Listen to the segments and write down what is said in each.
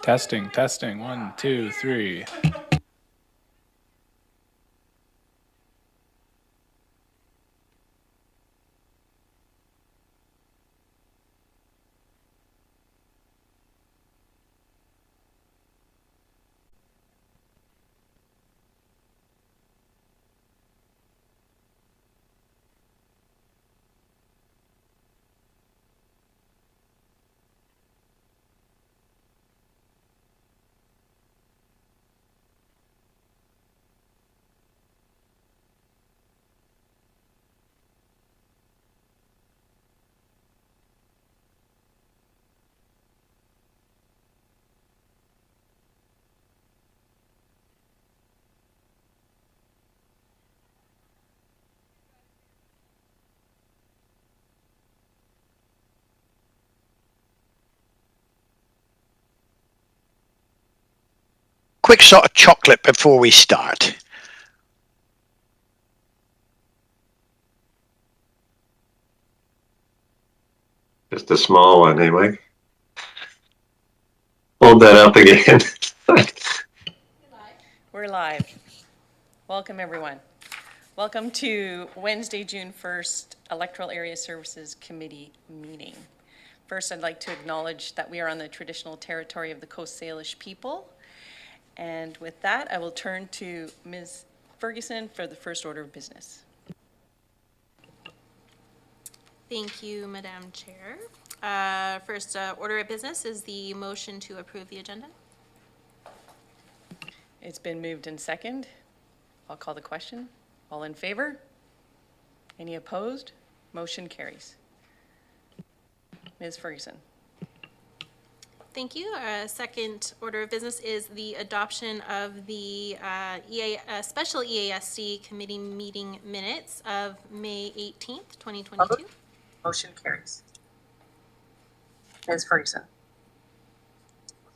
Testing, testing. 1, 2, 3. Quick shot of chocolate before we start. Just a small one, anyway. Hold that up again. We're live. Welcome, everyone. Welcome to Wednesday, June 1st, Electoral Area Services Committee meeting. First, I'd like to acknowledge that we are on the traditional territory of the Coast Salish people. And with that, I will turn to Ms. Ferguson for the first order of business. Thank you, Madam Chair. First order of business is the motion to approve the agenda. It's been moved and second. I'll call the question. All in favor? Any opposed? Motion carries. Ms. Ferguson. Thank you. Second order of business is the adoption of the special EASC committee meeting minutes of May 18th, 2022. Motion carries. Ms. Ferguson.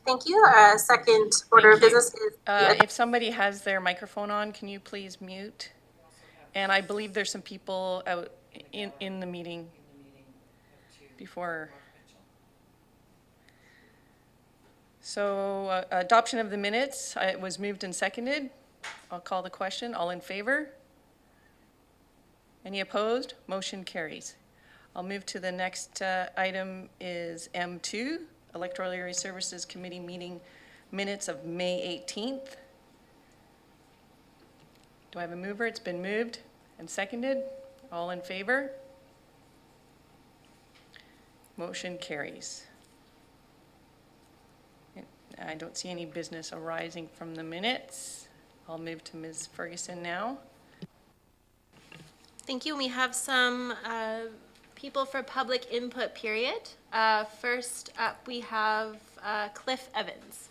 Thank you. Second order of business is... If somebody has their microphone on, can you please mute? And I believe there's some people out in the meeting before. So adoption of the minutes, it was moved and seconded. I'll call the question. All in favor? Any opposed? Motion carries. I'll move to the next item is M2, Electoral Area Services Committee meeting minutes of May 18th. Do I have a mover? It's been moved and seconded. All in favor? Motion carries. I don't see any business arising from the minutes. I'll move to Ms. Ferguson now. Thank you. We have some people for public input period. First up, we have Cliff Evans.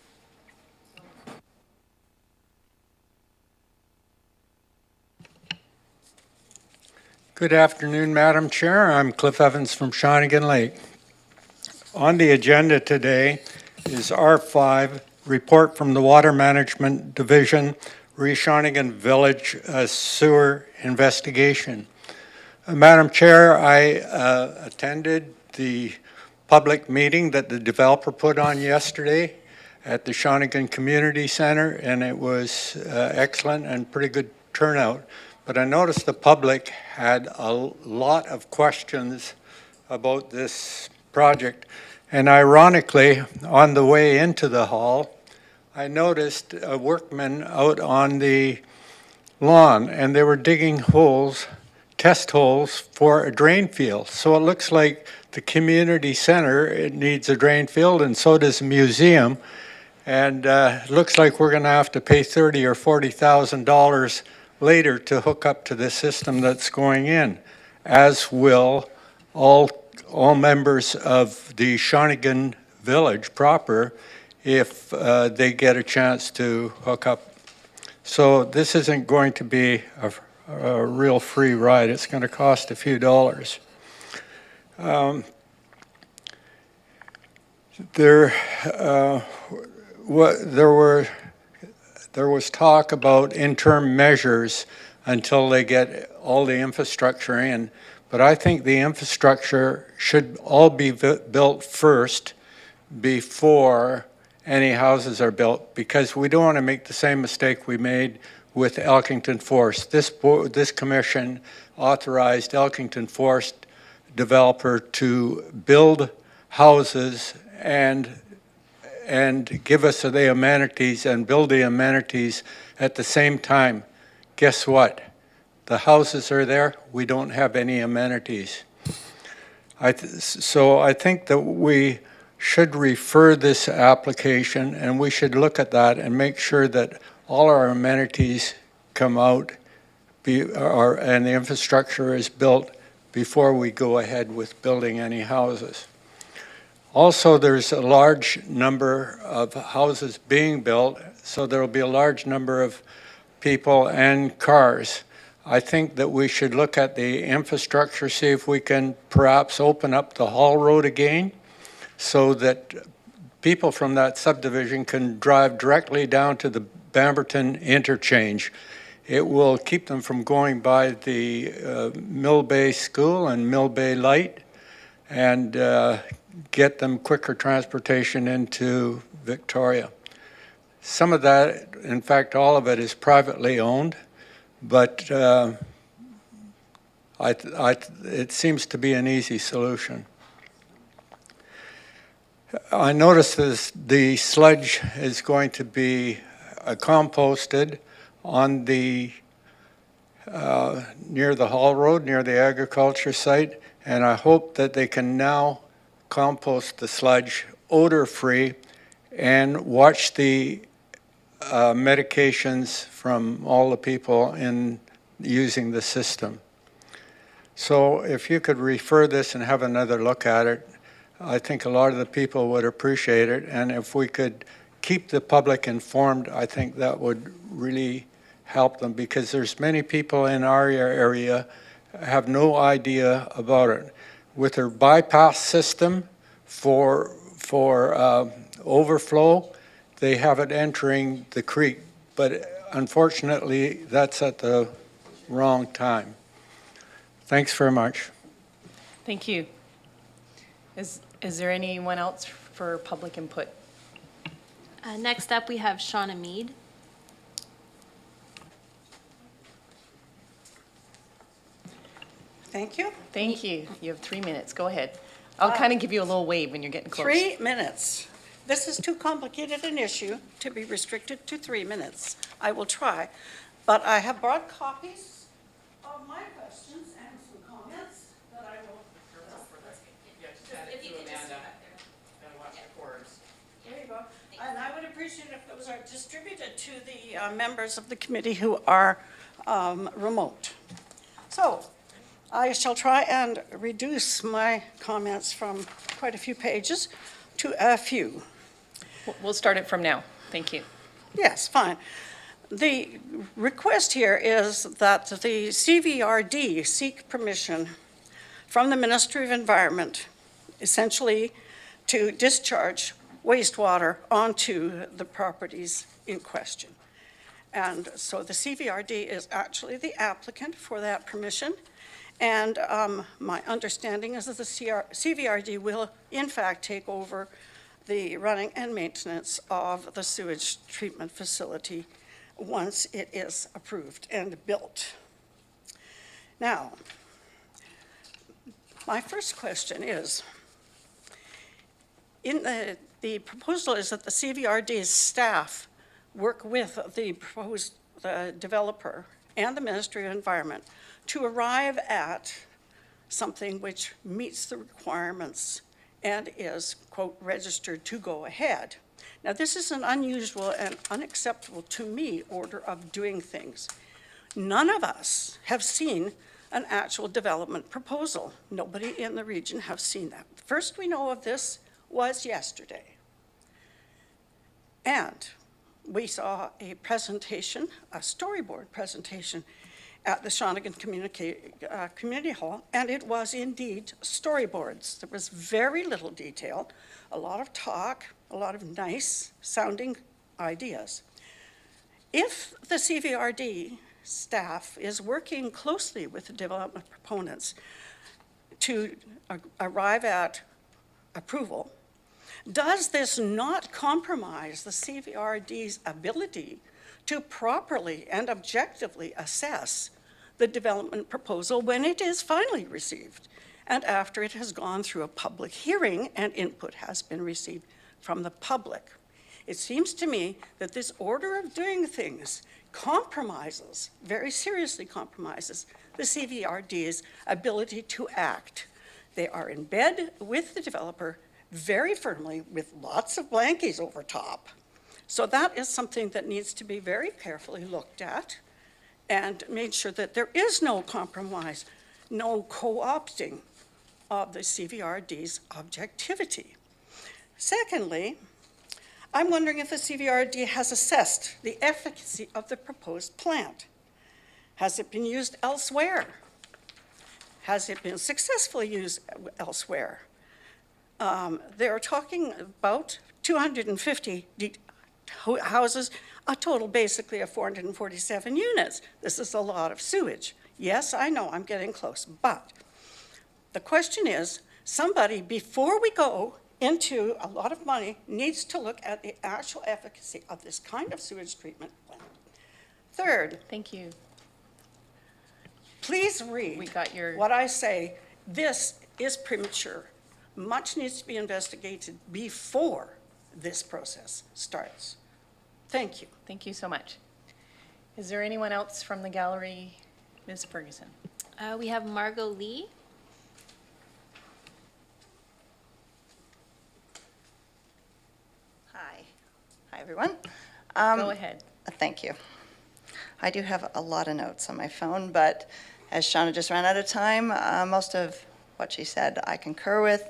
Good afternoon, Madam Chair. I'm Cliff Evans from Shawnigan Lake. On the agenda today is R5, report from the Water Management Division, Shawnigan Village sewer investigation. Madam Chair, I attended the public meeting that the developer put on yesterday at the Shawnigan Community Center, and it was excellent and pretty good turnout. But I noticed the public had a lot of questions about this project. And ironically, on the way into the hall, I noticed a workman out on the lawn, and they were digging holes, test holes for a drain field. So it looks like the community center, it needs a drain field, and so does the museum. And it looks like we're going to have to pay $30,000 or $40,000 later to hook up to the system that's going in, as will all members of the Shawnigan Village proper if they get a chance to hook up. So this isn't going to be a real free ride. It's going to cost a few dollars. There was talk about interim measures until they get all the infrastructure in. But I think the infrastructure should all be built first before any houses are built, because we don't want to make the same mistake we made with Elkington Forest. This commission authorized Elkington Forest developer to build houses and give us the amenities and build the amenities at the same time. Guess what? The houses are there, we don't have any amenities. So I think that we should refer this application, and we should look at that and make sure that all our amenities come out and the infrastructure is built before we go ahead with building any houses. Also, there's a large number of houses being built, so there will be a large number of people and cars. I think that we should look at the infrastructure, see if we can perhaps open up the Hall Road again so that people from that subdivision can drive directly down to the Bamberton interchange. It will keep them from going by the Mill Bay School and Mill Bay Light, and get them quicker transportation into Victoria. Some of that, in fact, all of it is privately owned, but it seems to be an easy solution. I noticed the sludge is going to be composted on the near the Hall Road, near the agriculture site, and I hope that they can now compost the sludge odor-free and watch the medications from all the people in using the system. So if you could refer this and have another look at it, I think a lot of the people would appreciate it, and if we could keep the public informed, I think that would really help them, because there's many people in our area have no idea about it. With their bypass system for overflow, they have it entering the creek, but unfortunately that's at the wrong time. Thanks very much. Thank you. Is there anyone else for public input? Next up, we have Shauna Mead. Thank you. Thank you. You have 3 minutes. Go ahead. I'll kind of give you a little wave when you're getting close. 3 minutes. This is too complicated an issue to be restricted to 3 minutes. I will try. But I have brought copies of my questions and some comments that I will. There you go. And I would appreciate if those are distributed to the members of the committee who are remote. So I shall try and reduce my comments from quite a few pages to a few. We'll start it from now. Thank you. Yes, fine. The request here is that the CVRD seek permission from the Ministry of Environment, essentially to discharge wastewater onto the properties in question. And so the CVRD is actually the applicant for that permission. And my understanding is that the CVRD will, in fact, take over the running and maintenance of the sewage treatment facility once it is approved and built. Now, my first question is, in the proposal is that the CVRD's staff work with the proposed developer and the Ministry of Environment to arrive at something which meets the requirements and is, quote, registered to go ahead. Now, this is an unusual and unacceptable to me order of doing things. None of us have seen an actual development proposal. Nobody in the region have seen that. The first we know of this was yesterday. And we saw a presentation, a storyboard presentation at the Shawnigan Community Hall, and it was indeed storyboards. There was very little detail, a lot of talk, a lot of nice sounding ideas. If the CVRD staff is working closely with the development proponents to arrive at approval, Does this not compromise the CVRD's ability to properly and objectively assess the development proposal when it is finally received and after it has gone through a public hearing and input has been received from the public? It seems to me that this order of doing things compromises, very seriously compromises, the CVRD's ability to act. They are in bed with the developer very firmly with lots of blankies over top. So that is something that needs to be very carefully looked at and made sure that there is no compromise, no co-opting of the CVRD's objectivity. Secondly, I'm wondering if the CVRD has assessed the efficacy of the proposed plant. Has it been used elsewhere? Has it been successfully used elsewhere? They're talking about 250 houses, a total basically of 447 units. This is a lot of sewage. Yes, I know, I'm getting close, but the question is, somebody, before we go into a lot of money, needs to look at the actual efficacy of this kind of sewage treatment plant. Third, Thank you. please read We got your, what I say. This is premature. Much needs to be investigated before this process starts. Thank you. thank you so much. Is there anyone else from the gallery? Ms. Ferguson? We have Margot Lee. Hi. Hi, everyone. Go ahead. Thank you. I do have a lot of notes on my phone, but as Shauna just ran out of time, most of what she said I concur with.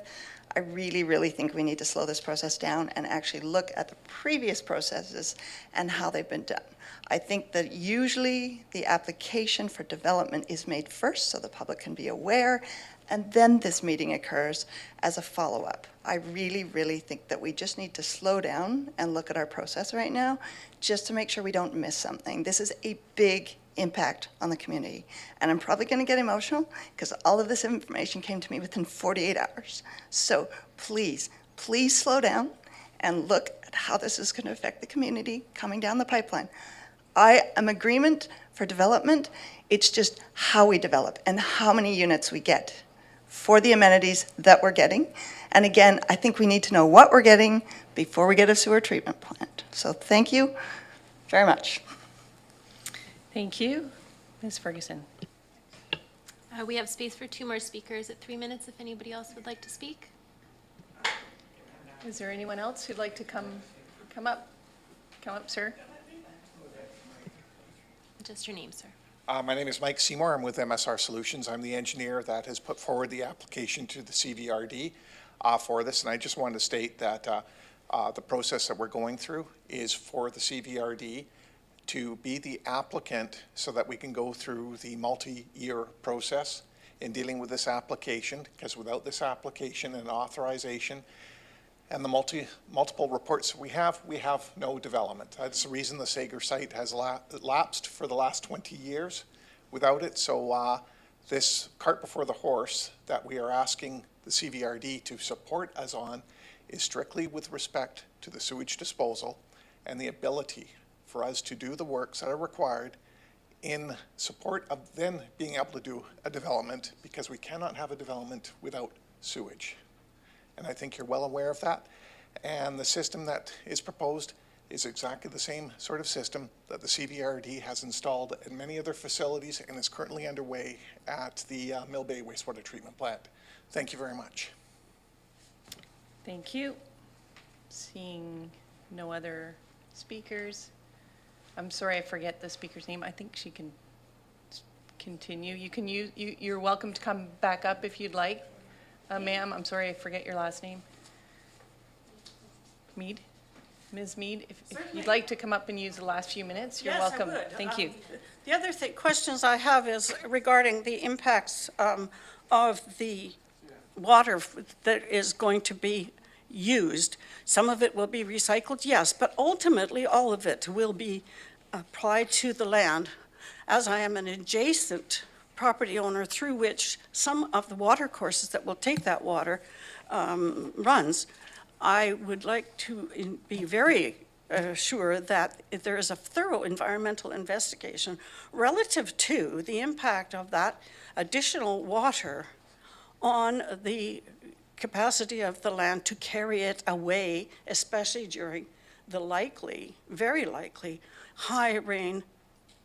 I really, really think we need to slow this process down and actually look at the previous processes and how they've been done. I think that usually the application for development is made first so the public can be aware, and then this meeting occurs as a follow-up. I really, really think that we just need to slow down and look at our process right now just to make sure we don't miss something. This is a big impact on the community. And I'm probably going to get emotional because all of this information came to me within 48 hours. So please, please slow down and look at how this is going to affect the community coming down the pipeline. I am agreement for development. It's just how we develop and how many units we get for the amenities that we're getting. And again, I think we need to know what we're getting before we get a sewer treatment plant. So thank you very much. Thank you. Ms. Ferguson? We have space for 2 more speakers at 3 minutes if anybody else would like to speak. Is there anyone else who'd like to come up? Come up, sir. Just your name, sir. My name is Mike Seymour. I'm with MSR Solutions. I'm the engineer that has put forward the application to the CVRD for this. And I just wanted to state that the process that we're going through is for the CVRD to be the applicant so that we can go through the multi-year process in dealing with this application, because without this application and authorization and the multiple reports we have no development. That's the reason the Sager site has lapsed for the last 20 years without it. So this cart before the horse that we are asking the CVRD to support us on is strictly with respect to the sewage disposal and the ability for us to do the works that are required in support of then being able to do a development, because we cannot have a development without sewage. And I think you're well aware of that. And the system that is proposed is exactly the same sort of system that the CVRD has installed in many other facilities and is currently underway at the Mill Bay Wastewater Treatment Plant. Thank you very much. Thank you. Seeing no other speakers. I'm sorry, I forget the speaker's name. I think she can continue. You're welcome to come back up if you'd like. Ma'am, I'm sorry, I forget your last name. Mead? Ms. Mead, if you'd like to come up and use the last few minutes, you're welcome. Yes, I would. Thank you. The other questions I have is regarding the impacts of the water that is going to be used. Some of it will be recycled, yes, but ultimately all of it will be applied to the land. As I am an adjacent property owner through which some of the water courses that will take that water runs, I would like to be very sure that if there is a thorough environmental investigation relative to the impact of that additional water on the capacity of the land to carry it away, especially during the likely, very likely, high rain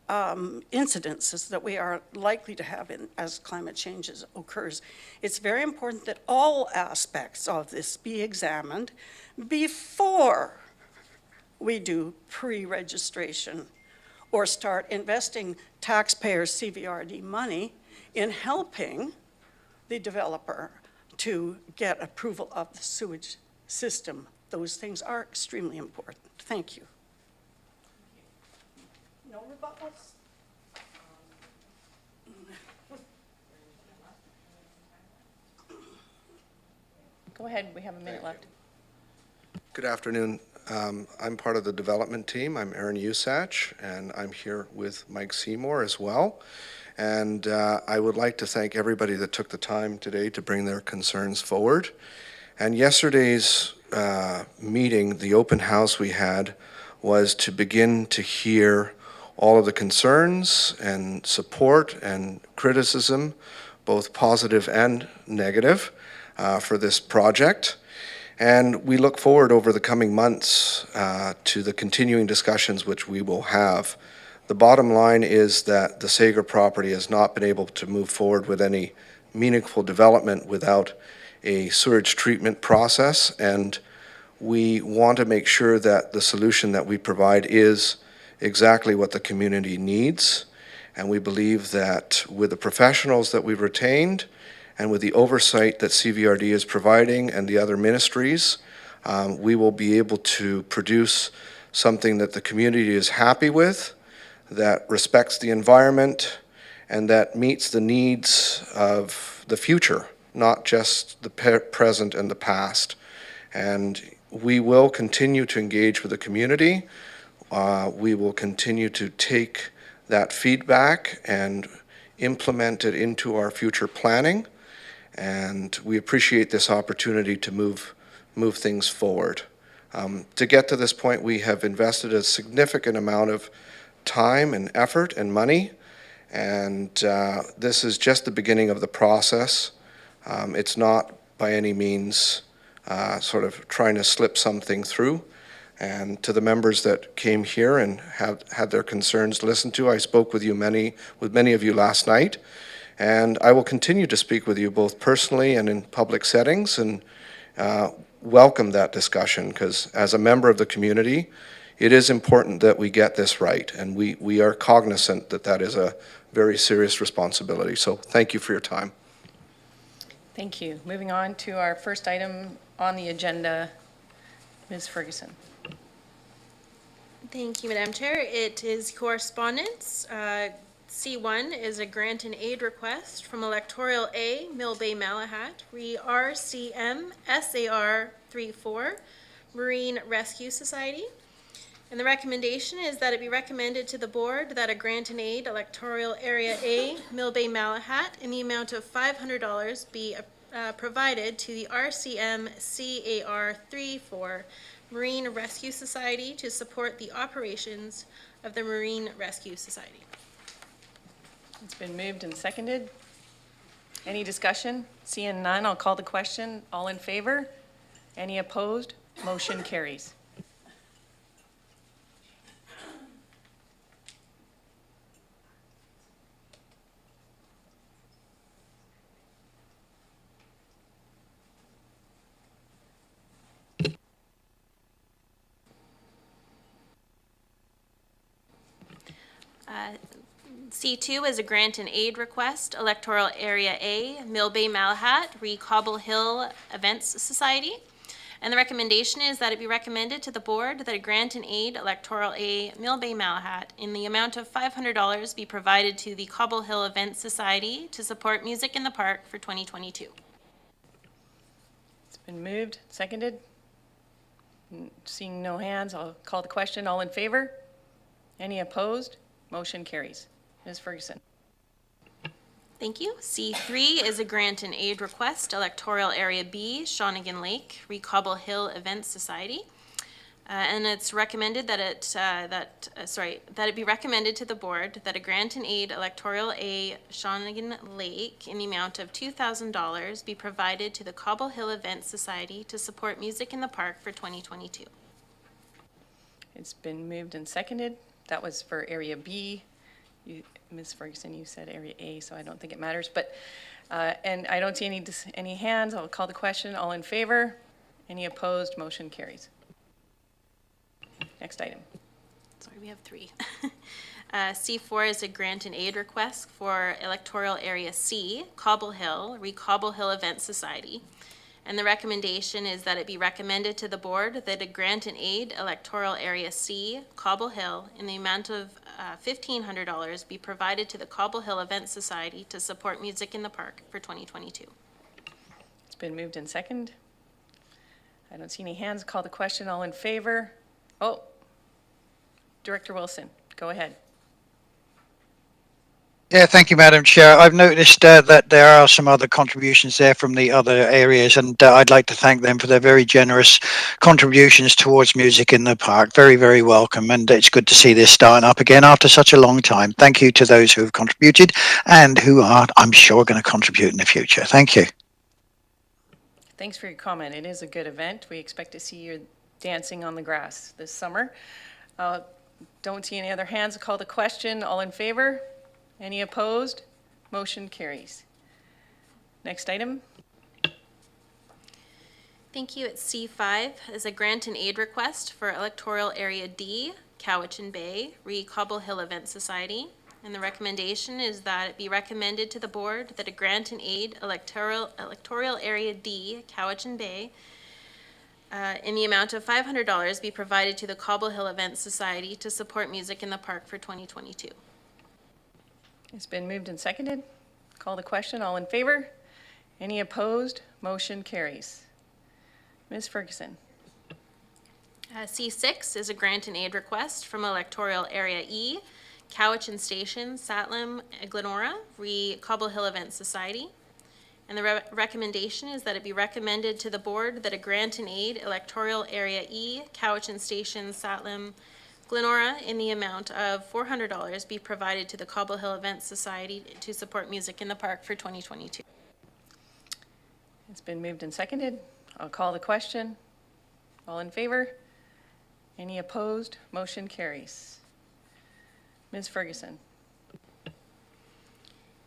incidences that we are likely to have as climate change occurs. It's very important that all aspects of this be examined before we do pre-registration or start investing taxpayers' CVRD money in helping the developer to get approval of the sewage system. Those things are extremely important. Thank you. No rebuttals? Go ahead, we have a minute left. Good afternoon. I'm part of the development team. I'm Aaron Usach, and I'm here with Mike Seymour as well. And I would like to thank everybody that took the time today to bring their concerns forward. And yesterday's meeting, the open house we had, was to begin to hear all of the concerns and support and criticism, both positive and negative, for this project. And we look forward over the coming months to the continuing discussions which we will have. The bottom line is that the Sager property has not been able to move forward with any meaningful development without a sewage treatment process, and we want to make sure that the solution that we provide is exactly what the community needs. And we believe that with the professionals that we've retained and with the oversight that CVRD is providing and the other ministries, we will be able to produce something that the community is happy with, that respects the environment, and that meets the needs of the future, not just the present and the past. And we will continue to engage with the community. We will continue to take that feedback and implement it into our future planning. And we appreciate this opportunity to move things forward. To get to this point, we have invested a significant amount of time and effort and money, and this is just the beginning of the process. It's not by any means sort of trying to slip something through. And to the members that came here and have had their concerns listened to, I spoke with many of you last night. And I will continue to speak with you both personally and in public settings, and welcome that discussion, because as a member of the community, it is important that we get this right, and we are cognizant that that is a very serious responsibility. So thank you for your time. Thank you. Moving on to our first item on the agenda, Ms. Ferguson. Thank you, Madam Chair. It is correspondence. C1 is a grant and aid request from Electoral A, Mill Bay Malahat, re RCM SAR 34, Marine Rescue Society. And the recommendation is that it be recommended to the board that a grant and aid Electoral Area A, Mill Bay Malahat, in the amount of $500 be provided to the RCM CAR 34 Marine Rescue Society to support the operations of the Marine Rescue Society. It's been moved and seconded. Any discussion? Seeing none, I'll call the question. All in favor? Any opposed? Motion carries. C2 is a grant and aid request, Electoral Area A, Mill Bay Malahat, re Cobble Hill Events Society. And the recommendation is that it be recommended to the board that a grant and aid Electoral A, Mill Bay Malahat, in the amount of $500 be provided to the Cobble Hill Events Society to support Music in the Park for 2022. It's been moved, seconded. Seeing no hands, I'll call the question. All in favor? Any opposed? Motion carries. Ms. Ferguson. Thank you. C3 is a grant and aid request, Electoral Area B, Shawnigan Lake, Recobble Hill Events Society. And it's recommended that it be recommended to the board that a grant and aid Electoral A Shawnigan Lake in the amount of $2,000 be provided to the Cobble Hill Events Society to support music in the park for 2022. It's been moved and seconded. That was for Area B. Ms. Ferguson, you said Area A, so I don't think it matters. But and I don't see any hands. I'll call the question. All in favor? Any opposed? Motion carries. Next item. Sorry, we have 3. C4 is a grant and aid request for Electoral Area C, Cobble Hill, Recobble Hill Event Society. And the recommendation is that it be recommended to the board that a grant and aid Electoral Area C, Cobble Hill, in the amount of $1,500 be provided to the Cobble Hill Event Society to support music in the park for 2022. It's been moved and seconded. I don't see any hands. Call the question. All in favor? Oh, Director Wilson, go ahead. Yeah, thank you, Madam Chair. I've noticed that there are some other contributions there from the other areas, and I'd like to thank them for their very generous contributions towards music in the park. Very, very welcome, and it's good to see this starting up again after such a long time. Thank you to those who have contributed and who are, I'm sure, going to contribute in the future. Thank you. Thanks for your comment. It is a good event. We expect to see you dancing on the grass this summer. Don't see any other hands. I'll call the question. All in favor? Any opposed? Motion carries. Next item. Thank you. At C5 is a grant and aid request for Electoral Area D, Cowichan Bay, Recobble Hill Event Society. And the recommendation is that it be recommended to the board that a grant and aid Electoral Area D, Cowichan Bay, in the amount of $500 be provided to the Cobble Hill Event Society to support music in the park for 2022. It's been moved and seconded. Call the question. All in favor? Any opposed? Motion carries. Ms. Ferguson. C6 is a grant and aid request from Electoral Area E, Cowichan Station, Satlam, Glenora, Cobble Hill Event Society. And the recommendation is that it be recommended to the board that a grant and aid Electoral Area E, Cowichan Station, Satlam, Glenora, in the amount of $400 be provided to the Cobble Hill Event Society to support music in the park for 2022. It's been moved and seconded. I'll call the question. All in favor? Any opposed? Motion carries. Ms. Ferguson.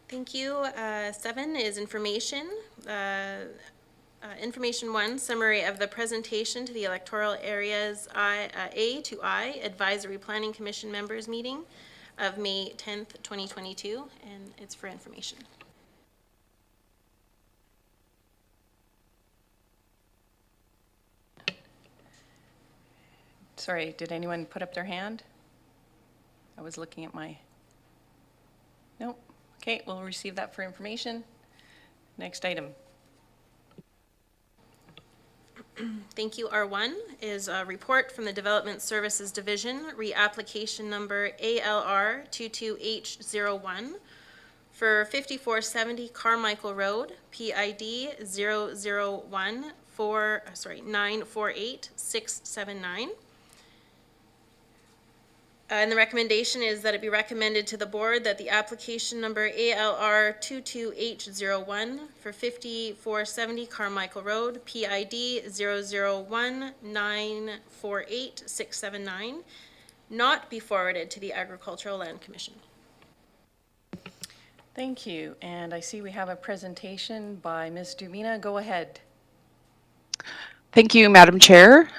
Thank you. 7 is information. Information 1, summary of the presentation to the electoral areas A to I Advisory Planning Commission members meeting of May 10th, 2022, and it's for information. Sorry, did anyone put up their hand? I was looking at my... Nope. Okay, we'll receive that for information. Next item. Thank you. R1 is a report from the Development Services Division, reapplication number ALR22H01 for 5470 Carmichael Road, PID 001948679. And the recommendation is that it be recommended to the board that the application number ALR22H01 for 5470 Carmichael Road, PID 001948679, not be forwarded to the Agricultural Land Commission. Thank you. And I see we have a presentation by Ms. Dumina. Go ahead. Thank you, Madam Chair.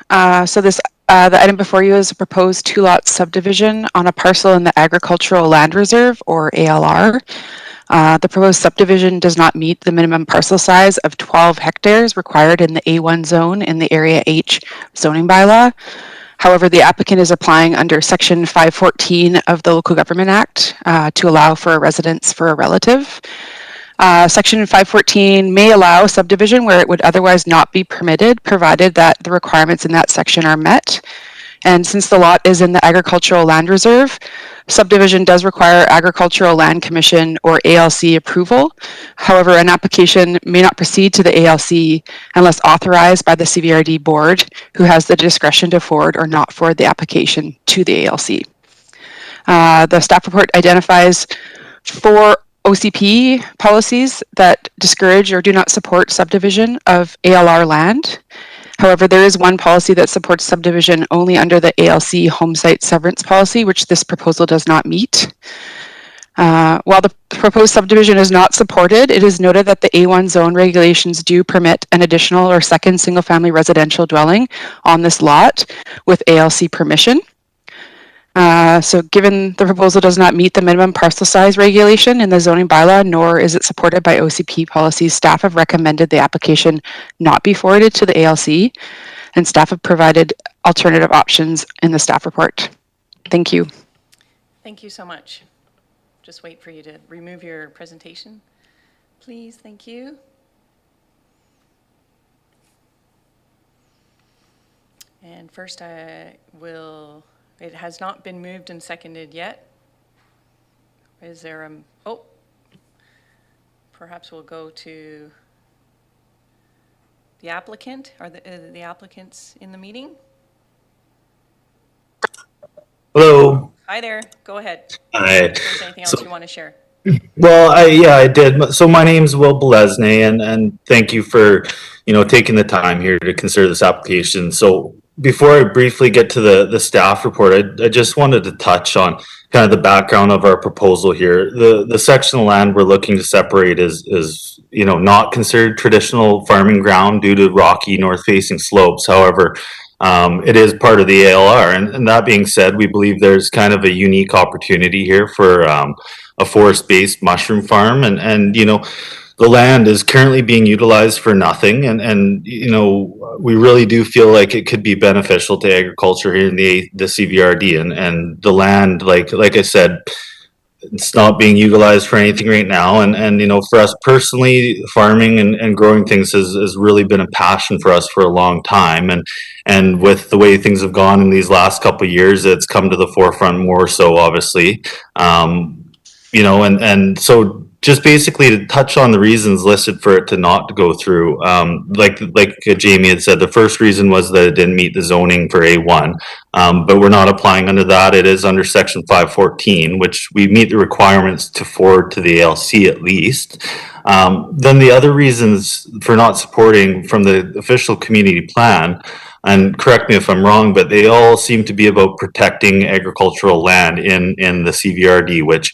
The item before you is a proposed 2-lot subdivision on a parcel in the Agricultural Land Reserve, or ALR. The proposed subdivision does not meet the minimum parcel size of 12 hectares required in the A1 zone in the Area H zoning bylaw. However, the applicant is applying under Section 514 of the Local Government Act to allow for a residence for a relative. Section 514 may allow subdivision where it would otherwise not be permitted, provided that the requirements in that section are met. And since the lot is in the agricultural land reserve, subdivision does require Agricultural Land Commission or ALC approval. However, an application may not proceed to the ALC unless authorized by the CVRD board, who has the discretion to forward or not forward the application to the ALC. The staff report identifies 4 OCP policies that discourage or do not support subdivision of ALR land. However, there is one policy that supports subdivision only under the ALC home site severance policy, which this proposal does not meet. While the proposed subdivision is not supported, it is noted that the A1 zone regulations do permit an additional or second single-family residential dwelling on this lot with ALC permission. So given the proposal does not meet the minimum parcel size regulation in the zoning bylaw, nor is it supported by OCP policies, staff have recommended the application not be forwarded to the ALC, and staff have provided alternative options in the staff report. Thank you. Thank you so much. Just wait for you to remove your presentation, please. Thank you. And first I will, it has not been moved and seconded yet. Is there a, oh, perhaps we'll go to the applicant. Are the applicants in the meeting? Hello. Hi there, go ahead. Hi. If there's anything else you want to share. Well, I did. So my name's Will Bolesny, and thank you for, taking the time here to consider this application. So before I briefly get to the staff report, I just wanted to touch on kind of the background of our proposal here. The section of land we're looking to separate is not considered traditional farming ground due to rocky north-facing slopes. However, it is part of the ALR, and that being said, we believe there's kind of a unique opportunity here for a forest-based mushroom farm, and the land is currently being utilized for nothing, and we really do feel like it could be beneficial to agriculture here in the CVRD, and the land, like I said, it's not being utilized for anything right now, and for us personally, farming and growing things has really been a passion for us for a long time, and with the way things have gone in these last couple of years, it's come to the forefront more so, obviously. And so just basically to touch on the reasons listed for it to not go through, like Jamie had said, the first reason was that it didn't meet the zoning for A1, but we're not applying under that. It is under section 514, which we meet the requirements to forward to the ALC at least. Then the other reasons for not supporting from the official community plan, and correct me if I'm wrong, but they all seem to be about protecting agricultural land in the CVRD, which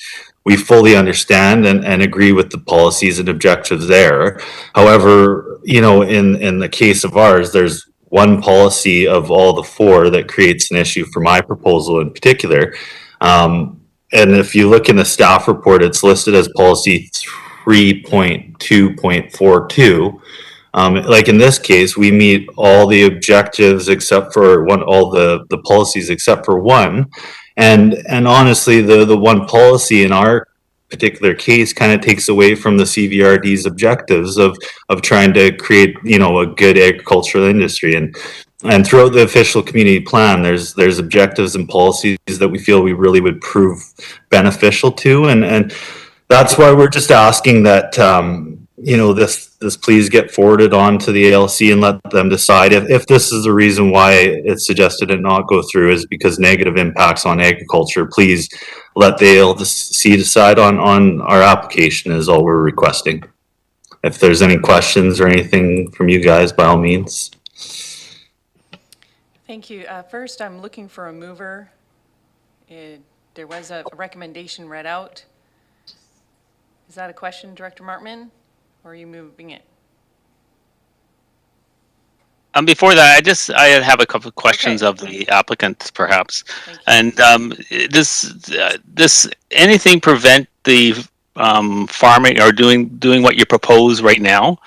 we fully understand and agree with the policies and objectives there. However, in the case of ours, there's one policy of all the 4 that creates an issue for my proposal in particular. And if you look in the staff report, it's listed as policy 3.2.42. Like in this case, we meet all the objectives except for one, all the policies except for one. And honestly, the one policy in our particular case kind of takes away from the CVRD's objectives of trying to create, a good agricultural industry. And throughout the official community plan, there's objectives and policies that we feel we really would prove beneficial to. And that's why we're just asking that, this please get forwarded on to the ALC and let them decide if this is the reason why it's suggested it not go through is because negative impacts on agriculture. Please let the ALC decide on our application is all we're requesting. If there's any questions or anything from you guys, by all means. Thank you. First, I'm looking for a mover. There was a recommendation read out. Is that a question, Director Martman? Or are you moving it? Before that, I have a couple of questions of the applicant, perhaps. And does anything prevent the farming or doing what you propose right now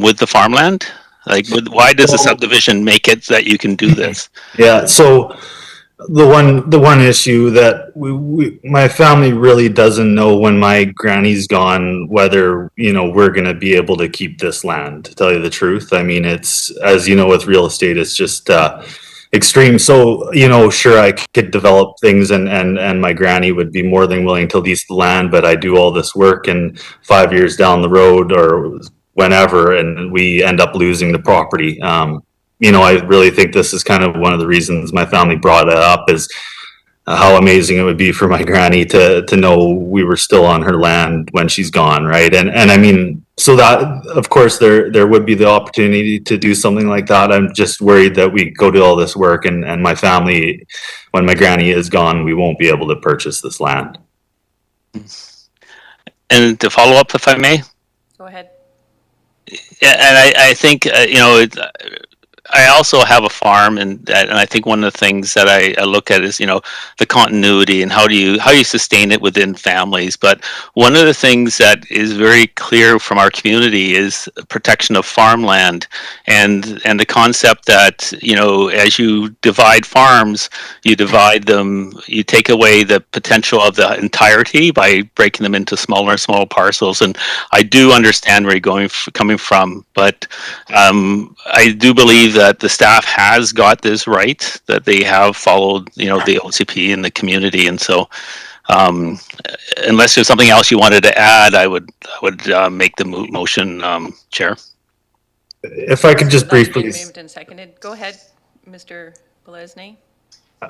with the farmland? Like, why does the subdivision make it that you can do this? Yeah. So the one issue that my family really doesn't know when my granny's gone whether we're going to be able to keep this land, to tell you the truth. I mean, it's, as you know, with real estate, it's just extreme. So, sure, I could develop things and my granny would be more than willing to lease the land, but I do all this work and 5 years down the road or whenever, and we end up losing the property. I really think this is kind of one of the reasons my family brought it up is how amazing it would be for my granny to know we were still on her land when she's gone, right? And I mean, so that of course there would be the opportunity to do something like that. I'm just worried that we go to all this work and my family, when my granny is gone, we won't be able to purchase this land. And to follow up, if I may, Go ahead. yeah, and I think I also have a farm, and I think one of the things that I look at is the continuity and how do you sustain it within families. But one of the things that is very clear from our community is protection of farmland, and the concept that as you divide farms, you divide them, you take away the potential of the entirety by breaking them into smaller and smaller parcels. And I do understand where you're coming from, but I do believe that the staff has got this right, that they have followed, the OCP in the community. And so, unless there's something else you wanted to add, I would make the motion, Chair. If I could just That's been briefly, moved and seconded. Go ahead, Mr. Bolesny.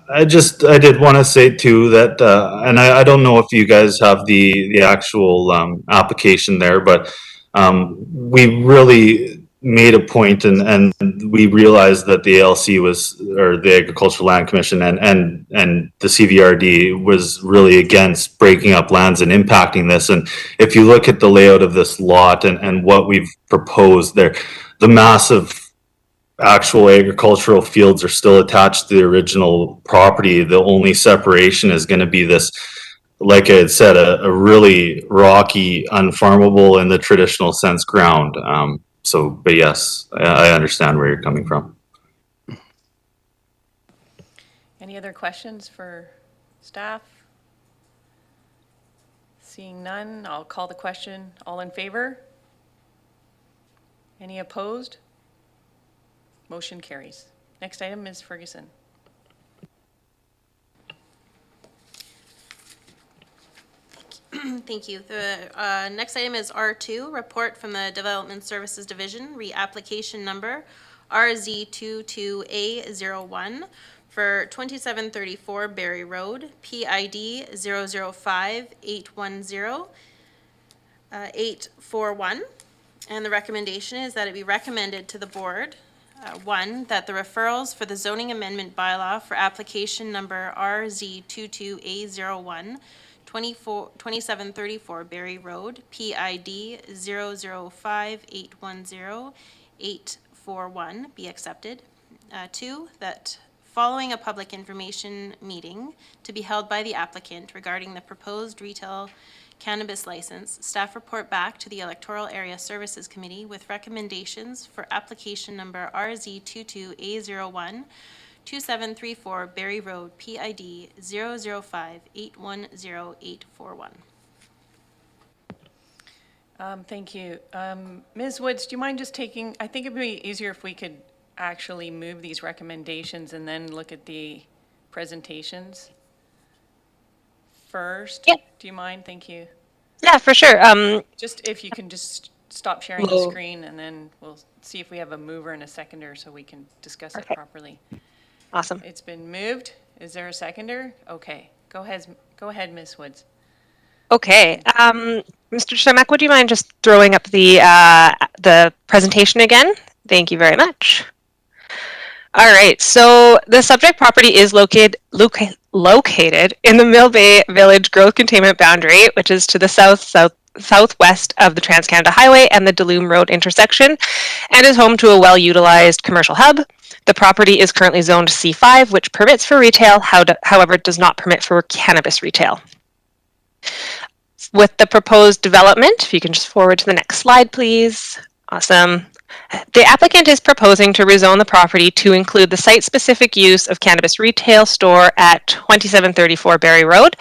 I did want to say too that, and I don't know if you guys have the actual application there, but we really made a point and we realized that the ALC or the Agricultural Land Commission and the CVRD was really against breaking up lands and impacting this. And if you look at the layout of this lot and what we've proposed there, the massive actual agricultural fields are still attached to the original property. The only separation is going to be this, like I had said, a really rocky, unfarmable in the traditional sense ground. But yes, I understand where you're coming from. Any other questions for staff? Seeing none, I'll call the question. All in favor? Any opposed? Motion carries. Next item, Ms. Ferguson. Thank you. The next item is R2, report from the Development Services Division, reapplication number RZ22A01 for 2734 Berry Road, PID 005810841. And the recommendation is that it be recommended to the board, one, that the referrals for the zoning amendment bylaw for application number RZ22A01 2734 Berry Road, PID 005810841 be accepted. Two, that following a public information meeting to be held by the applicant regarding the proposed retail cannabis license, staff report back to the Electoral Area Services Committee with recommendations for application number RZ22A01 2734 Berry Road, PID 005810841. Thank you. Ms. Woods, do you mind just taking, I think it'd be easier if we could actually move these recommendations and then look at the presentations first? Yep. Do you mind? Thank you. Yeah, for sure. Just if you can just stop sharing the screen and then we'll see if we have a mover and a seconder so we can discuss it properly. Awesome. It's been moved. Is there a seconder? Okay. Go ahead, Ms. Woods. Okay. Mr. Shemek, would you mind just throwing up the presentation again? Thank you very much. All right. So the subject property is located in the Mill Bay Village Growth Containment Boundary, which is to the southwest of the Trans-Canada Highway and the Delume Road intersection, and is home to a well-utilized commercial hub. The property is currently zoned C5, which permits for retail, however, does not permit for cannabis retail. With the proposed development, if you can just forward to the next slide, please. Awesome. The applicant is proposing to rezone the property to include the site-specific use of cannabis retail store at 2734 Berry Road.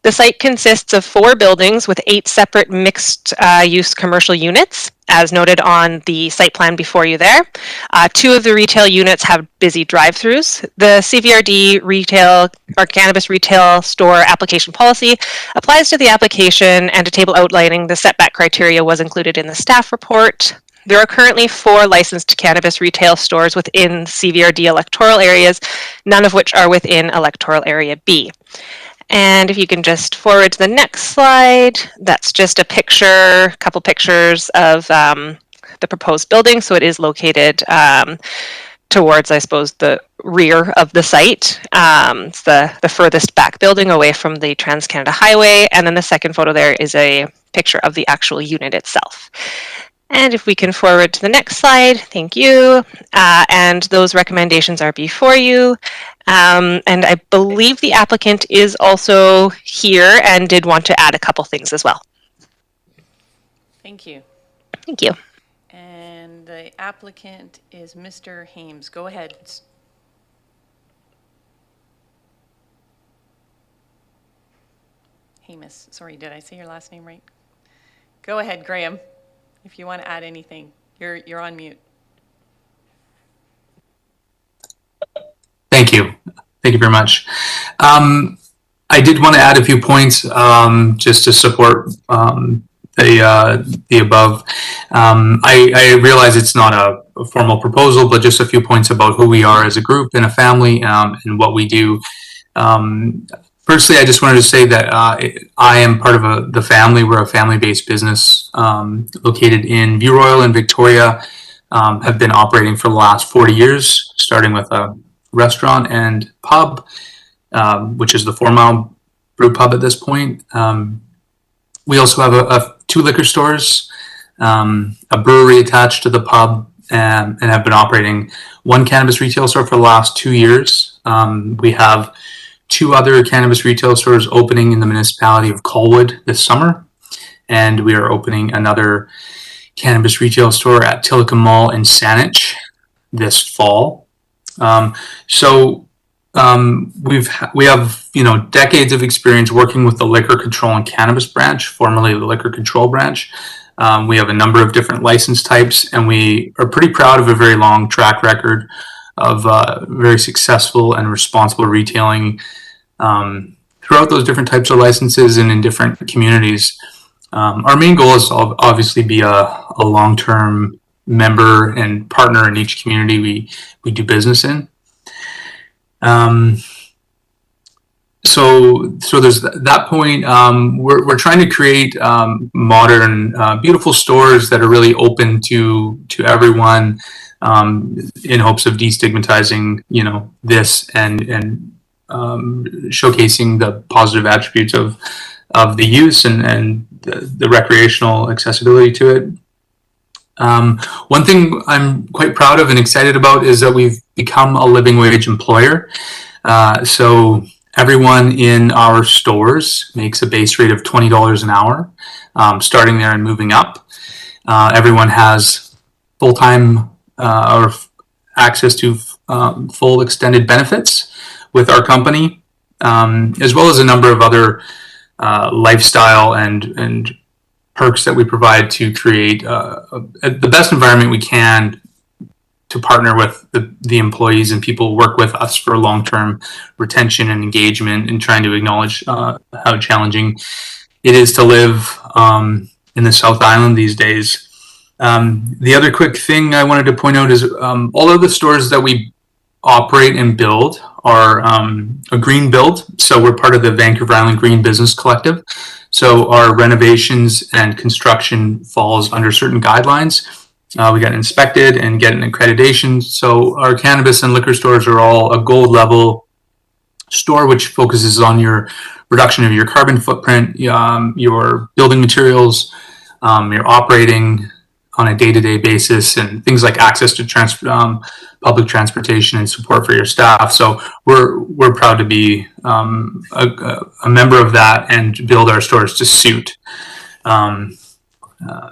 The site consists of 4 buildings with 8 separate mixed-use commercial units, as noted on the site plan before you there. 2 of the retail units have busy drive-throughs. The CVRD retail or cannabis retail store application policy applies to the application, and a table outlining the setback criteria was included in the staff report. There are currently 4 licensed cannabis retail stores within CVRD electoral areas, none of which are within electoral area B. And if you can just forward to the next slide, that's just a picture, couple pictures of the proposed building. So it is located towards, I suppose, the rear of the site. It's the furthest back building away from the Trans-Canada Highway. And then the second photo there is a picture of the actual unit itself. And if we can forward to the next slide, thank you. And those recommendations are before you. And I believe the applicant is also here and did want to add a couple things as well. Thank you. Thank you. And the applicant is Mr. Hames. Go ahead. Hames. Sorry, did I say your last name right? Go ahead, Graham, if you want to add anything. You're on mute. Thank you. Thank you very much. I did want to add a few points just to support the above. I realize it's not a formal proposal, but just a few points about who we are as a group and a family and what we do. Firstly, I just wanted to say that I am part of the family. We're a family-based business located in View Royal in Victoria, have been operating for the last 40 years, starting with a restaurant and pub, which is the 4 Mile Brew Pub at this point. We also have 2 liquor stores, a brewery attached to the pub, and have been operating 1 cannabis retail store for the last 2 years. We have 2 other cannabis retail stores opening in the municipality of Colwood this summer, and we are opening another cannabis retail store at Tillicum Mall in Saanich this fall. We have decades of experience working with the Liquor Control and Cannabis Branch, formerly the Liquor Control Branch. We have a number of different license types, and we are pretty proud of a very long track record of very successful and responsible retailing throughout those different types of licenses and in different communities. Our main goal is to obviously be a long-term member and partner in each community we do business in. So there's that point. We're trying to create modern, beautiful stores that are really open to everyone, in hopes of destigmatizing, this and showcasing the positive attributes of the use and the recreational accessibility to it. One thing I'm quite proud of and excited about is that we've become a living wage employer. So everyone in our stores makes a base rate of $20 an hour, starting there and moving up. Everyone has full-time or access to full extended benefits with our company, as well as a number of other lifestyle and perks that we provide to create the best environment we can to partner with the employees and people who work with us for long-term retention and engagement, and trying to acknowledge how challenging it is to live in the South Island these days. The other quick thing I wanted to point out is all of the stores that we operate and build are a green build. So we're part of the Vancouver Island Green Business Collective. So our renovations and construction falls under certain guidelines. We got inspected and get an accreditation. So our cannabis and liquor stores are all a gold level store, which focuses on your reduction of your carbon footprint, your building materials, your operating on a day-to-day basis, and things like access to public transportation and support for your staff. So we're proud to be a member of that and build our stores to suit.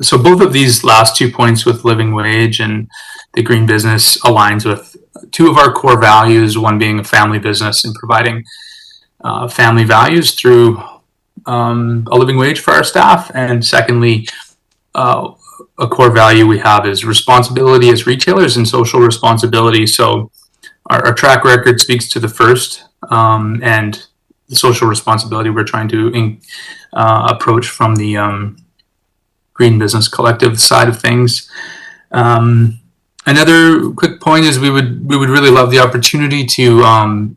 So both of these last 2 points with living wage and the green business aligns with 2 of our core values, one being a family business and providing family values through a living wage for our staff. And secondly, a core value we have is responsibility as retailers and social responsibility. So our track record speaks to the first, and the social responsibility we're trying to approach from the Green Business Collective side of things. Another quick point is we would really love the opportunity to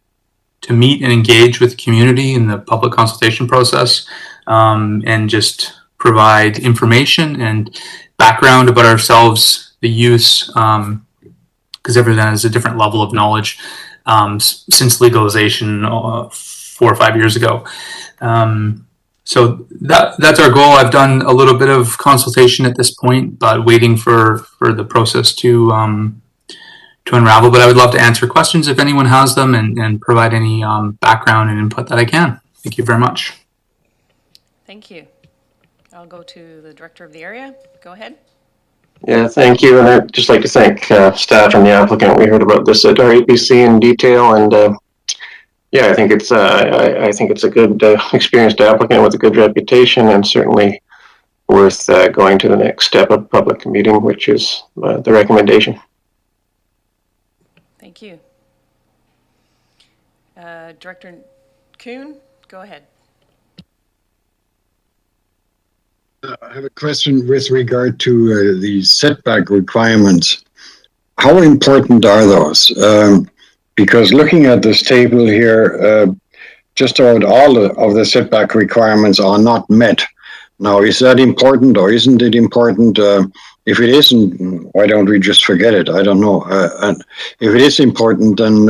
meet and engage with the community in the public consultation process, and just provide information and background about ourselves, the use, because everyone has a different level of knowledge since legalization 4 or 5 years ago. So that's our goal. I've done a little bit of consultation at this point, but waiting for the process to unravel. But I would love to answer questions if anyone has them, and provide any background and input that I can. Thank you very much. Thank you. I'll go to the director of the area. Go ahead. Yeah, thank you. And I'd just like to thank staff and the applicant. We heard about this at our APC in detail, and yeah, I think it's a good experienced applicant with a good reputation, and certainly worth going to the next step of public meeting, which is the recommendation. Thank you. Director Kuhn, go ahead. I have a question with regard to the setback requirements. How important are those? Because looking at this table here, just about all of the setback requirements are not met. Now, is that important or isn't it important? If it isn't, why don't we just forget it? I don't know. And if it is important, then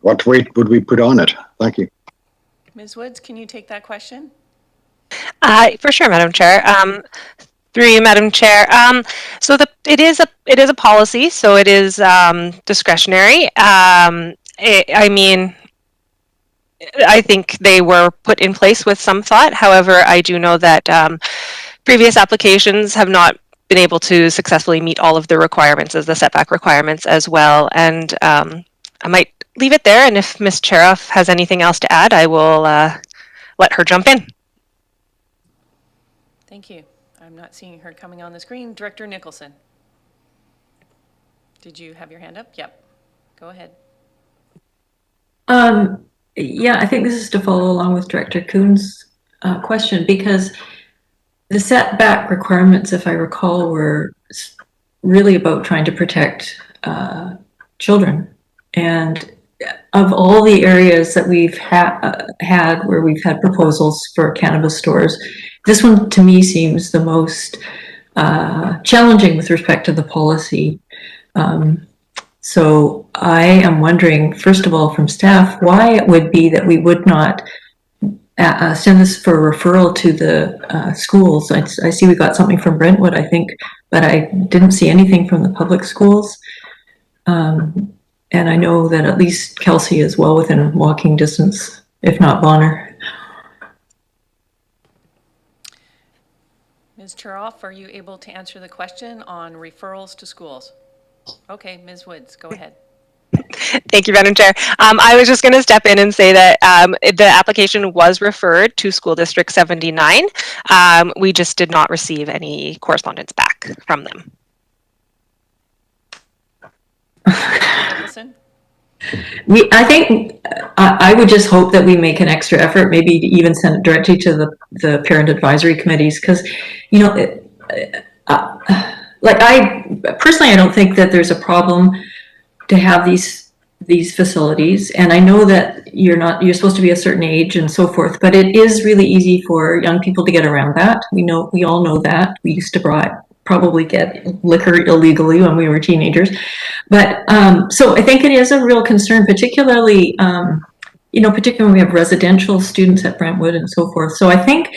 what weight would we put on it? Thank you. Ms. Woods, can you take that question? For sure, Madam Chair. Through you, Madam Chair. So it is a policy, so it is discretionary. I mean, I think they were put in place with some thought. However, I do know that previous applications have not been able to successfully meet all of the requirements, as the setback requirements as well. And I might leave it there. And if Ms. Cheroff has anything else to add, I will let her jump in. Thank you. I'm not seeing her coming on the screen. Director Nicholson. Did you have your hand up? Yep. Go ahead. Yeah, I think this is to follow along with Director Kuhn's question, because the setback requirements, if I recall, were really about trying to protect children. And of all the areas that we've had where we've had proposals for cannabis stores, this one to me seems the most challenging with respect to the policy. So I am wondering, first of all, from staff, why it would be that we would not send this for referral to the schools. I see we got something from Brentwood, I think, but I didn't see anything from the public schools. And I know that at least Kelsey is well within walking distance, if not Bonner. Ms. Cheroff, are you able to answer the question on referrals to schools? Okay, Ms. Woods, go ahead. Thank you, Madam Chair. I was just going to step in and say that the application was referred to School District 79. We just did not receive any correspondence back from them. Nicholson? I think I would just hope that we make an extra effort, maybe even send it directly to the parent advisory committees, because, you know, like I don't think that there's a problem to have these facilities, and I know that you're supposed to be a certain age and so forth, but it is really easy for young people to get around that. We all know that. We used to probably get liquor illegally when we were teenagers, but so I think it is a real concern, particularly particularly when we have residential students at Brentwood and so forth. So I think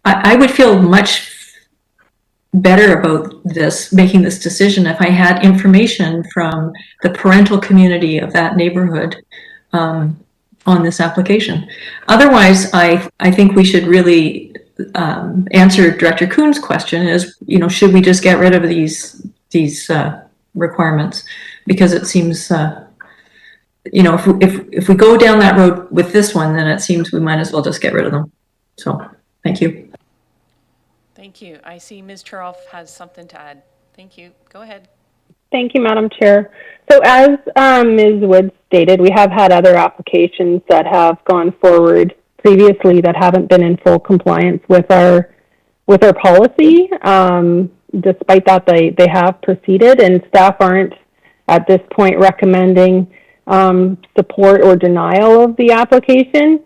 I would feel much better about making this decision if I had information from the parental community of that neighborhood on this application. Otherwise, I think we should really answer Director Kuhn's question is, should we just get rid of these requirements? Because it seems, if we go down that road with this one, then it seems we might as well just get rid of them. So. Thank you. Thank you. I see Ms. Churoff has something to add. Thank you. Go ahead. Thank you, Madam Chair. So as Ms. Woods stated, we have had other applications that have gone forward previously that haven't been in full compliance with our policy. Despite that, they have proceeded, and staff aren't at this point recommending support or denial of the application.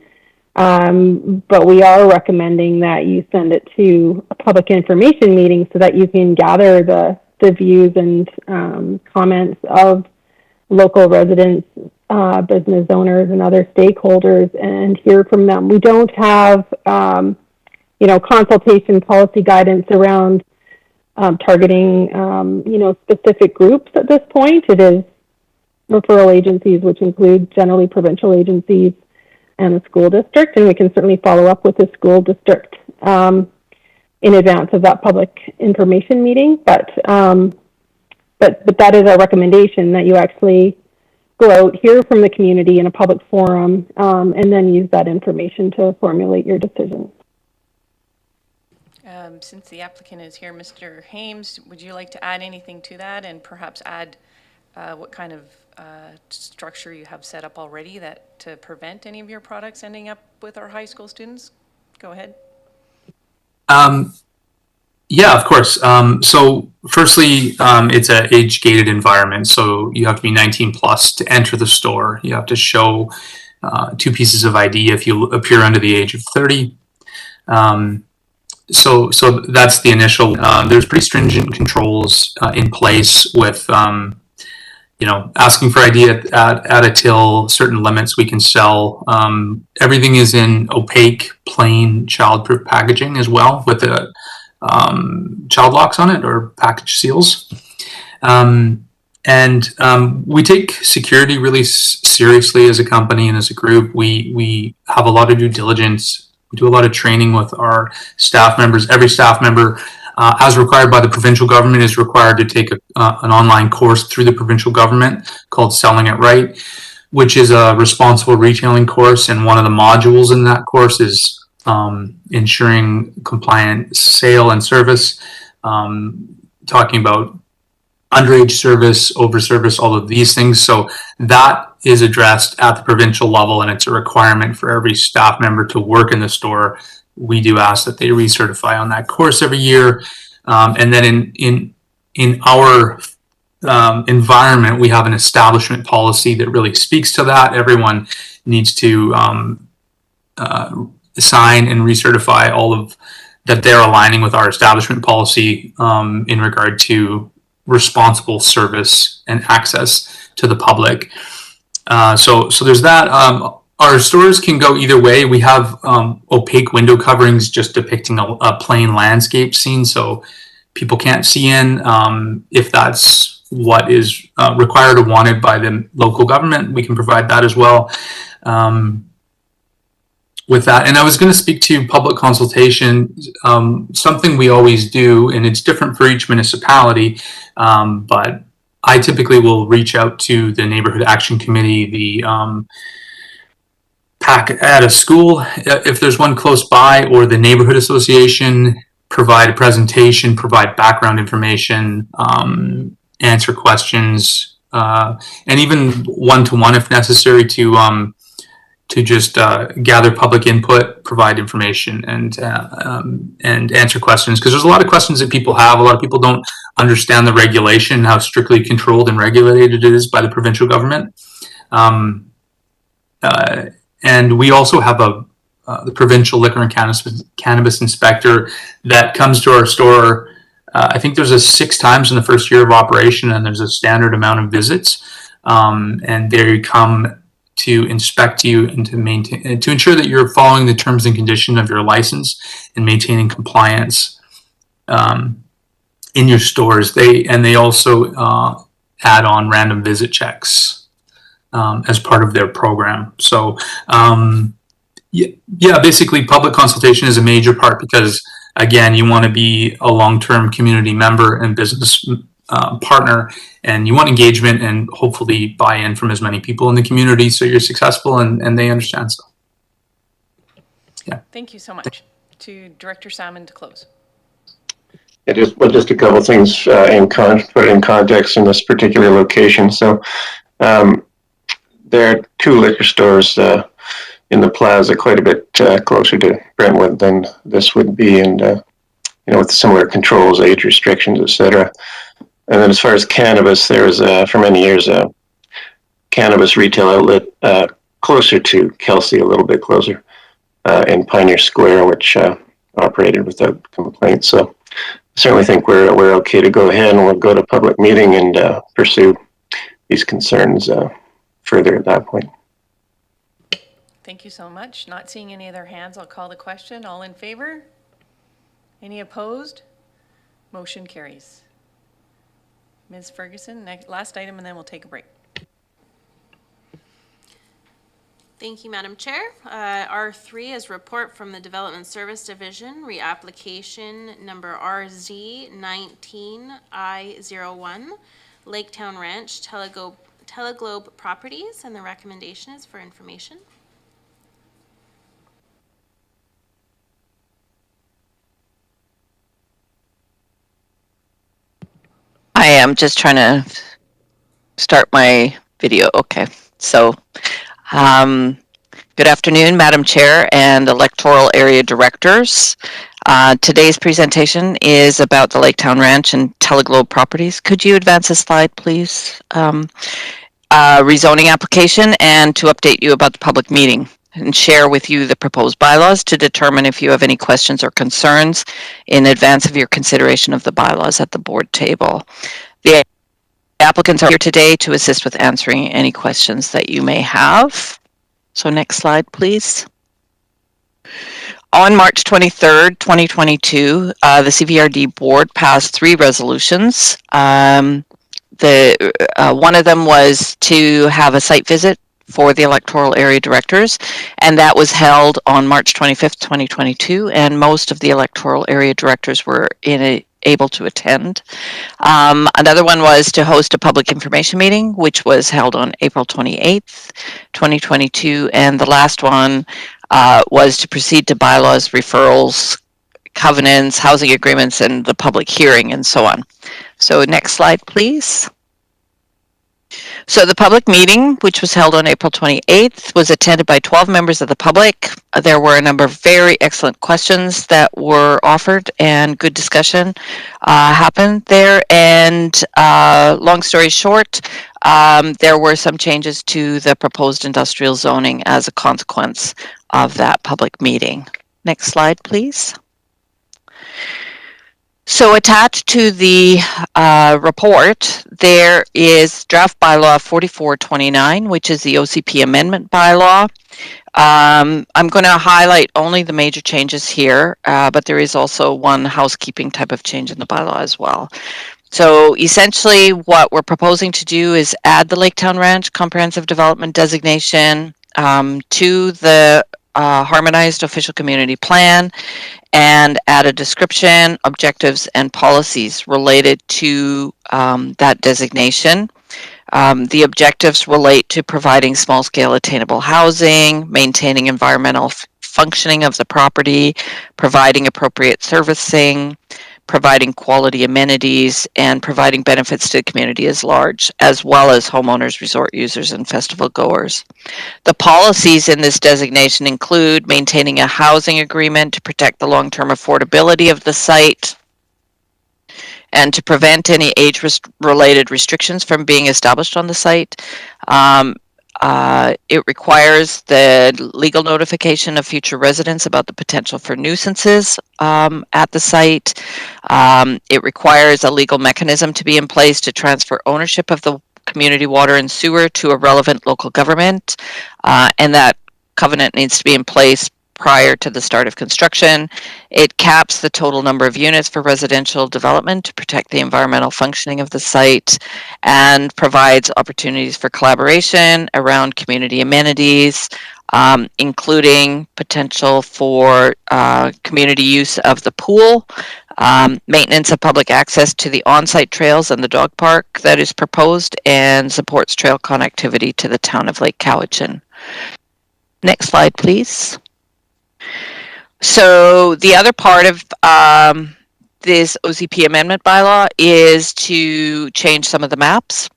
But we are recommending that you send it to a public information meeting so that you can gather the views and comments of local residents, business owners, and other stakeholders, and hear from them. We don't have, consultation policy guidance around targeting, specific groups at this point. It is referral agencies, which include generally provincial agencies and the school district, and we can certainly follow up with the school district in advance of that public information meeting. But that is our recommendation, that you actually go out, hear from the community in a public forum, and then use that information to formulate your decision. Since the applicant is here, Mr. Hames, would you like to add anything to that, and perhaps add what kind of structure you have set up already that to prevent any of your products ending up with our high school students? Go ahead. Yeah, of course. So firstly, it's an age-gated environment, so you have to be 19 plus to enter the store. You have to show 2 pieces of ID if you appear under the age of 30. So that's the initial. There's pretty stringent controls in place with asking for ID at a till, certain limits we can sell. Everything is in opaque, plain, child-proof packaging as well, with the child locks on it or package seals. We take security really seriously as a company and as a group. We have a lot of due diligence. We do a lot of training with our staff members. Every staff member, as required by the provincial government, is required to take an online course through the provincial government called Selling It Right, which is a responsible retailing course. And one of the modules in that course is ensuring compliant sale and service, talking about underage service, over service, all of these things. So that is addressed at the provincial level, and it's a requirement for every staff member to work in the store. We do ask that they recertify on that course every year. And then in our environment, we have an establishment policy that really speaks to that. Everyone needs to sign and recertify all of that they're aligning with our establishment policy in regard to responsible service and access to the public. So there's that. Our stores can go either way. We have opaque window coverings just depicting a plain landscape scene, so people can't see in. If that's what is required or wanted by the local government, we can provide that as well. With that, and I was going to speak to public consultation, something we always do, and it's different for each municipality, but I typically will reach out to the Neighborhood Action Committee, the PAC at a school, if there's one close by, or the Neighborhood Association, provide a presentation, provide background information, answer questions, and even one-to-one if necessary to just gather public input, provide information, and answer questions. Because there's a lot of questions that people have. A lot of people don't understand the regulation, how strictly controlled and regulated it is by the provincial government. And we also have the provincial liquor and cannabis inspector that comes to our store. I think there's 6 times in the first year of operation, and there's a standard amount of visits. And they come to inspect you and to maintain, to ensure that you're following the terms and conditions of your license and maintaining compliance in your stores. They also add on random visit checks as part of their program. So yeah, basically public consultation is a major part because, again, you want to be a long-term community member and business partner, and you want engagement and hopefully buy-in from as many people in the community so you're successful and they understand. So yeah. Thank you so much. to Director Salmon to close. Yeah, just a couple things put in context in this particular location. So there are two liquor stores in the plaza, quite a bit closer to Brentwood than this would be, and with similar controls, age restrictions, etc. And then as far as cannabis, there was for many years a cannabis retail outlet closer to Kelsey, a little bit closer, in Pioneer Square, which operated without complaint. So I certainly think we're okay to go ahead and we'll go to public meeting and pursue these concerns further at that point. Thank you so much. Not seeing any other hands, I'll call the question. All in favor? Any opposed? Motion carries. Ms. Ferguson, last item, and then we'll take a break. Thank you, Madam Chair. R3 is report from the Development Service Division, reapplication number RZ19I01, Laketown Ranch, Teleglobe Properties, and the recommendation is for information. I am just trying to start my video. Okay, so good afternoon, Madam Chair and electoral area directors. Today's presentation is about the Laketown Ranch and Teleglobe Properties. Could you advance a slide, please? Rezoning application, and to update you about the public meeting and share with you the proposed bylaws to determine if you have any questions or concerns in advance of your consideration of the bylaws at the board table. The applicants are here today to assist with answering any questions that you may have. So next slide, please. On March 23rd, 2022, the CVRD board passed 3 resolutions. One of them was to have a site visit for the electoral area directors, and that was held on March 25th, 2022, and most of the electoral area directors were able to attend. Another one was to host a public information meeting, which was held on April 28th, 2022, and the last one was to proceed to bylaws, referrals, covenants, housing agreements, and the public hearing, and so on. So next slide, please. So the public meeting, which was held on April 28th, was attended by 12 members of the public. There were a number of very excellent questions that were offered, and good discussion happened there. And long story short, there were some changes to the proposed industrial zoning as a consequence of that public meeting. Next slide, please. So attached to the report, there is draft bylaw 4429, which is the OCP amendment bylaw. I'm going to highlight only the major changes here, but there is also one housekeeping type of change in the bylaw as well. So essentially what we're proposing to do is add the Laketown Ranch Comprehensive Development Designation to the harmonized official community plan, and add a description, objectives, and policies related to that designation. The objectives relate to providing small-scale attainable housing, maintaining environmental functioning of the property, providing appropriate servicing, providing quality amenities, and providing benefits to the community as large, as well as homeowners, resort users, and festival goers. The policies in this designation include maintaining a housing agreement to protect the long-term affordability of the site and to prevent any age-related restrictions from being established on the site. It requires the legal notification of future residents about the potential for nuisances at the site. It requires a legal mechanism to be in place to transfer ownership of the community water and sewer to a relevant local government, and that covenant needs to be in place prior to the start of construction. It caps the total number of units for residential development to protect the environmental functioning of the site, and provides opportunities for collaboration around community amenities, including potential for community use of the pool, maintenance of public access to the on-site trails and the dog park that is proposed, and supports trail connectivity to the town of Lake Cowichan. Next slide, please. So the other part of this OCP amendment bylaw is to change some of the maps.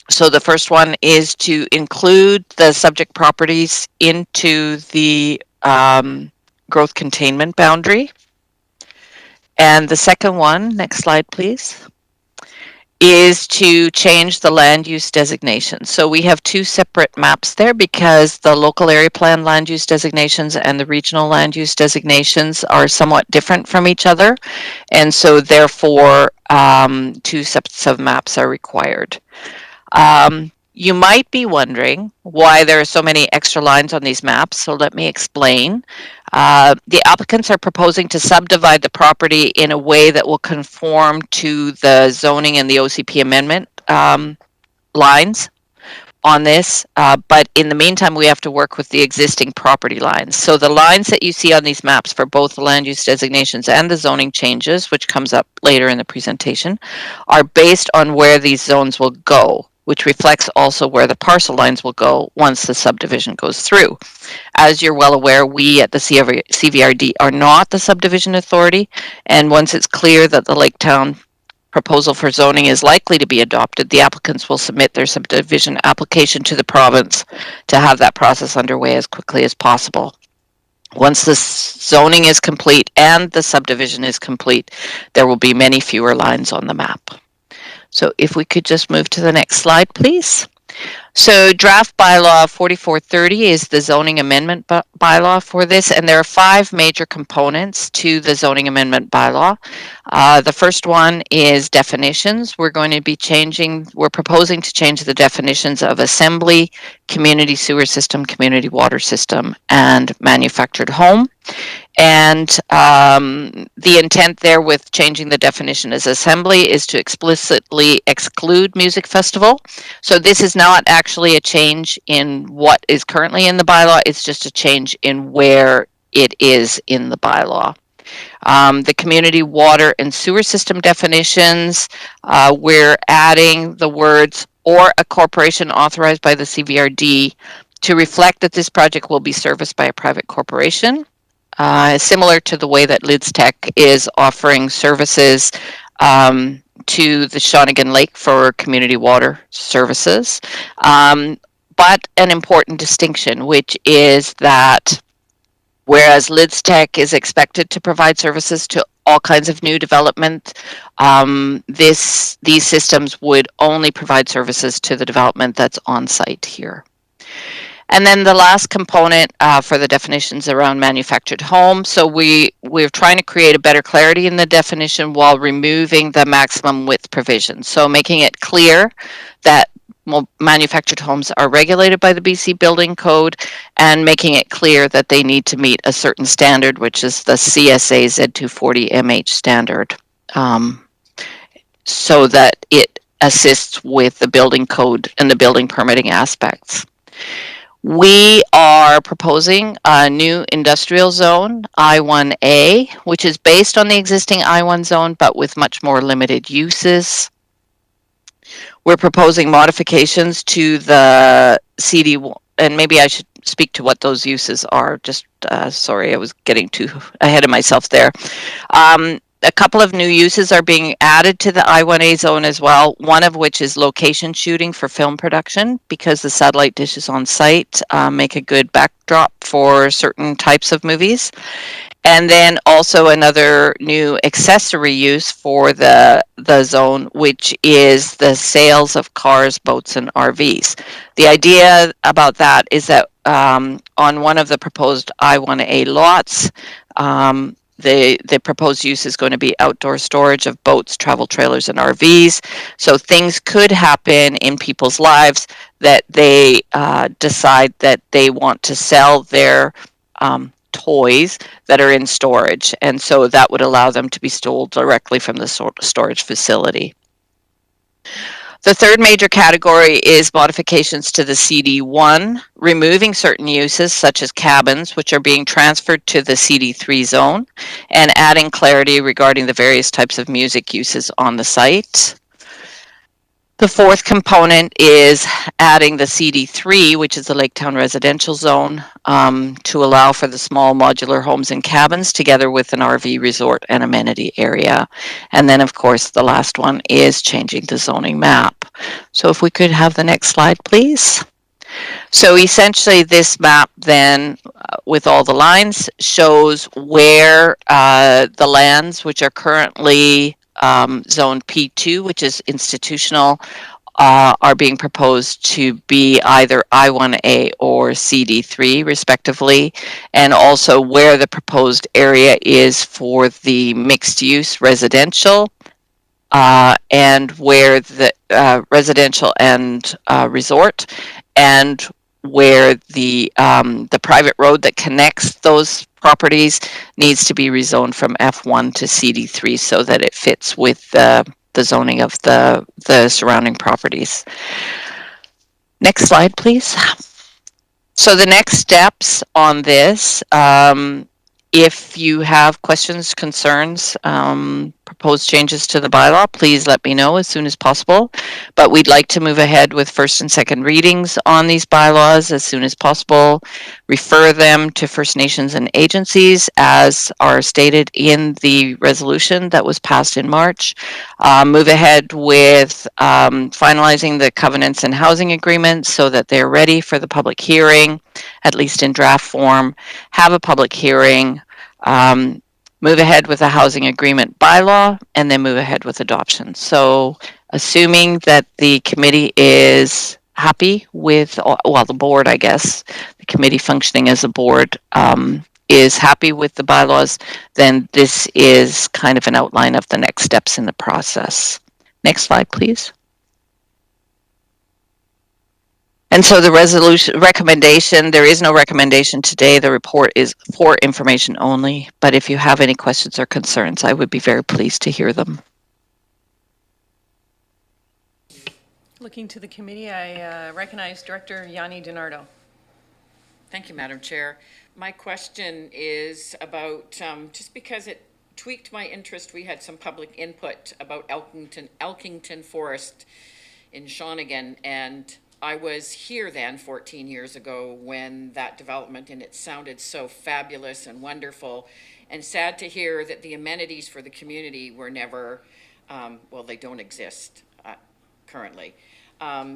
So the first one is to include the subject properties into the growth containment boundary. And the second one, next slide please, is to change the land use designation. So we have two separate maps there because the local area plan land use designations and the regional land use designations are somewhat different from each other. And so therefore, two sets of maps are required. You might be wondering why there are so many extra lines on these maps, so let me explain. The applicants are proposing to subdivide the property in a way that will conform to the zoning and the OCP amendment lines on this, but in the meantime, we have to work with the existing property lines. So the lines that you see on these maps for both the land use designations and the zoning changes, which comes up later in the presentation, are based on where these zones will go, which reflects also where the parcel lines will go once the subdivision goes through. As you're well aware, we at the CVRD are not the subdivision authority, and once it's clear that the Lake Town proposal for zoning is likely to be adopted, the applicants will submit their subdivision application to the province to have that process underway as quickly as possible. Once the zoning is complete and the subdivision is complete, there will be many fewer lines on the map. So if we could just move to the next slide, please. So draft bylaw 4430 is the zoning amendment bylaw for this, and there are 5 major components to the zoning amendment bylaw. The first one is definitions. We're proposing to change the definitions of assembly, community sewer system, community water system, and manufactured home. And the intent there with changing the definition as assembly is to explicitly exclude music festival. So this is not actually a change in what is currently in the bylaw, it's just a change in where it is in the bylaw. The community water and sewer system definitions, we're adding the words or a corporation authorized by the CVRD to reflect that this project will be serviced by a private corporation. Similar to the way that Lids Tech is offering services to the Shawnigan Lake for community water services. But an important distinction, which is that whereas Lids Tech is expected to provide services to all kinds of new development, these systems would only provide services to the development that's on site here. And then the last component for the definitions around manufactured home. So we're trying to create a better clarity in the definition while removing the maximum width provision. So making it clear that manufactured homes are regulated by the BC Building Code and making it clear that they need to meet a certain standard, which is the CSA Z240 MH standard, so that it assists with the building code and the building permitting aspects. We are proposing a new industrial zone, I1A, which is based on the existing I1 zone, but with much more limited uses. We're proposing modifications to the CD, and maybe I should speak to what those uses are. Just, sorry, I was getting too ahead of myself there. A couple of new uses are being added to the I1A zone as well, one of which is location shooting for film production, because the satellite dishes on site make a good backdrop for certain types of movies. And then also another new accessory use for the zone, which is the sales of cars, boats, and RVs. The idea about that is that on one of the proposed I1A lots, the proposed use is going to be outdoor storage of boats, travel trailers, and RVs. So things could happen in people's lives that they decide that they want to sell their toys that are in storage. And so that would allow them to be sold directly from the storage facility. The third major category is modifications to the CD1, removing certain uses such as cabins, which are being transferred to the CD3 zone, and adding clarity regarding the various types of music uses on the site. The fourth component is adding the CD3, which is the Laketown Residential Zone, to allow for the small modular homes and cabins together with an RV resort and amenity area. And then, of course, the last one is changing the zoning map. So if we could have the next slide, please. So essentially this map then, with all the lines, shows where the lands which are currently zone P2, which is institutional, are being proposed to be either I1A or CD3 respectively, and also where the proposed area is for the mixed use residential, and where the residential and resort, and where the private road that connects those properties needs to be rezoned from F1 to CD3 so that it fits with the zoning of the surrounding properties. Next slide, please. So the next steps on this, if you have questions, concerns, proposed changes to the bylaw, please let me know as soon as possible. But we'd like to move ahead with first and second readings on these bylaws as soon as possible. Refer them to First Nations and agencies as are stated in the resolution that was passed in March. Move ahead with finalizing the covenants and housing agreements so that they're ready for the public hearing, at least in draft form. Have a public hearing, move ahead with a housing agreement bylaw, and then move ahead with adoption. So assuming that the committee is happy with, well, the board, I guess, the committee functioning as a board is happy with the bylaws, then this is kind of an outline of the next steps in the process. Next slide, please. And so the resolution recommendation, there is no recommendation today. The report is for information only. But if you have any questions or concerns, I would be very pleased to hear them. Looking to the committee, I recognize Director Yanni DiNardo. Thank you, Madam Chair. My question is about, just because it tweaked my interest, we had some public input about Elkington Forest in Shawnigan, and I was here then 14 years ago when that development, and it sounded so fabulous and wonderful, and sad to hear that the amenities for the community were never, well, they don't exist currently.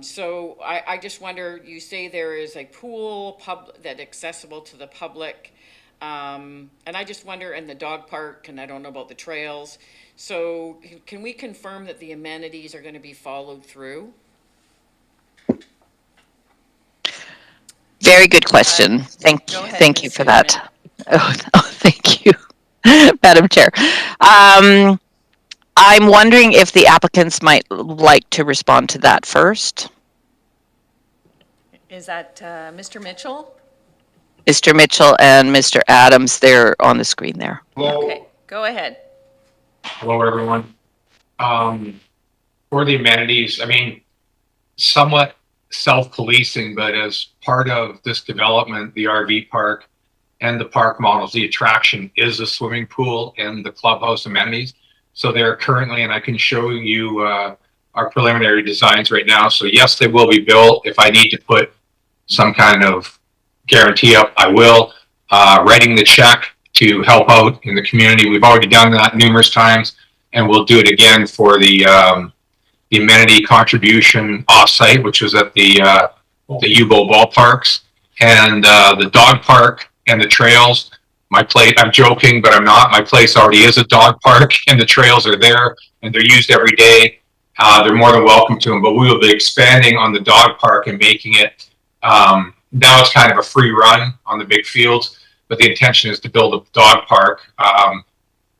So I just wonder, you say there is a pool that accessible to the public, and I just wonder, and the dog park, and I don't know about the trails. So can we confirm that the amenities are going to be followed through? Very good question. Thank you for that. Oh, thank you, Madam Chair. I'm wondering if the applicants might like to respond to that first. Is that Mr. Mitchell? Mr. Mitchell and Mr. Adams, they're on the screen there. Hello. Okay, go ahead. Hello, everyone. For the amenities, I mean, somewhat self-policing, but as part of this development, the RV park and the park models, the attraction is a swimming pool and the clubhouse amenities. So they're currently, and I can show you our preliminary designs right now. So yes, they will be built. If I need to put some kind of guarantee up, I will. Writing the check to help out in the community. We've already done that numerous times, and we'll do it again for the amenity contribution offsite, which was at the UBO ballparks, and the dog park and the trails. My place, I'm joking, but I'm not. My place already is a dog park, and the trails are there, and they're used every day. They're more than welcome to them, but we will be expanding on the dog park and making it, now it's kind of a free run on the big fields, but the intention is to build a dog park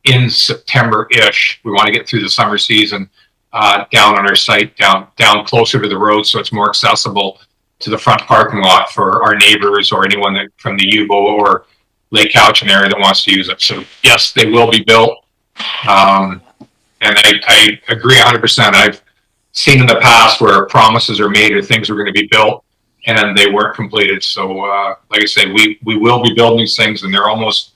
in September-ish. We want to get through the summer season down on our site, down closer to the road, so it's more accessible to the front parking lot for our neighbors or anyone that from the UBO or Lake Cowichan area that wants to use it. So yes, they will be built. And I agree 100%. I've seen in the past where promises are made or things are going to be built and they weren't completed. So like I say, we will be building these things, and they're almost,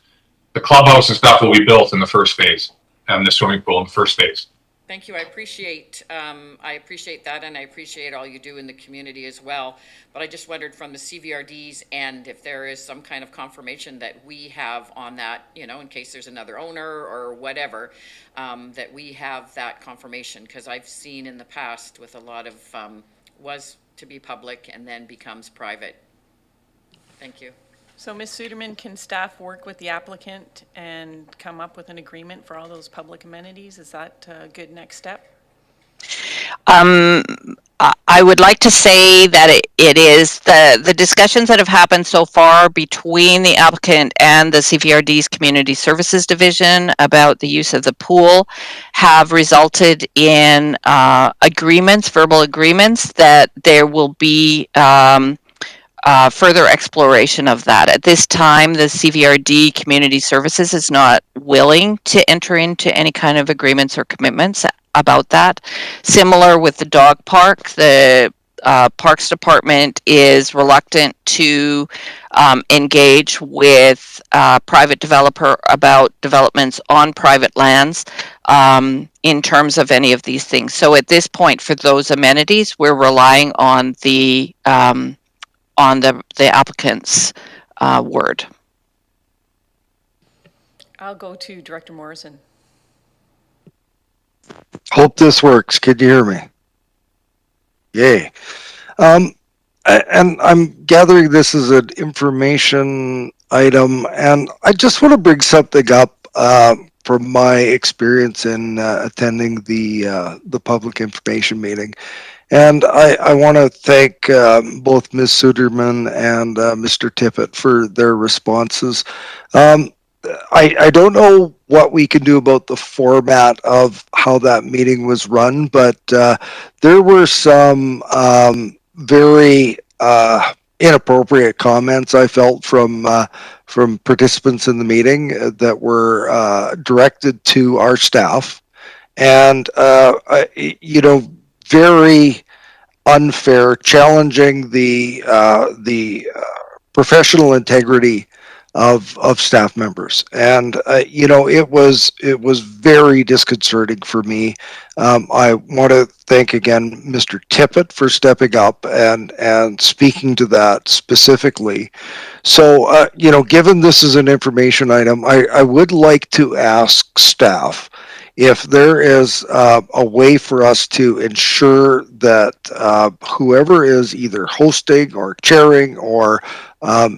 the clubhouse and stuff will be built in the first phase, and the swimming pool in the first phase. Thank you. I appreciate that, and I appreciate all you do in the community as well. But I just wondered from the CVRD's end if there is some kind of confirmation that we have on that, you know, in case there's another owner or whatever, that we have that confirmation. Because I've seen in the past with a lot of, was to be public and then becomes private. Thank you. So Ms. Suderman, can staff work with the applicant and come up with an agreement for all those public amenities? Is that a good next step? I would like to say that it is the discussions that have happened so far between the applicant and the CVRD's Community Services Division about the use of the pool have resulted in agreements, verbal agreements, that there will be further exploration of that. At this time, the CVRD Community Services is not willing to enter into any kind of agreements or commitments about that. Similar with the dog park, the Parks Department is reluctant to engage with a private developer about developments on private lands in terms of any of these things. So at this point, for those amenities, we're relying on the applicant's word. I'll go to Director Morrison. Hope this works. Can you hear me? Yay. And I'm gathering this is an information item, and I just want to bring something up from my experience in attending the public information meeting. And I want to thank both Ms. Suderman and Mr. Tippett for their responses. I don't know what we can do about the format of how that meeting was run, but there were some very inappropriate comments I felt from participants in the meeting that were directed to our staff, and very unfair, challenging the professional integrity of staff members, and it was very disconcerting for me. I want to thank again Mr. Tippett for stepping up and speaking to that specifically. So given this is an information item, I would like to ask staff if there is a way for us to ensure that whoever is either hosting or chairing or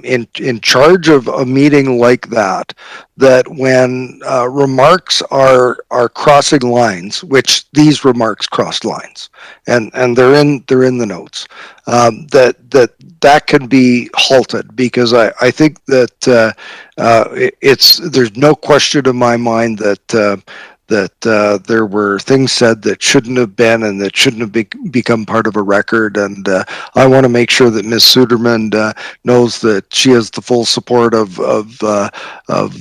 in charge of a meeting like that, that when remarks are crossing lines, which these remarks crossed lines, and they're in the notes, that can be halted, because I think that there's no question in my mind that there were things said that shouldn't have been and that shouldn't have become part of a record. And I want to make sure that Ms. Suderman knows that she has the full support of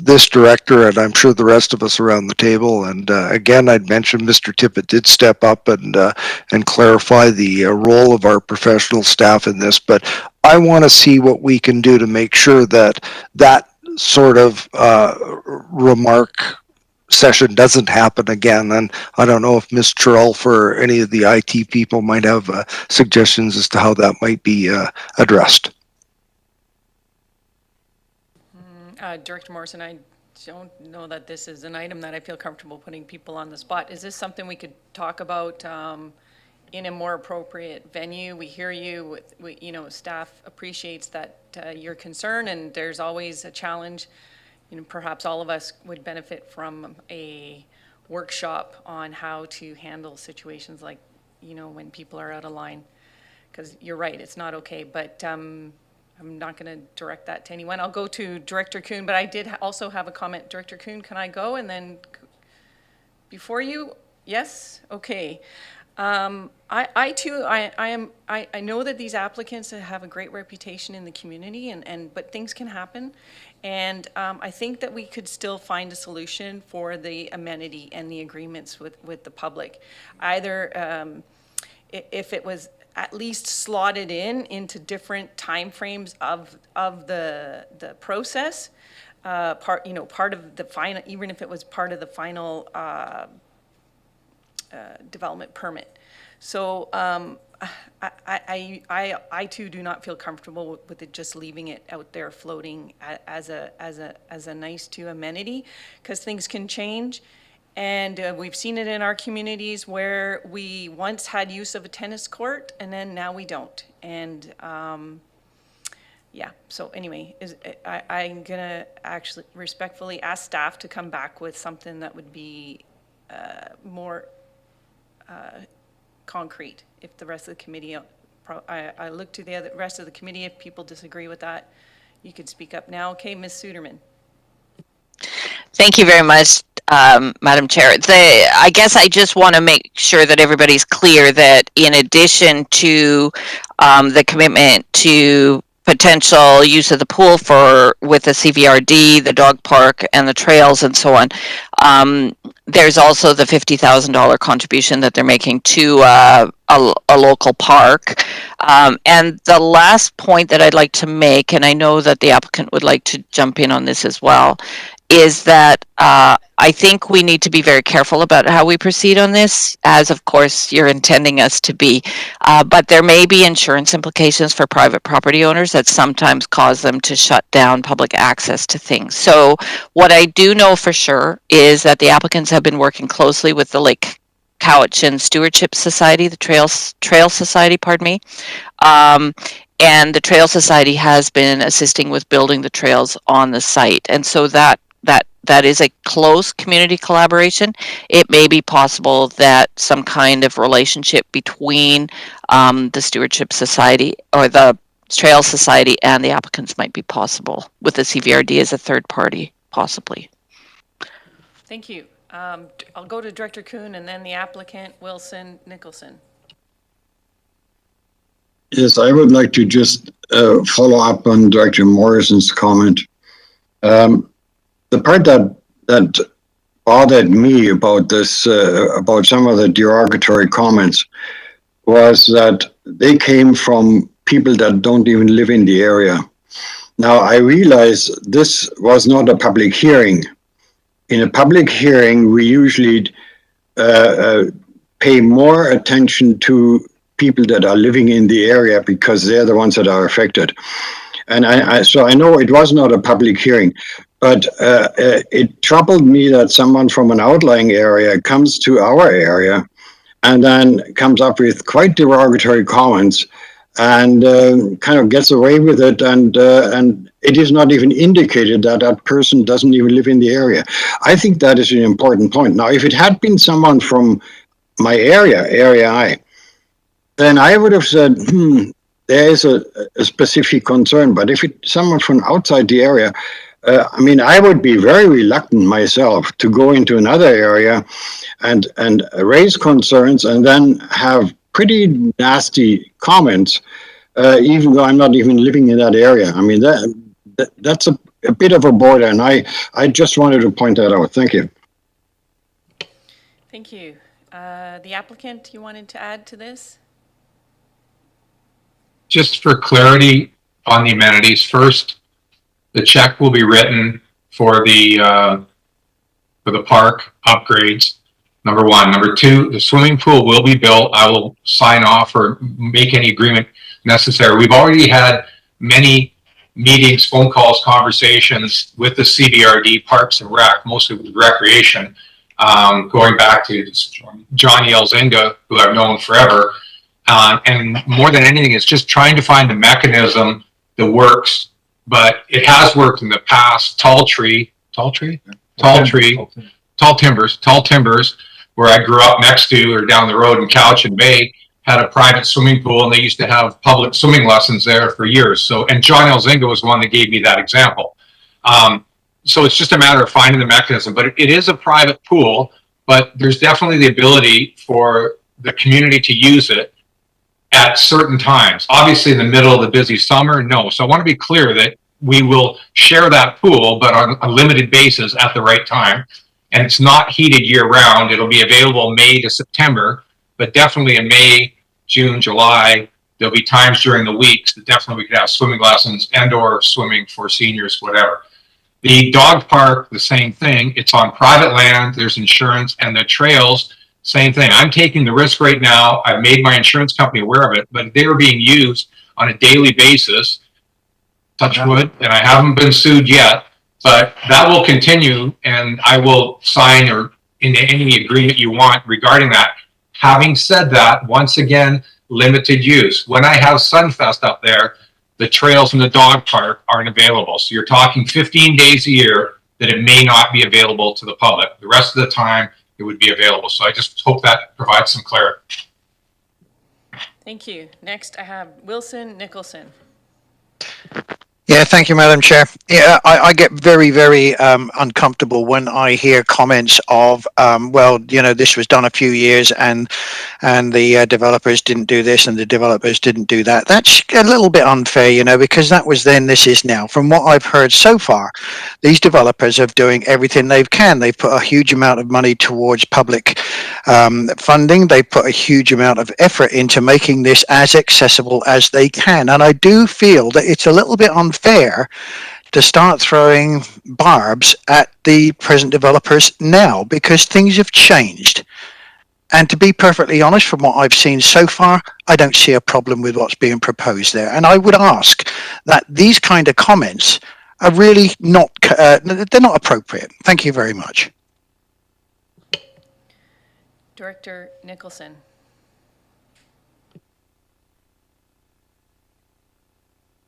this director, and I'm sure the rest of us around the table. And again, I'd mentioned Mr. Tippett did step up and clarify the role of our professional staff in this, but I want to see what we can do to make sure that that sort of remark session doesn't happen again. And I don't know if Ms. Churl or any of the IT people might have suggestions as to how that might be addressed. Director Morrison, I don't know that this is an item that I feel comfortable putting people on the spot. Is this something we could talk about in a more appropriate venue? We hear you. Staff appreciates that your concern, and there's always a challenge. Perhaps all of us would benefit from a workshop on how to handle situations like, when people are out of line. Because you're right, it's not okay, but I'm not going to direct that to anyone. I'll go to Director Kuhn, but I did also have a comment. Director Kuhn, can I go? And then before you? Yes? Okay. I too know that these applicants have a great reputation in the community, but things can happen. And I think that we could still find a solution for the amenity and the agreements with the public. Either if it was at least slotted into different timeframes of the process, part of the final, even if it was part of the final development permit. So I too do not feel comfortable with it just leaving it out there floating as a nice to amenity, because things can change. And we've seen it in our communities where we once had use of a tennis court and then now we don't. And yeah, so anyway, I'm gonna actually respectfully ask staff to come back with something that would be more concrete. If the rest of the committee, I look to the rest of the committee, if people disagree with that, you could speak up now. Okay, Ms. Suderman. Thank you very much, Madam Chair. I guess I just want to make sure that everybody's clear that in addition to the commitment to potential use of the pool with the CVRD, the dog park, and the trails and so on, there's also the $50,000 contribution that they're making to a local park. And the last point that I'd like to make, and I know that the applicant would like to jump in on this as well, is that I think we need to be very careful about how we proceed on this, as of course you're intending us to be. But there may be insurance implications for private property owners that sometimes cause them to shut down public access to things. So what I do know for sure is that the applicants have been working closely with the Lake Cowichan Stewardship Society, the Trail Society, pardon me. And the Trail Society has been assisting with building the trails on the site. And so that is a close community collaboration. It may be possible that some kind of relationship between the Stewardship Society or the Trail Society and the applicants might be possible, with the CVRD as a third party, possibly. Thank you. I'll go to Director Kuhn and then the applicant, Wilson Nicholson. Yes, I would like to just follow up on Director Morrison's comment. The part that bothered me about this, about some of the derogatory comments, was that they came from people that don't even live in the area. Now, I realize this was not a public hearing. In a public hearing, we usually pay more attention to people that are living in the area because they're the ones that are affected. And so I know it was not a public hearing, but it troubled me that someone from an outlying area comes to our area and then comes up with quite derogatory comments and kind of gets away with it, and it is not even indicated that that person doesn't even live in the area. I think that is an important point. Now, if it had been someone from my area I, then I would have said, there is a specific concern. But if it's someone from outside the area, I mean, I would be very reluctant myself to go into another area and raise concerns and then have pretty nasty comments, even though I'm not even living in that area. I mean, that's a bit of a border, and I just wanted to point that out. Thank you. Thank you. The applicant, you wanted to add to this? Just for clarity on the amenities, first, the check will be written for the park upgrades. Number one. Number two, the swimming pool will be built. I will sign off or make any agreement necessary. We've already had many meetings, phone calls, conversations with the CVRD, Parks and Rec, mostly with recreation, going back to Johnny Elzinga, who I've known forever. And more than anything, it's just trying to find the mechanism that works. But it has worked in the past. Tall Timbers, where I grew up next to or down the road in Cowichan Bay, had a private swimming pool, and they used to have public swimming lessons there for years. So, and John Elzinga was one that gave me that example. So it's just a matter of finding the mechanism. But it is a private pool, but there's definitely the ability for the community to use it at certain times. Obviously, in the middle of the busy summer, no. So I want to be clear that we will share that pool, but on a limited basis at the right time. And it's not heated year round. It'll be available May to September, but definitely in May, June, July, there'll be times during the weeks that definitely we could have swimming lessons and or swimming for seniors, whatever. The dog park, the same thing. It's on private land. There's insurance, and the trails, Same thing. I'm taking the risk right now. I've made my insurance company aware of it, but they are being used on a daily basis, touch wood, and I haven't been sued yet, but that will continue, and I will sign or into any agreement you want regarding that. Having said that, once again, limited use. When I have Sunfest up there, the trails from the dog park aren't available. So you're talking 15 days a year that it may not be available to the public. The rest of the time, it would be available. So I just hope that provides some clarity. Thank you. Next, I have Wilson Nicholson. Yeah, thank you, Madam Chair. Yeah, I get very, very uncomfortable when I hear comments of, well, you know, this was done a few years and the developers didn't do this and the developers didn't do that. That's a little bit unfair, you know, because that was then, this is now. From what I've heard so far, these developers are doing everything they can. They've put a huge amount of money towards public funding. They put a huge amount of effort into making this as accessible as they can. And I do feel that it's a little bit unfair to start throwing barbs at the present developers now, because things have changed. And to be perfectly honest, from what I've seen so far, I don't see a problem with what's being proposed there. And I would ask that these kind of comments are really not, they're not appropriate. Thank you very much. Director Nicholson.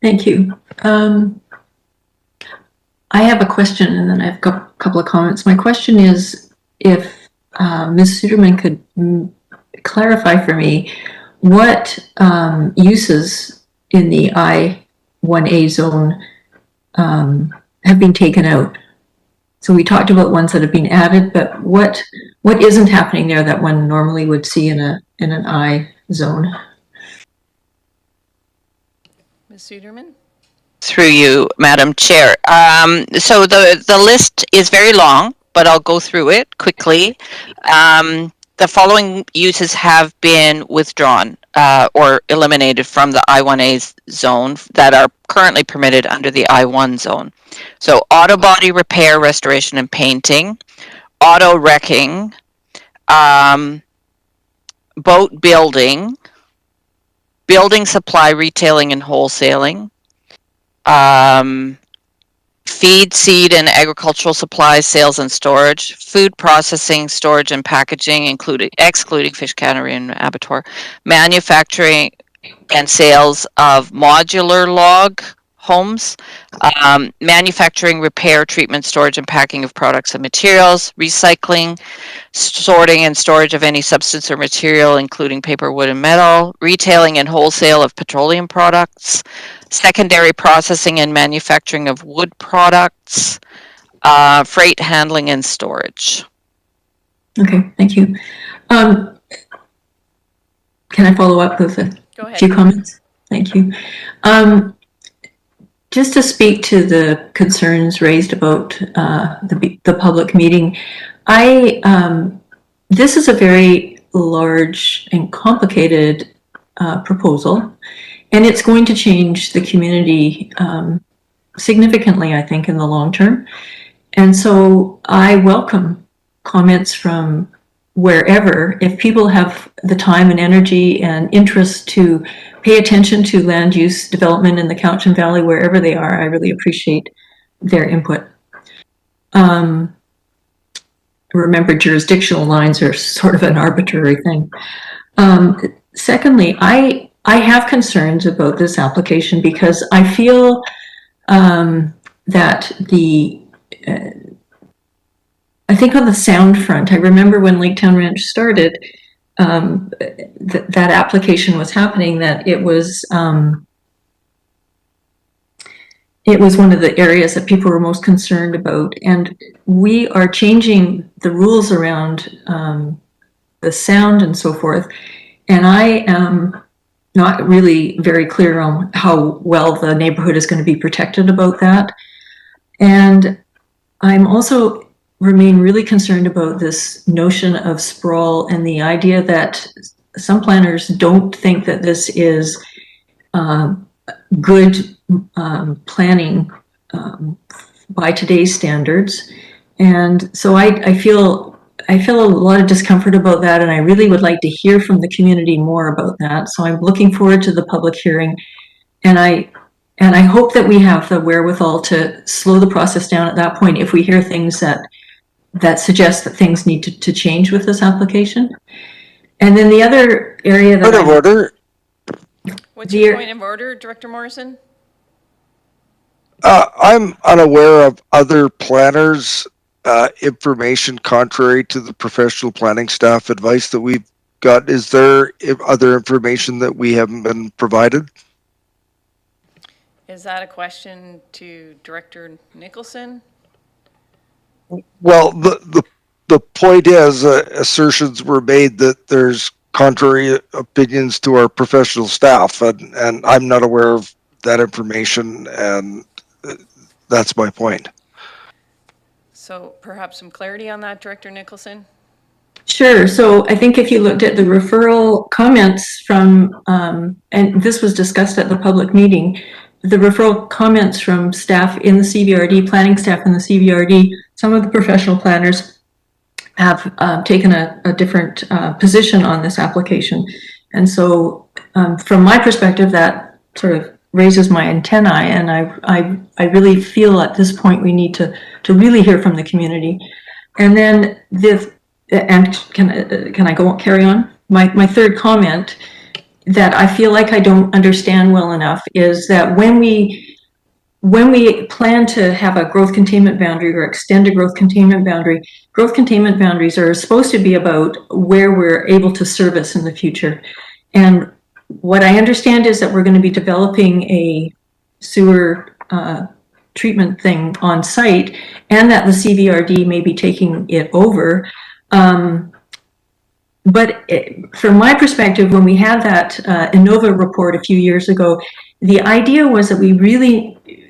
Thank you. I have a question and then I have a couple of comments. My question is if Ms. Suderman could clarify for me what uses in the I-1A zone have been taken out. So we talked about ones that have been added, but what isn't happening there that one normally would see in an I zone? Ms. Suderman? Through you, Madam Chair. So the list is very long, but I'll go through it quickly. The following uses have been withdrawn or eliminated from the I-1A zone that are currently permitted under the I-1 zone. So auto body repair, restoration, and painting, auto wrecking, boat building, building supply, retailing, and wholesaling, feed, seed, and agricultural supplies, sales and storage, food processing, storage, and packaging, excluding fish cannery and abattoir, manufacturing and sales of modular log homes, manufacturing, repair, treatment, storage, and packing of products and materials, recycling, sorting and storage of any substance or material, including paper, wood, and metal, retailing and wholesale of petroleum products, secondary processing and manufacturing of wood products, freight handling and storage. Okay, thank you. Can I follow up with a few comments? Thank you. Just to speak to the concerns raised about the public meeting, this is a very large and complicated proposal, and it's going to change the community significantly, I think, in the long term. And so I welcome comments from wherever, if people have the time and energy and interest to pay attention to land use development in the Cowichan Valley, wherever they are, I really appreciate their input. Remember, jurisdictional lines are sort of an arbitrary thing. Secondly, I have concerns about this application because I feel that I think on the sound front, I remember when Laketown Ranch started, that application was happening, that it was one of the areas that people were most concerned about. And we are changing the rules around the sound and so forth. And I am not really very clear on how well the neighborhood is going to be protected about that. And I'm also remain really concerned about this notion of sprawl and the idea that some planners don't think that this is good planning by today's standards. And so I feel feel a lot of discomfort about that, and I really would like to hear from the community more about that. So I'm looking forward to the public hearing, and I hope that we have the wherewithal to slow the process down at that point if we hear things that suggest that things need to change with this application. And then the other area that Point of order. What's your point of order, Director Morrison? I'm unaware of other planners' information contrary to the professional planning staff advice that we've got. Is there other information that we haven't been provided? Is that a question to Director Nicholson? Well, the point is, assertions were made that there's contrary opinions to our professional staff, and I'm not aware of that information, and that's my point. So perhaps some clarity on that, Director Nicholson? Sure. So I think if you looked at the referral comments from, and this was discussed at the public meeting, the referral comments from staff in the CVRD, planning staff in the CVRD, some of the professional planners have taken a different position on this application. And so from my perspective, that sort of raises my antennae, and I really feel at this point we need to really hear from the community. And then and can I go carry on? My third comment that I feel like I don't understand well enough is that when we plan to have a growth containment boundary or extend a growth containment boundaries are supposed to be about where we're able to service in the future. And what I understand is that we're going to be developing a sewer treatment thing on site, and that the CVRD may be taking it over. But from my perspective, when we had that Innova report a few years ago, the idea was that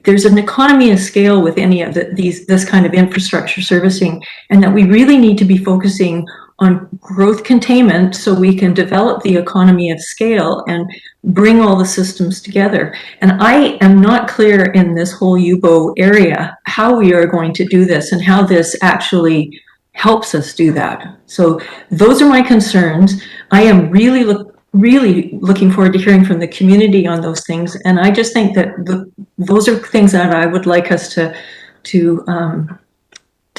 there's an economy of scale with any of this kind of infrastructure servicing, and that we really need to be focusing on growth containment so we can develop the economy of scale and bring all the systems together. And I am not clear in this whole UBO area how we are going to do this and how this actually helps us do that. So those are my concerns. I am really looking forward to hearing from the community on those things. And I just think that those are things that I would like us to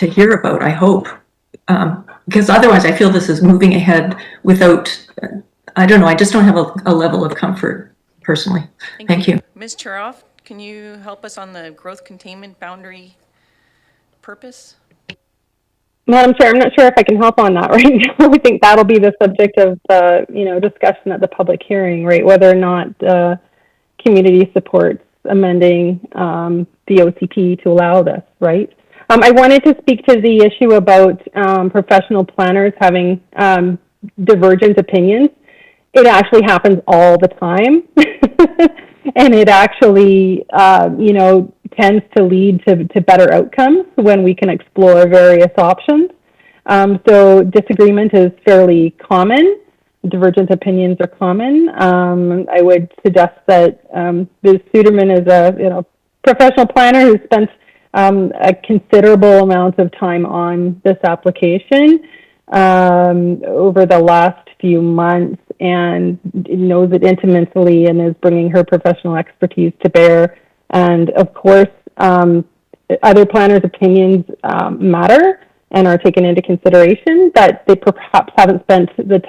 hear about, I hope. Because otherwise I feel this is moving ahead without, I don't know, I just don't have a level of comfort personally. Thank you. Ms. Churoff, can you help us on the growth containment boundary purpose? Madam Chair, I'm not sure if I can help on that right now. I think that'll be the subject of discussion at the public hearing, right? Whether or not community supports amending the OCP to allow this, right? I wanted to speak to the issue about professional planners having divergent opinions. It actually happens all the time. And it actually, tends to lead to better outcomes when we can explore various options. So disagreement is fairly common. Divergent opinions are common. I would suggest that Ms. Suderman is a professional planner who spent a considerable amount of time on this application over the last few months, and knows it intimately and is bringing her professional expertise to bear. And of course, other planners' opinions matter and are taken into consideration, but they perhaps haven't spent the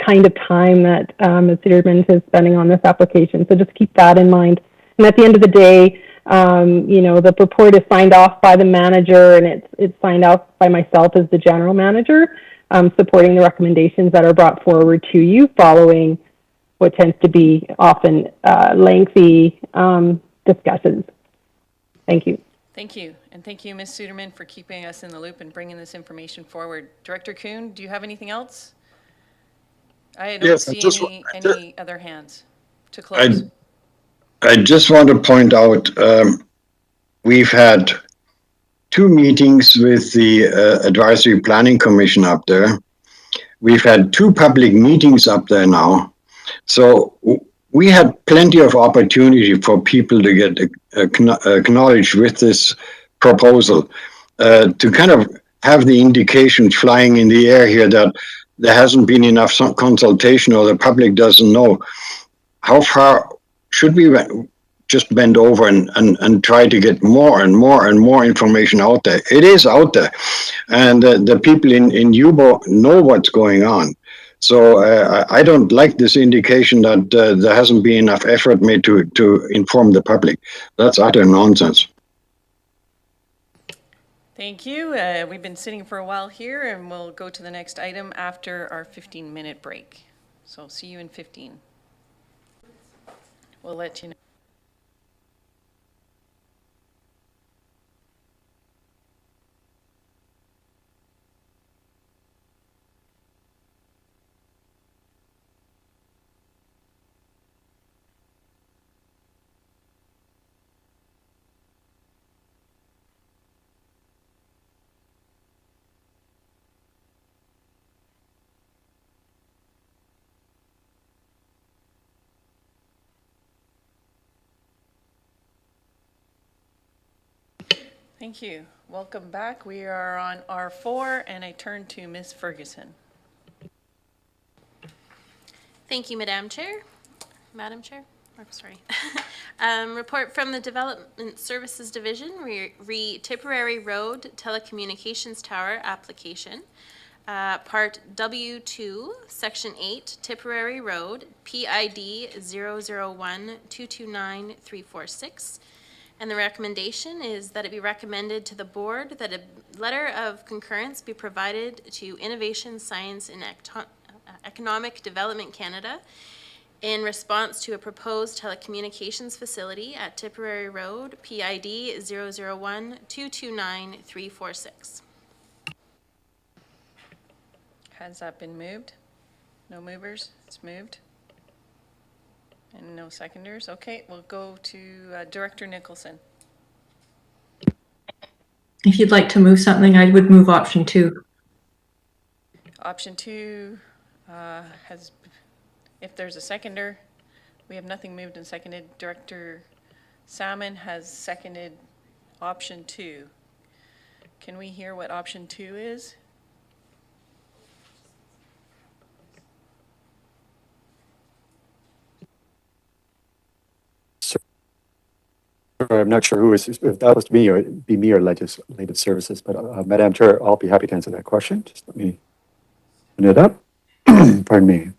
kind of time that Ms. Suderman is spending on this application. So just keep that in mind. And at the end of the day, the report is signed off by the manager, and it's signed off by myself as the general manager, supporting the recommendations that are brought forward to you following what tends to be often lengthy discussions. Thank you. Thank you. And thank you, Ms. Suderman, for keeping us in the loop and bringing this information forward. Director Kuhn, do you have anything else? I don't see any other hands to close. I just want to point out, we've had 2 meetings with the Advisory Planning Commission up there. We've had 2 public meetings up there now. So we had plenty of opportunity for people to get acknowledged with this proposal, to kind of have the indication flying in the air here that there hasn't been enough consultation or the public doesn't know. How far should we just bend over and try to get more and more and more information out there? It is out there, and the people in UBO know what's going on. So I don't like this indication that there hasn't been enough effort made to inform the public. That's utter nonsense. Thank you. We've been sitting for a while here, and we'll go to the next item after our 15-minute break. So see you in 15. We'll let you know. Thank you. Welcome back. We are on R4, and I turn to Ms. Ferguson. Thank you, Madam Chair. Madam Chair? Oh, sorry. Report from the Development Services Division, Tipperary Road Telecommunications Tower application. Part W2, Section 8, Tipperary Road, PID 001229346. And the recommendation is that it be recommended to the board that a letter of concurrence be provided to Innovation, Science and Economic Development Canada in response to a proposed telecommunications facility at Tipperary Road, PID 001229346. Has that been moved? No movers? It's moved. And no seconders? Okay, we'll go to Director Nicholson. If you'd like to move something, I would move option 2. Option 2 has, if there's a seconder, we have nothing moved and seconded. Director Salmon has seconded option 2. Can we hear what option 2 is? I'm not sure who is, if that was me or it'd be me or Legislative Services, but Madam Chair, I'll be happy to answer that question. Just let me open it up. Pardon me.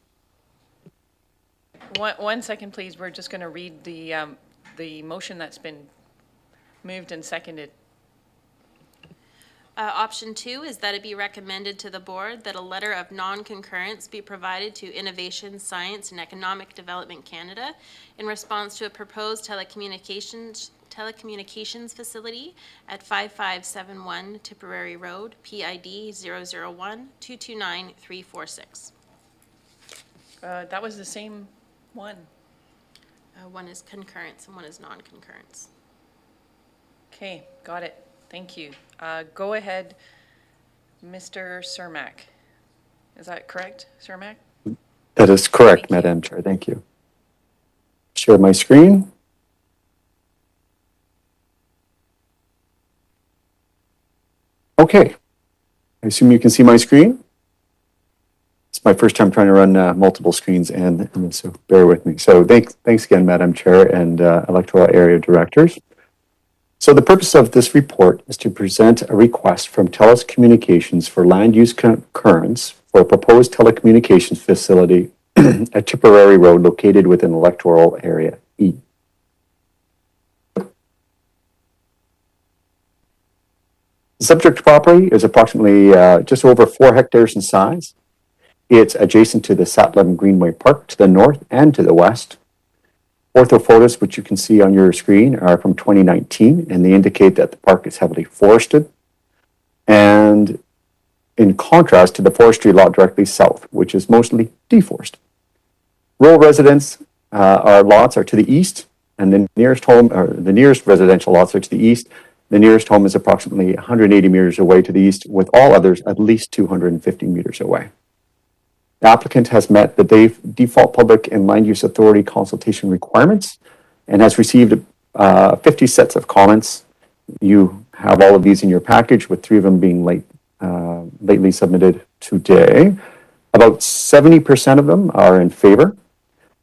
One second, please. We're just going to read the motion that's been moved and seconded. Option 2 is that it be recommended to the board that a letter of non-concurrence be provided to Innovation, Science and Economic Development Canada in response to a proposed telecommunications facility at 5571 Tipperary Road, PID 001229346. That was the same one. One is concurrence and one is non-concurrence. Okay, got it. Thank you. Go ahead, Mr. Cermak. Is that correct, Cermak? That is correct, Madam Chair. Thank you. Share my screen. Okay. I assume you can see my screen. It's my first time trying to run multiple screens, and so bear with me. So thanks again, Madam Chair and electoral area directors. So the purpose of this report is to present a request from TELUS Communications for land use concurrence for a proposed telecommunications facility at Tipperary Road located within Electoral Area E. The subject property is approximately just over 4 hectares in size. It's adjacent to the Satellite Greenway Park to the north and to the west. Ortho photos, which you can see on your screen, are from 2019, and they indicate that the park is heavily forested. And in contrast to the forestry lot directly south, which is mostly deforested. Rural residents, our lots are to the east, and the nearest residential lots are to the east. The nearest home is approximately 180 meters away to the east, with all others at least 250 meters away. The applicant has met the default public and land use authority consultation requirements and has received 50 sets of comments. You have all of these in your package, with 3 of them being late lately submitted today. About 70% of them are in favor,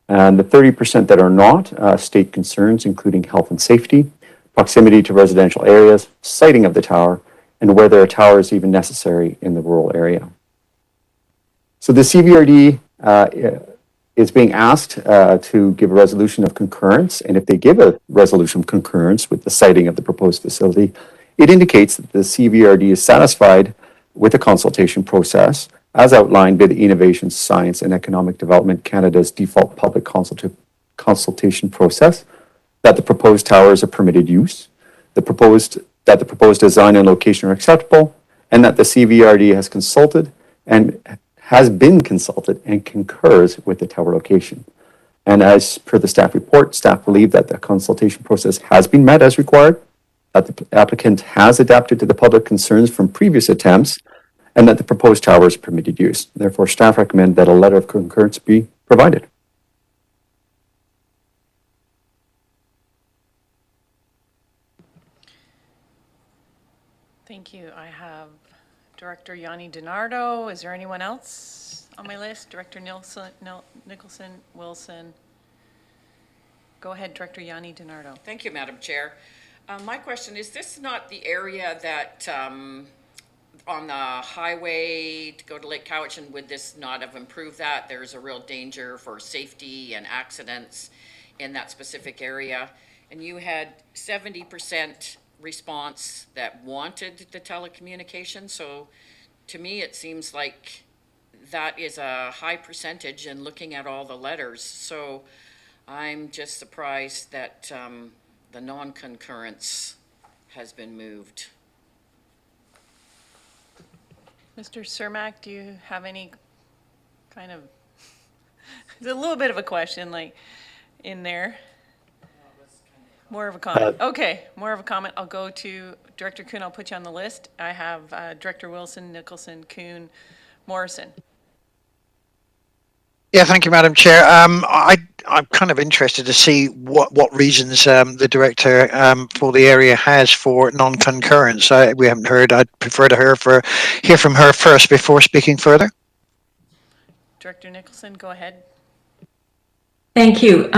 and the 30% that are not state concerns, including health and safety, proximity to residential areas, siting of the tower, and whether a tower is even necessary in the rural area. So the CVRD is being asked to give a resolution of concurrence, and if they give a resolution of concurrence with the siting of the proposed facility, it indicates that the CVRD is satisfied with the consultation process as outlined by the Innovation, Science and Economic Development Canada's default public consultation process, that the proposed tower is a permitted use, that the proposed design and location are acceptable, and that the CVRD has been consulted and concurs with the tower location. And as per the staff report, staff believe that the consultation process has been met as required, that the applicant has adapted to the public concerns from previous attempts, and that the proposed tower is permitted use. Therefore, staff recommend that a letter of concurrence be provided. Thank you. I have Director Yanni DiNardo. Is there anyone else on my list? Director Nicholson, Wilson. Go ahead, Director Yanni DiNardo. Thank you, Madam Chair. My question is this not the area that on the highway to go to Lake Cowichan, would this not have improved that? There's a real danger for safety and accidents in that specific area. And you had 70% response that wanted the telecommunication. So to me, it seems like that is a high percentage in looking at all the letters. So I'm just surprised that the non-concurrence has been moved. Mr. Cermak, do you have any kind of, it's a little bit of a question like in there. More of a comment. Okay, more of a comment. I'll go to Director Kuhn. I'll put you on the list. I have Director Wilson, Nicholson, Kuhn, Morrison. Yeah, thank you, Madam Chair. I'm kind of interested to see what reasons the director for the area has for non-concurrence. We haven't heard. I'd prefer to hear from her first before speaking further. Director Nicholson, go ahead. Thank you.